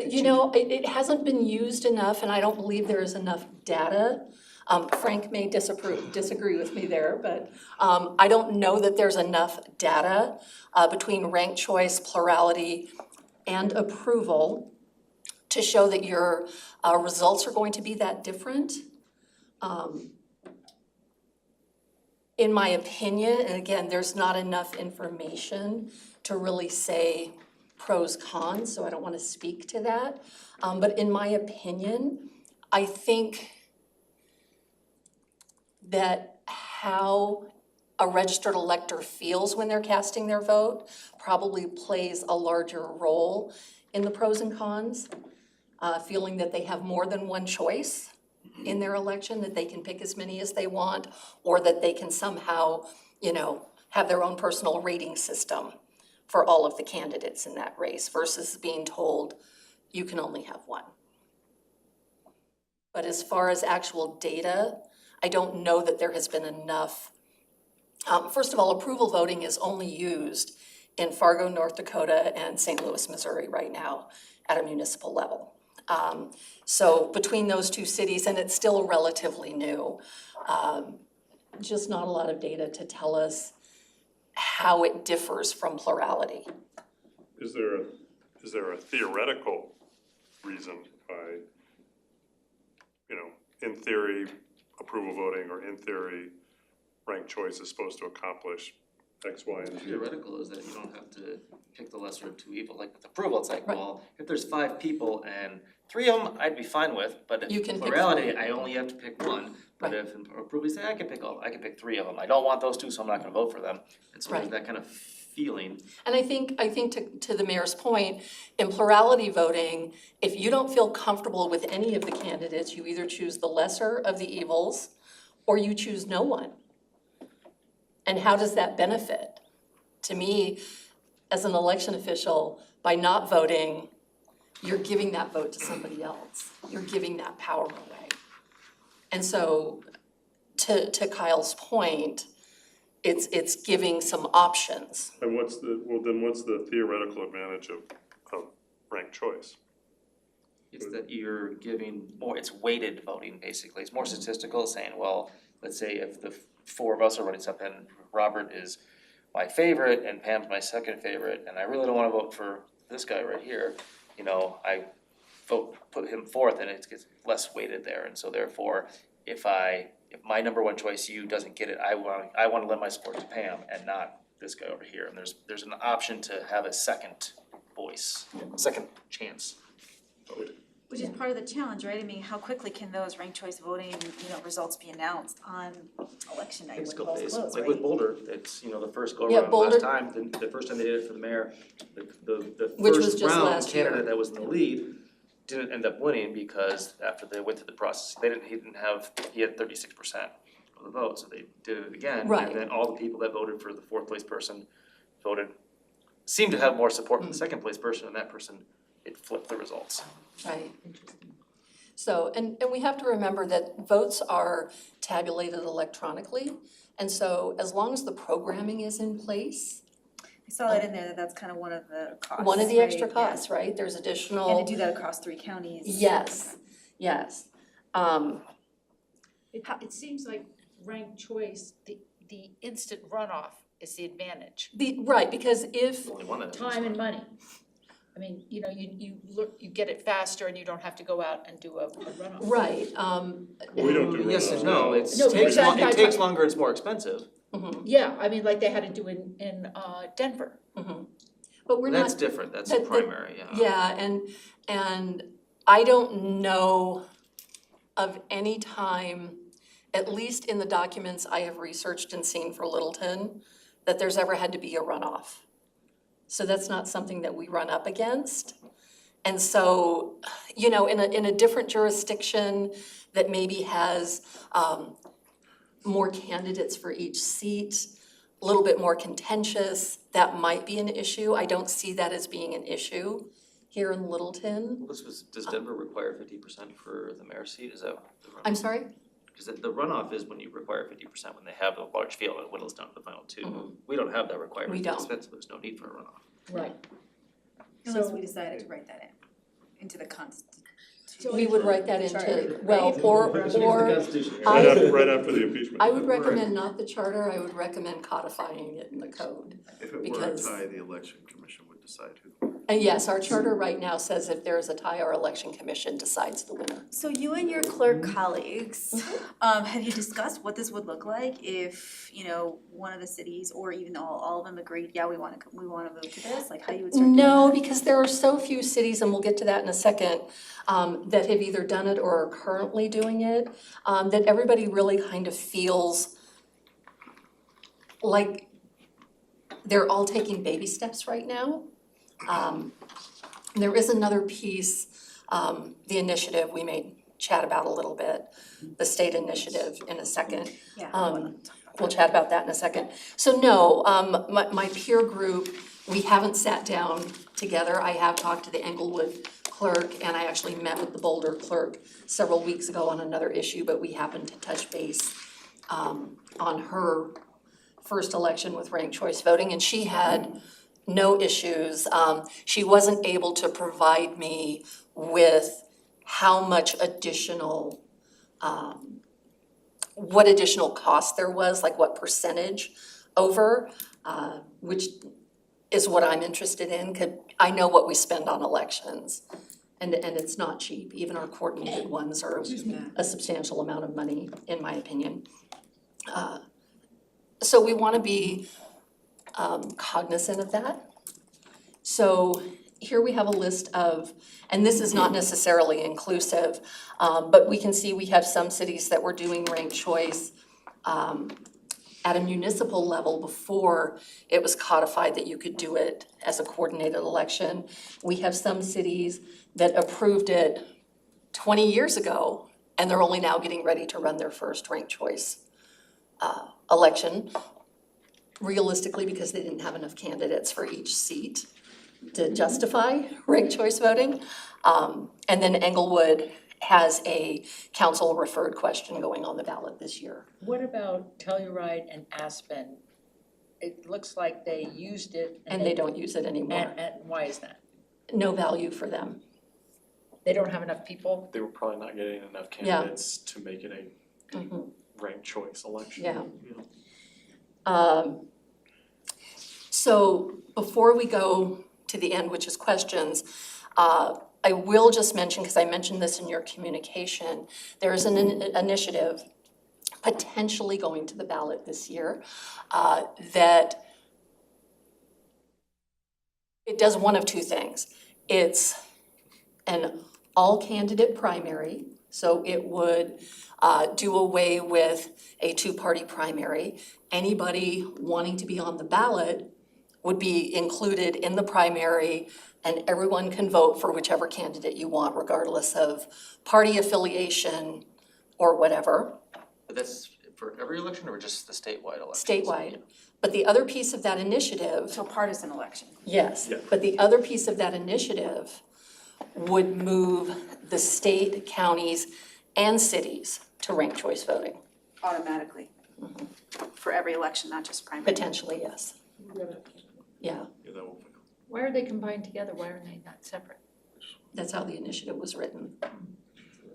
You know, it hasn't been used enough, and I don't believe there is enough data. Frank may disagree with me there, but I don't know that there's enough data between ranked choice, plurality, and approval to show that your results are going to be that different. In my opinion, and again, there's not enough information to really say pros, cons, so I don't want to speak to that. But in my opinion, I think that how a registered elector feels when they're casting their vote probably plays a larger role in the pros and cons. Feeling that they have more than one choice in their election, that they can pick as many as they want, or that they can somehow, you know, have their own personal rating system for all of the candidates in that race versus being told you can only have one. But as far as actual data, I don't know that there has been enough. First of all, approval voting is only used in Fargo, North Dakota, and St. Louis, Missouri right now at a municipal level. So between those two cities, and it's still relatively new, just not a lot of data to tell us how it differs from plurality. Is there a theoretical reason why, you know, in theory, approval voting, or in theory, ranked choice is supposed to accomplish X, Y, and Z? Theoretical is that you don't have to pick the lesser of 2 evils. Like with approval, it's like, Right. well, if there's 5 people and 3 of them I'd be fine with, but You if can pick plurality, 3. I only have to pick 1. But Right. if in approval, you say I can pick 3 of them. I don't want those 2, so I'm not gonna vote for them. And so there's Right. that kind of feeling. And I think to the mayor's point, in plurality voting, if you don't feel comfortable with any of the candidates, you either choose the lesser of the evils or you choose no one. And how does that benefit? To me, as an election official, by not voting, you're giving that vote to somebody else. You're giving that power away. And so, to Kyle's point, it's giving some options. And what's the theoretical advantage of ranked choice? It's that you're giving more, it's weighted voting basically, it's more statistical, saying, well, let's say if the four of us are running something, Robert is my favorite and Pam's my second favorite, and I really don't wanna vote for this guy right here, you know, I put him fourth and it gets less weighted there, and so therefore, if my number one choice, you, doesn't get it, I wanna lend my support to Pam and not this guy over here, and there's an option to have a second voice, second chance vote. Which is part of the challenge, right? I mean, how quickly can those ranked choice voting, results be announced on election night when polls close, Like right? with Boulder, it's, the first go Yeah, around Boulder- last time, the first time they did it for the mayor, the Which was first just round last year. candidate that was in the lead didn't end up winning because after they went through the process, he had 36% of the vote, so they did it again. Right. And then all the people that voted for the fourth place person seemed to have more support from the second place person, and that person, it flipped the results. Right. So, and we have to remember that votes are tabulated electronically, and so as long as the programming is in place, I saw that in there, that's kind of one of the costs, one of the extra right? Yeah. costs, right, there's additional. And to do that across 3 counties. Yes, yes. It seems like ranked choice, the instant runoff is the advantage. Right, because if, Only one that. Time and money. I mean, you get it faster and you don't have to go out and do a runoff. right, We don't do Yes and runoffs no, now. it No, takes exactly. it takes longer, it's more expensive. Yeah, I mean, like they had to do in Denver. but we're not. That's different, that's that- primary, yeah. Yeah, and I don't know of any time, at least in the documents I have researched and seen for Littleton, that there's ever had to be a runoff. So that's not something that we run up against. And so, in a different jurisdiction that maybe has more candidates for each seat, a little bit more contentious, that might be an issue. I don't see that as being an issue here in Littleton. Does Denver require 50% for the mayor's seat, is that the runoff? I'm sorry? Because the runoff is when you require 50% when they have a large field and it whittles down to the final two. Mhm. We don't have that requirement, We it's don't. expensive, there's no need for a runoff. Right. Unless we decided to write that into the constitution. We would write that into, Charter, well, right? or Right after the impeachment. I would recommend not the charter, I would recommend codifying it in the code. If it were a Because- tie, the election commission would decide who. And yes, our charter right now says if there is a tie, our election commission decides the winner. So you and your clerk colleagues, have you discussed what this would look like if, one of the cities or even all of them agreed, yeah, we wanna move to this, like how you would start doing No, that? because there are so few cities, and we'll get to that in a second, that have either done it or are currently doing it, that everybody really kind of feels like they're all taking baby steps right now. There is another piece, the initiative we may chat about a little bit, the state initiative in a second. Yeah. We'll chat about that in a second. So no, my peer group, we haven't sat down together. I have talked to the Englewood clerk, and I actually met with the Boulder clerk several weeks ago on another issue, but we happened to touch base on her first election with ranked choice voting, and she had no issues. She wasn't able to provide me with how much additional, what additional cost there was, like what percentage over, which is what I'm interested in, 'cause I know what we spend on elections. And it's not cheap, even our coordinated ones are a substantial amount of money, in my opinion. So we wanna be cognizant of that. So here we have a list of, and this is not necessarily inclusive, but we can see we have some cities that were doing ranked choice. at a municipal level before it was codified that you could do it as a coordinated election. We have some cities that approved it 20 years ago, and they're only now getting ready to run their first ranked choice election. Realistically, because they didn't have enough candidates for each seat to justify ranked choice voting. And then Englewood has a council referred question going on the ballot this year. What about Telluride and Aspen? It looks like they used it And they don't use it anymore. And why is that? No value for them. They don't have enough people? They were probably not getting enough Yeah. candidates to make it a ranked choice election. Yeah. So before we go to the end, which is questions, I will just mention, because I mentioned this in your communication, there is an initiative potentially going to the ballot this year that it does one of two things. It's an all-candidate primary, so it would do away with a two-party primary. Anybody wanting to be on the ballot would be included in the primary, and everyone can vote for whichever candidate you want, regardless of party affiliation or whatever, But that's for every election or just the statewide election? statewide. But the other piece of that initiative, So partisan election. yes, Yeah. but the other piece of that initiative would move the state, counties, and cities to ranked choice voting. Automatically. For every election, not just primary. Potentially, yes. Yeah, Yeah, that will. Why are they combined together? Why are they not separate? that's how the initiative was written.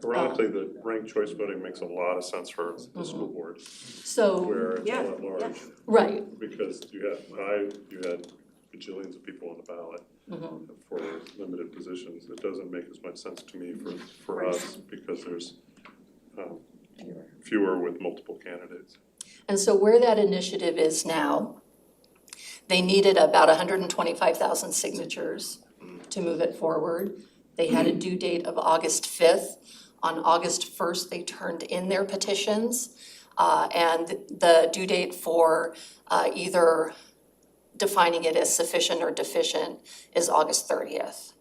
Ironically, the ranked choice voting makes a lot of sense for the school board, So, where it's Yeah, all at large. right, Because you had bajillions of people on the ballot for limited positions. It doesn't make as much sense to me for us, because there's fewer with multiple candidates. and so where that initiative is now, they needed about 125,000 signatures to move it forward. They had a due date of August 5th. On August 1st, they turned in their petitions. And the due date for either defining it as sufficient or deficient is August 30th.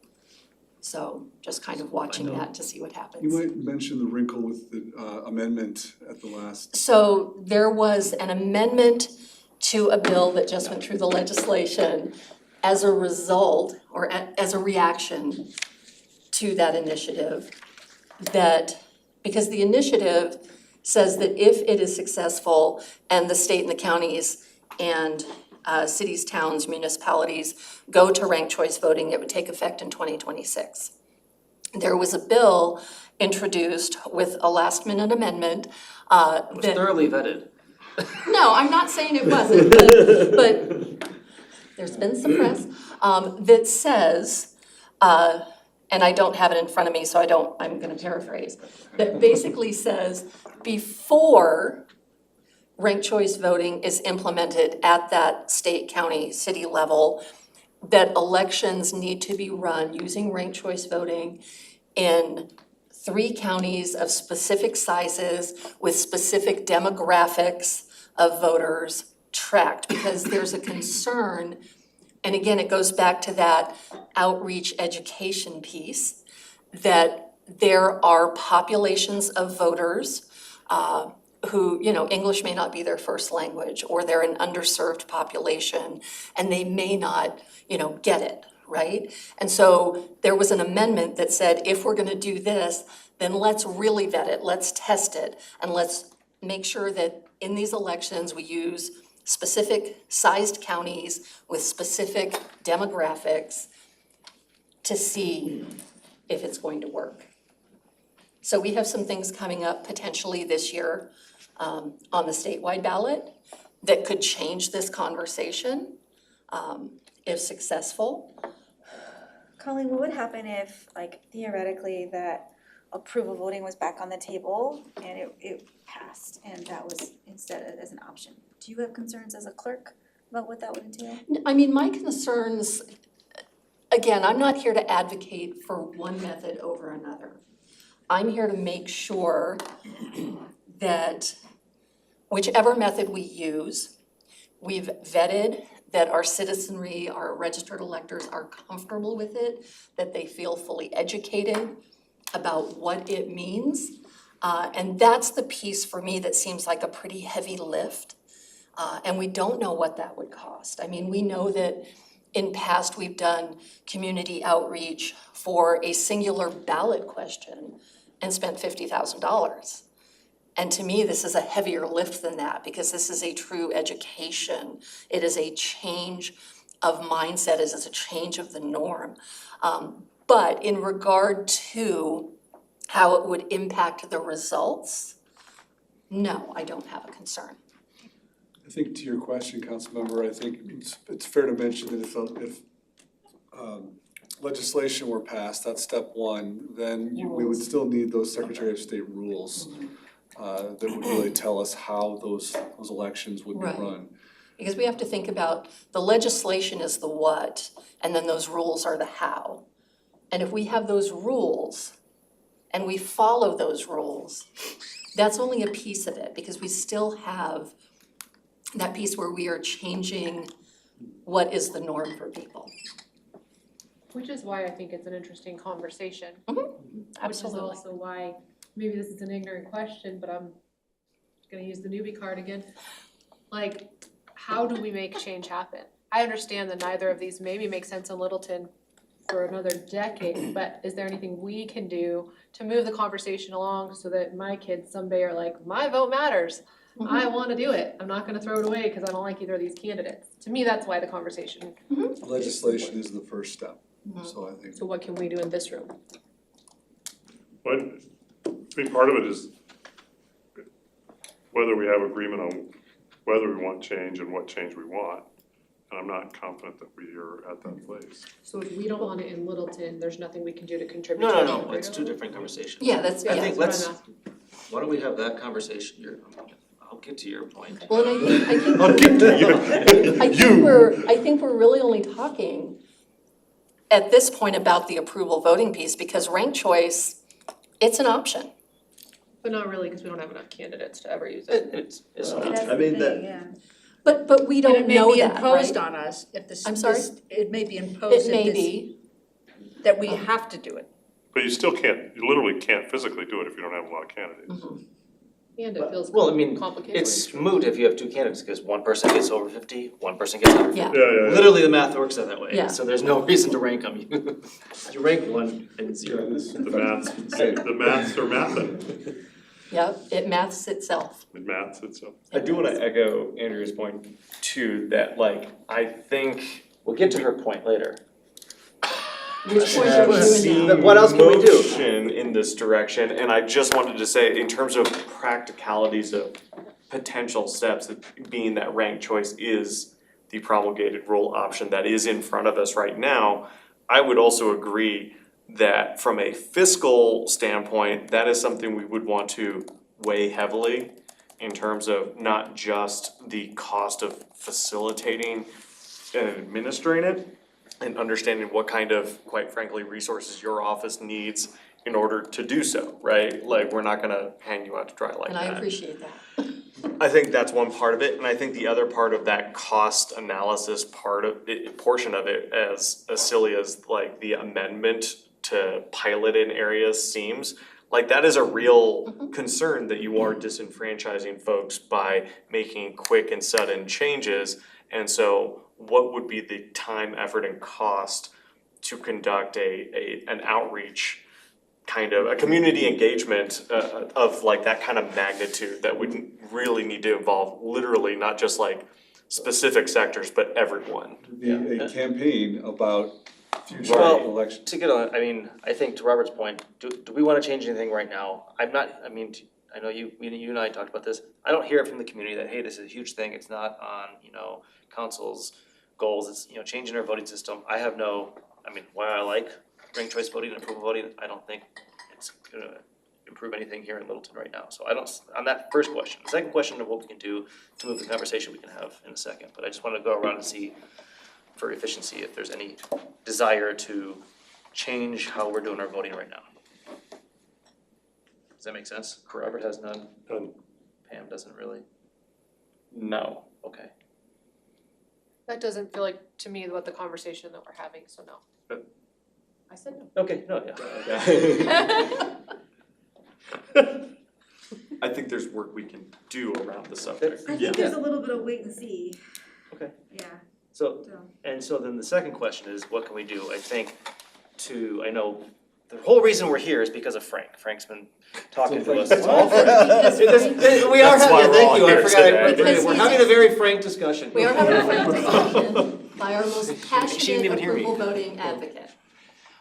So just kind of watching that to see what happens. You might mention the wrinkle with the amendment at the last. So there was an amendment to a bill that just went through the legislation as a result, or as a reaction to that initiative. That, because the initiative says that if it is successful and the state and the counties and cities, towns, municipalities go to ranked choice voting, it would take effect in 2026. There was a bill introduced with a last minute amendment It was that, thoroughly vetted. no, I'm not saying it wasn't, but there's been some press, that says, and I don't have it in front of me, so I'm gonna paraphrase, that basically says before ranked choice voting is implemented at that state, county, city level, that elections need to be run using ranked choice voting in 3 counties of specific sizes with specific demographics of voters tracked, because there's a concern, and again, it goes back to that outreach education piece, that there are populations of voters who, English may not be their first language, or they're an underserved population, and they may not, get it, right? And so there was an amendment that said, if we're gonna do this, then let's really vet it, let's test it, and let's make sure that in these elections, we use specific sized counties with specific demographics to see if it's going to work. So we have some things coming up potentially this year on the statewide ballot that could change this conversation if successful. Colleen, what would happen if, like, theoretically, that approval voting was back on the table and it passed and that was instead as an option? Do you have concerns as a clerk about what that would entail? I mean, my concerns, again, I'm not here to advocate for one method over another. I'm here to make sure that whichever method we use, we've vetted that our citizenry, our registered electors are comfortable with it, that they feel fully educated about what it means. And that's the piece for me that seems like a pretty heavy lift. And we don't know what that would cost. I mean, we know that in past we've done community outreach for a singular ballot question and spent $50,000. And to me, this is a heavier lift than that because this is a true education. It is a change of mindset, it is a change of the norm. But in regard to how it would impact the results, no, I don't have a concern. I think to your question, Councilmember, I think it's fair to mention that if legislation were passed, that's step one, then we would still need those Secretary of State rules that would really tell us how those elections would be Right. run. Because we have to think about the legislation is the what, and then those rules are the how. And if we have those rules and we follow those rules, that's only a piece of it because we still have that piece where we are changing what is the norm for people. Which is why I think it's an interesting conversation. Absolutely. Which is also why, maybe this is an ignorant question, but I'm gonna use the newbie card again. Like, how do we make change happen? I understand that neither of these maybe make sense in Littleton for another decade, but is there anything we can do to move the conversation along so that my kids someday are like, my vote matters? I wanna do it, I'm not gonna throw it away because I don't like either of these candidates. To me, that's why the conversation. Legislation is the first step, so I think. So what can we do in this room? But, I mean, part of it is whether we have agreement on whether we want change and what change we want. And I'm not confident that we are at that place. So if we don't want it in Littleton, there's nothing we can do to contribute No, to no, it. no, it's two different conversations. Yeah, that's, I yeah. think That's let's, what I'm why don't we have that conversation here? I'll get to your point. Well, and I think I'll get to you. I think we're really only talking at this point about the approval voting piece because ranked choice, it's an option. But not really, because we don't have enough candidates to ever use it. It's I mean, that, But we don't know that, right? And it may be imposed on us if this. I'm sorry? It may be imposed It may if this, be. that we have to do it. But you still can't, you literally can't physically do it if you don't have a lot of candidates. And it feels Well, I mean, complicated. it's moot if you have two candidates, because one person gets over 50, one person gets under 50. Yeah. Yeah. Literally, the math works out that way, Yeah. so there's no reason to rank them. You rank one and zero. The maths are mathing, Yep, it maths itself. it maths itself. I do wanna echo Andrea's point too, that like, I think We'll get to her point later. Which point are we doing now? What else can we do? motion in this direction, and I just wanted to say, in terms of practicalities of potential steps, that being that ranked choice is the promulgated rule option that is in front of us right now, I would also agree that from a fiscal standpoint, that is something we would want to weigh heavily in terms of not just the cost of facilitating and administering it, and understanding what kind of, quite frankly, resources your office needs in order to do so, right? Like, we're not gonna hang you out to dry like And that. I appreciate that. I think that's one part of it, and I think the other part of that cost analysis portion of it, as silly as like the amendment to pilot in areas seems, like that is a real concern that you are disenfranchising folks by making quick and sudden changes. And so what would be the time, effort, and cost to conduct an outreach kind of, a community engagement of like that kind of magnitude that would really need to involve literally not just like specific sectors, but everyone. Be a campaign about future Well, elections. to get on, I mean, I think to Robert's point, do we wanna change anything right now? I'm not, I mean, I know you and I talked about this, I don't hear it from the community that, hey, this is a huge thing, it's not on, council's goals, it's, changing our voting system. I have no, I mean, while I like ranked choice voting and approval voting, I don't think it's gonna improve anything here in Littleton right now. So I don't, on that first question, the second question of what we can do to move the conversation we can have in a second, but I just wanna go around and see for efficiency if there's any desire to change how we're doing our voting right now. Does that make sense? Robert has none, None. Pam doesn't really. No, okay. That doesn't feel like to me what the conversation that we're having, so no. I said no. Okay, no, yeah. I think there's work we can do around the subject. I think there's a little bit of wait and see. Okay. Yeah. So, and so then the second question is, what can we do? I think I know, the whole reason we're here is because of Frank. Frank's been talking to us. It's all Frank. We are That's why having, we're all thank you, I here forgot, today. we're having a very frank discussion. We are having a frank discussion by our most She didn't passionate even hear me. approval voting advocate.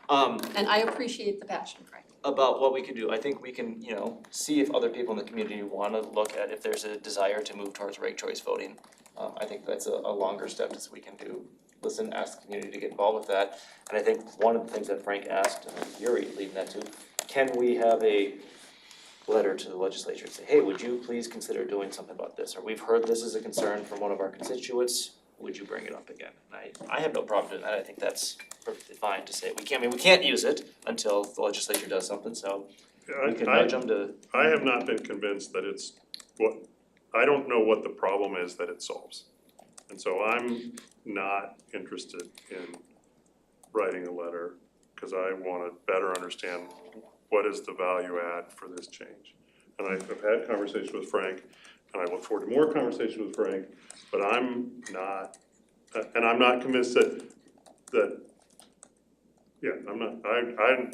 And I appreciate the passion, Frank. About what we can do. I think we can, see if other people in the community wanna look at if there's a desire to move towards ranked choice voting. I think that's a longer step that we can do. Listen, ask the community to get involved with that. And I think one of the things that Frank asked, and you're leading that too, can we have a letter to the legislature and say, hey, would you please consider doing something about this? Or we've heard this is a concern from one of our constituents, would you bring it up again? And I have no problem doing that. I think that's perfectly fine to say. We can't use it until the legislature does something, so we can nudge them to. I have not been convinced that it's I don't know what the problem is that it solves. And so I'm not interested in writing a letter, cause I wanna better understand what is the value add for this change. And I've had conversations with Frank, and I look forward to more conversations with Frank, but I'm not convinced I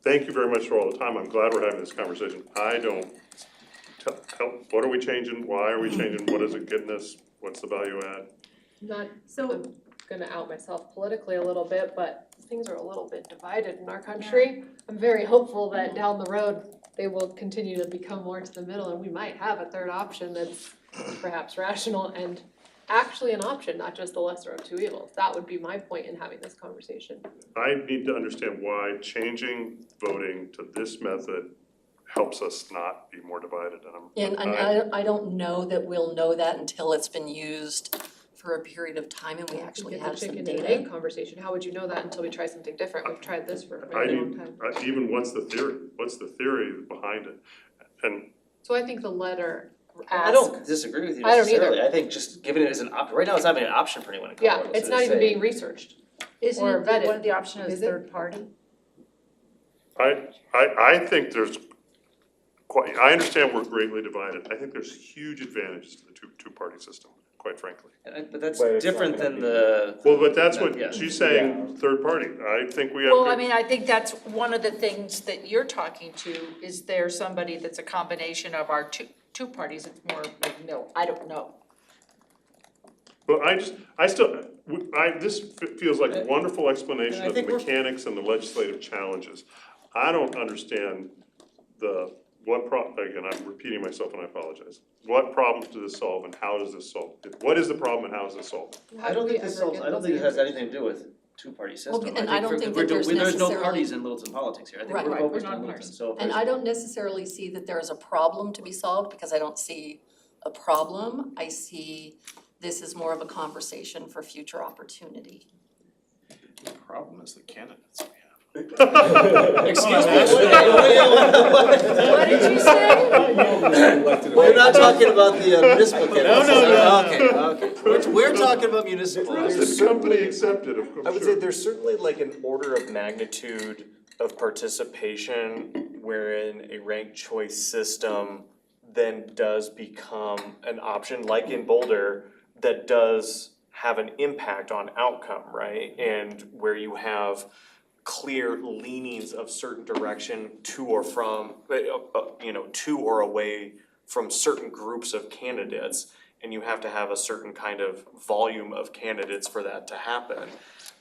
thank you very much for all the time, I'm glad we're having this conversation. I don't, what are we changing, why are we changing, what is it getting us, what's the value add? I'm gonna out myself politically a little bit, but things are a little bit divided in our country. I'm very hopeful that down the road, they will continue to become more to the middle and we might have a third option that's perhaps rational and actually an option, not just the lesser of two evils. That would be my point in having this conversation. I need to understand why changing voting to this method helps us not be more divided, And I don't know that we'll know that until it's been used for a period of time and we actually have some Get the data. chicken and egg conversation. How would you know that until we try something different? We've tried this for a really long time. Even what's the theory behind it? And So I think the letter I don't disagree with you I don't either. necessarily. I think just giving it as an option, right now it's not even an option for anyone in Yeah, Colorado. it's so not to even say- being researched. Isn't Or it, vetted. one of the options Is is it? third party? I think there's I understand we're greatly divided. I think there's huge advantages to the two-party system, quite frankly. But that's But it's not different gonna than be- the. Well, but that's Yeah. what she's saying, third party. I think we have. Well, I mean, I think that's one of the things that you're talking to, is there somebody that's a combination of our two parties, it's more like, no, I don't know. But this feels like a wonderful explanation And I of the think we're- mechanics and the legislative challenges. I don't understand again, I'm repeating myself and I apologize. What problems does this solve and how does this solve? What is the problem and how is this solved? I don't think this solves, I don't think it has anything to do with two-party system. and I don't think that we're there's there's no necessarily- parties in Littleton politics here. I think Right. we're Right, focused we're on not Littleton, so if And there's- I don't necessarily see that there is a problem to be solved because I don't see a problem. I see this is more of a conversation for future opportunity. The problem is the candidates we have. Excuse me, What did you say? We're not talking about the municipal candidates. No. Okay. We're talking about municipal. It's company accepted, of course. I would say there's certainly like an order of magnitude of participation wherein a ranked choice system then does become an option, like in Boulder, that does have an impact on outcome, right? And where you have clear leanings of certain direction to or from, to or away from certain groups of candidates. And you have to have a certain kind of volume of candidates for that to happen.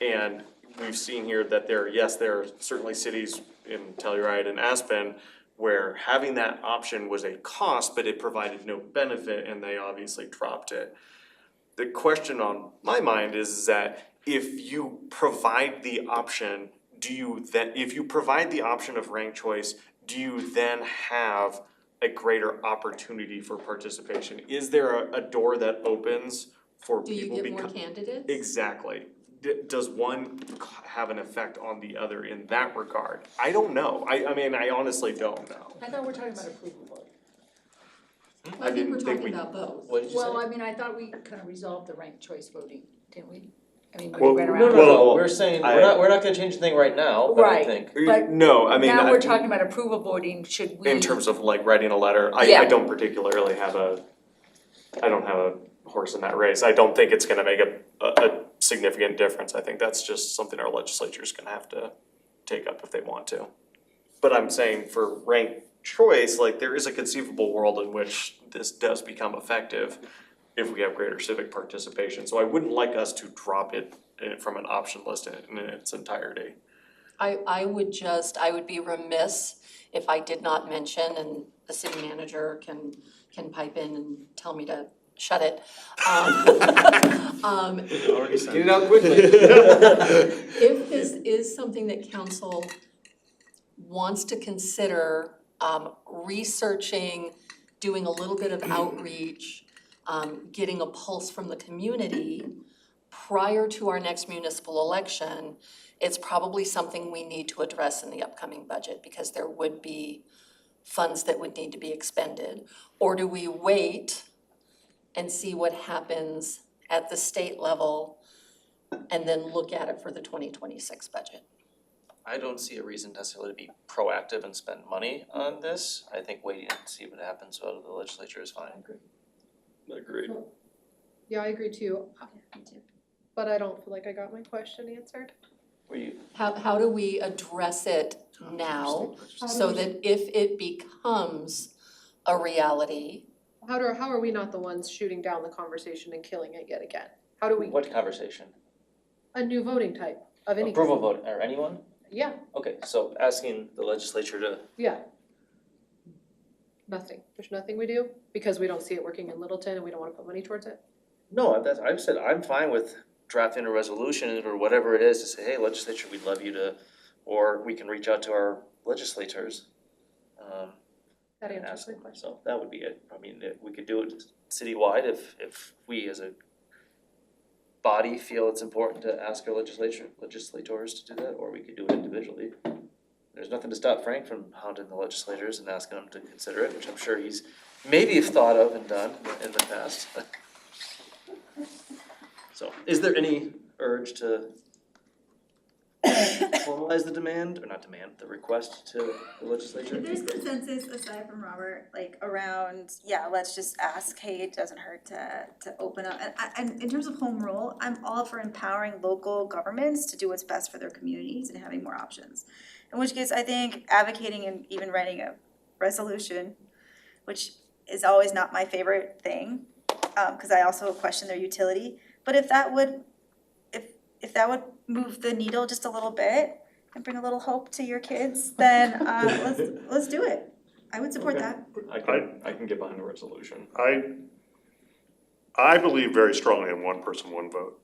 And we've seen here that there are certainly cities in Telluride and Aspen where having that option was a cost, but it provided no benefit and they obviously dropped it. The question on my mind is that if you provide the option, if you provide the option of ranked choice, do you then have a greater opportunity for participation? Is there a door that opens for Do you people get more candidates? Exactly. Does one have an effect on the other in that regard? I don't know. I mean, I honestly don't know. I thought we were talking about approval vote. I think we're didn't think talking we- about both. What did you say? Well, I mean, I thought we kind of resolved the ranked choice voting, didn't we? I mean, Well, we went No, around. no, no, we're saying, I- we're not gonna change the thing right now, but I Right. think. But No, I mean, now we're talking about approval voting, should we? in terms of like writing a letter, Yeah. I don't particularly have I don't have a horse in that race. I don't think it's gonna make a significant difference. I think that's just something our legislature's gonna have to take up if they want to. But I'm saying for ranked choice, like there is a conceivable world in which this does become effective if we have greater civic participation. So I wouldn't like us to drop it from an option list in its entirety. I would be remiss if I did not mention, and the city manager can pipe in and tell me to shut it. Already said. Get it out quickly. If this is something that council wants to consider, researching, doing a little bit of outreach, getting a pulse from the community prior to our next municipal election, it's probably something we need to address in the upcoming budget because there would be funds that would need to be expended. Or do we wait and see what happens at the state level and then look at it for the 2026 budget? I don't see a reason necessarily to be proactive and spend money on this. I think waiting and see what happens out of the legislature is fine. Agreed. Yeah, I agree too. But I don't feel like I got my question answered. Were you? How do we address it now so that if it becomes a reality, How are we not the ones shooting down the conversation and killing it yet again? How do we, What conversation? a new voting type of any kind? Approval vote, or anyone? Yeah, Okay, so asking the legislature to, yeah. Nothing. There's nothing we do because we don't see it working in Littleton and we don't wanna put money towards it. no, I've said I'm fine with drafting a resolution or whatever it is to say, hey, legislature, we'd love you to, or we can reach out to our legislators. That And answers ask my them. question. So that would be it. I mean, we could do it citywide if we as a body feel it's important to ask our legislators to do that, or we could do it individually. There's nothing to stop Frank from hounding the legislators and asking them to consider it, which I'm sure he's maybe have thought of and done in the past. So, is there any urge to formalize the demand, or not demand, the request to the legislature? If there's consensus aside from Robert, like around, yeah, let's just ask, hey, it doesn't hurt to open up. And in terms of home rule, I'm all for empowering local governments to do what's best for their communities and having more options. In which case, I think advocating and even writing a resolution, which is always not my favorite thing, because I also question their utility. But if that would move the needle just a little bit and bring a little hope to your kids, then let's do it. I would support that. I can get behind a resolution. I believe very strongly in one person, one vote.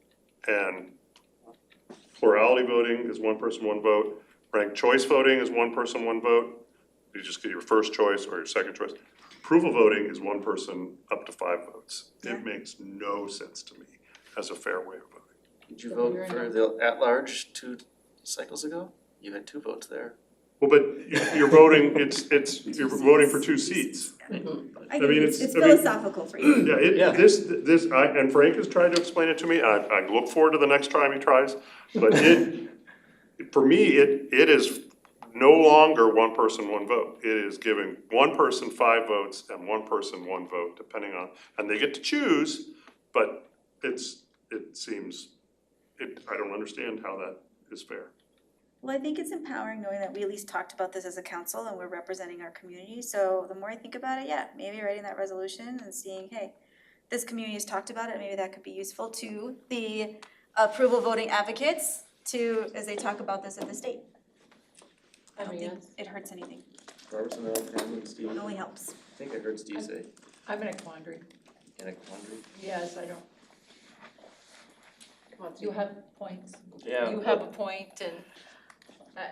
And plurality voting is one person, one vote. Ranked choice voting is one person, one vote. You just get your first choice or your second choice. Approval voting is one person up to 5 votes. It makes no sense to me as a fair way of voting. Did you vote for the at-large 2 cycles ago? You had 2 votes there. Well, but you're voting, you're voting for 2 seats. I mean, mean, it's- it's I mean- philosophical for you. Yeah, and Frank has tried to explain it to me, I look forward to the next time he tries, but for me, it is no longer one person, one vote. It is giving one person 5 votes and one person 1 vote, depending on, and they get to choose, but I don't understand how that is fair. Well, I think it's empowering knowing that we at least talked about this as a council and we're representing our community. So the more I think about it, yeah, maybe writing that resolution and seeing, hey, this community has talked about it, maybe that could be useful to the approval voting advocates as they talk about this at the state. I don't think it hurts anything. Robertson, and Steve. It only helps. I think I heard Steve say, I'm in a quandary. in a quandary. Yes, I don't. You have points. Yeah. You have a point and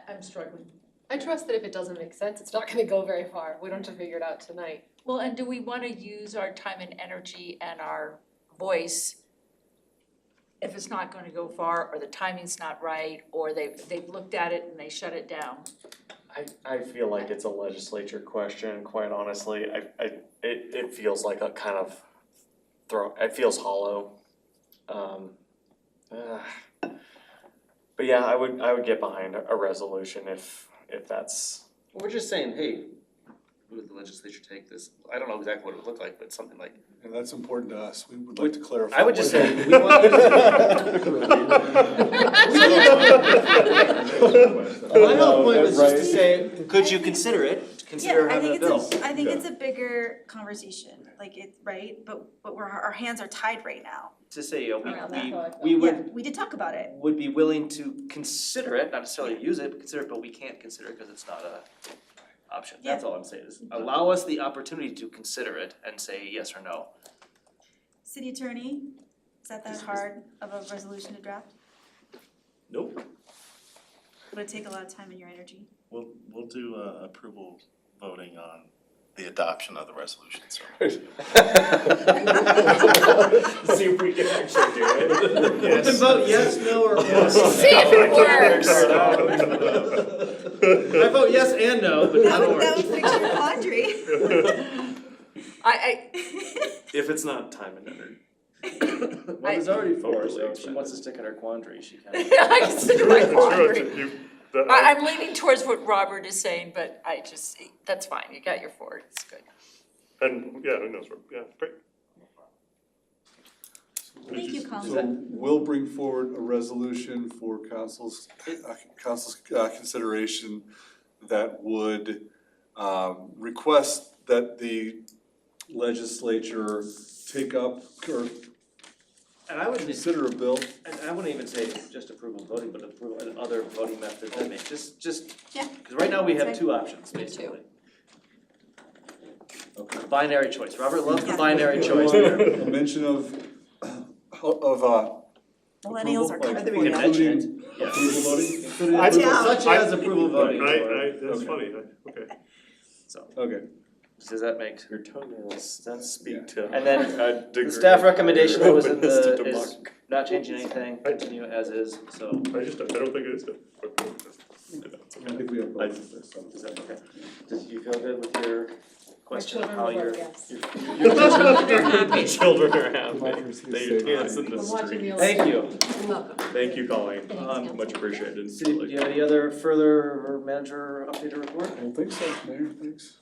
I'm struggling. I trust that if it doesn't make sense, it's not gonna go very far. We don't have to figure it out tonight. Well, and do we wanna use our time and energy and our voice if it's not gonna go far, or the timing's not right, or they've looked at it and they shut it down? I feel like it's a legislature question, quite honestly. It feels like a kind of it feels hollow. But yeah, I would get behind a resolution if that's. We're just saying, hey, would the legislature take this? I don't know exactly what it would look like, but something like. And that's important to us. We would like to clarify. I would just what- say, we want you My whole point was just to say, could you consider it, consider Yeah, having a bill? I think it's a bigger conversation, like it, right? But our hands are tied right now. To say, Around that. we Yeah, would, we did talk about it. would be willing to consider it, not necessarily use it, but consider it, but we can't consider it because it's not a option. That's all I'm saying, is allow us the opportunity to consider it and say yes or no. City attorney, is that hard of a resolution to draft? Nope. Would it take a lot of time and your energy? We'll do approval voting on the adoption of the resolution, so. See if we can actually do it. We can vote yes, no, or yes. See if it works. I vote yes and no, but not That orange. would fix your laundry. If it's not time and energy. Well, it's already four, so if she wants to stick in her quandary, she can. I consider my quandary. That- I'm leaning towards what Robert is saying, but that's fine, you got your 4, it's good. And, yeah, who knows, yeah, great. Thank you, So Colin. we'll bring forward a resolution for council's consideration that would request that the legislature take up or And I would consider a bill. And I wouldn't even say just approval voting, but approval and other voting methods that make, just, Yeah. because right now we have That's two options, basically. Okay. Binary choice, Robert loves the binary choice here. A mention of Millennials are approval, I coming think for we you. can mention it, yes. approval voting? Such as approval voting. That's funny, okay. So, Okay. does that make? Your toenails, that speak to. And then a degree the staff recommendation that was in openness to the, is democracy. not changing anything, continue as is, so. I don't think it is, but I think we have both of this. Is that okay? Does you feel good with your question of children how will you're? vote yes. Your children are happy. They dance in the I'm watching street. the old. Thank you. You're welcome. Thank you, Colleen. Thanks. Much appreciated. City, do you have any other further manager update or report? I don't think so, Mayor, thanks.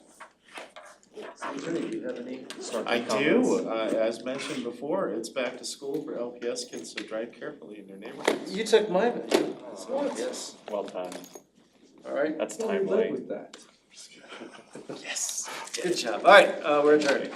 City attorney, do you have any? I do, as mentioned before, it's back to school for LPS kids, so drive carefully in your neighborhoods. You took mine. Yes. Well done. All right. That's Well, we live timely. with that. Yes. Good job. All right, we're adjourning.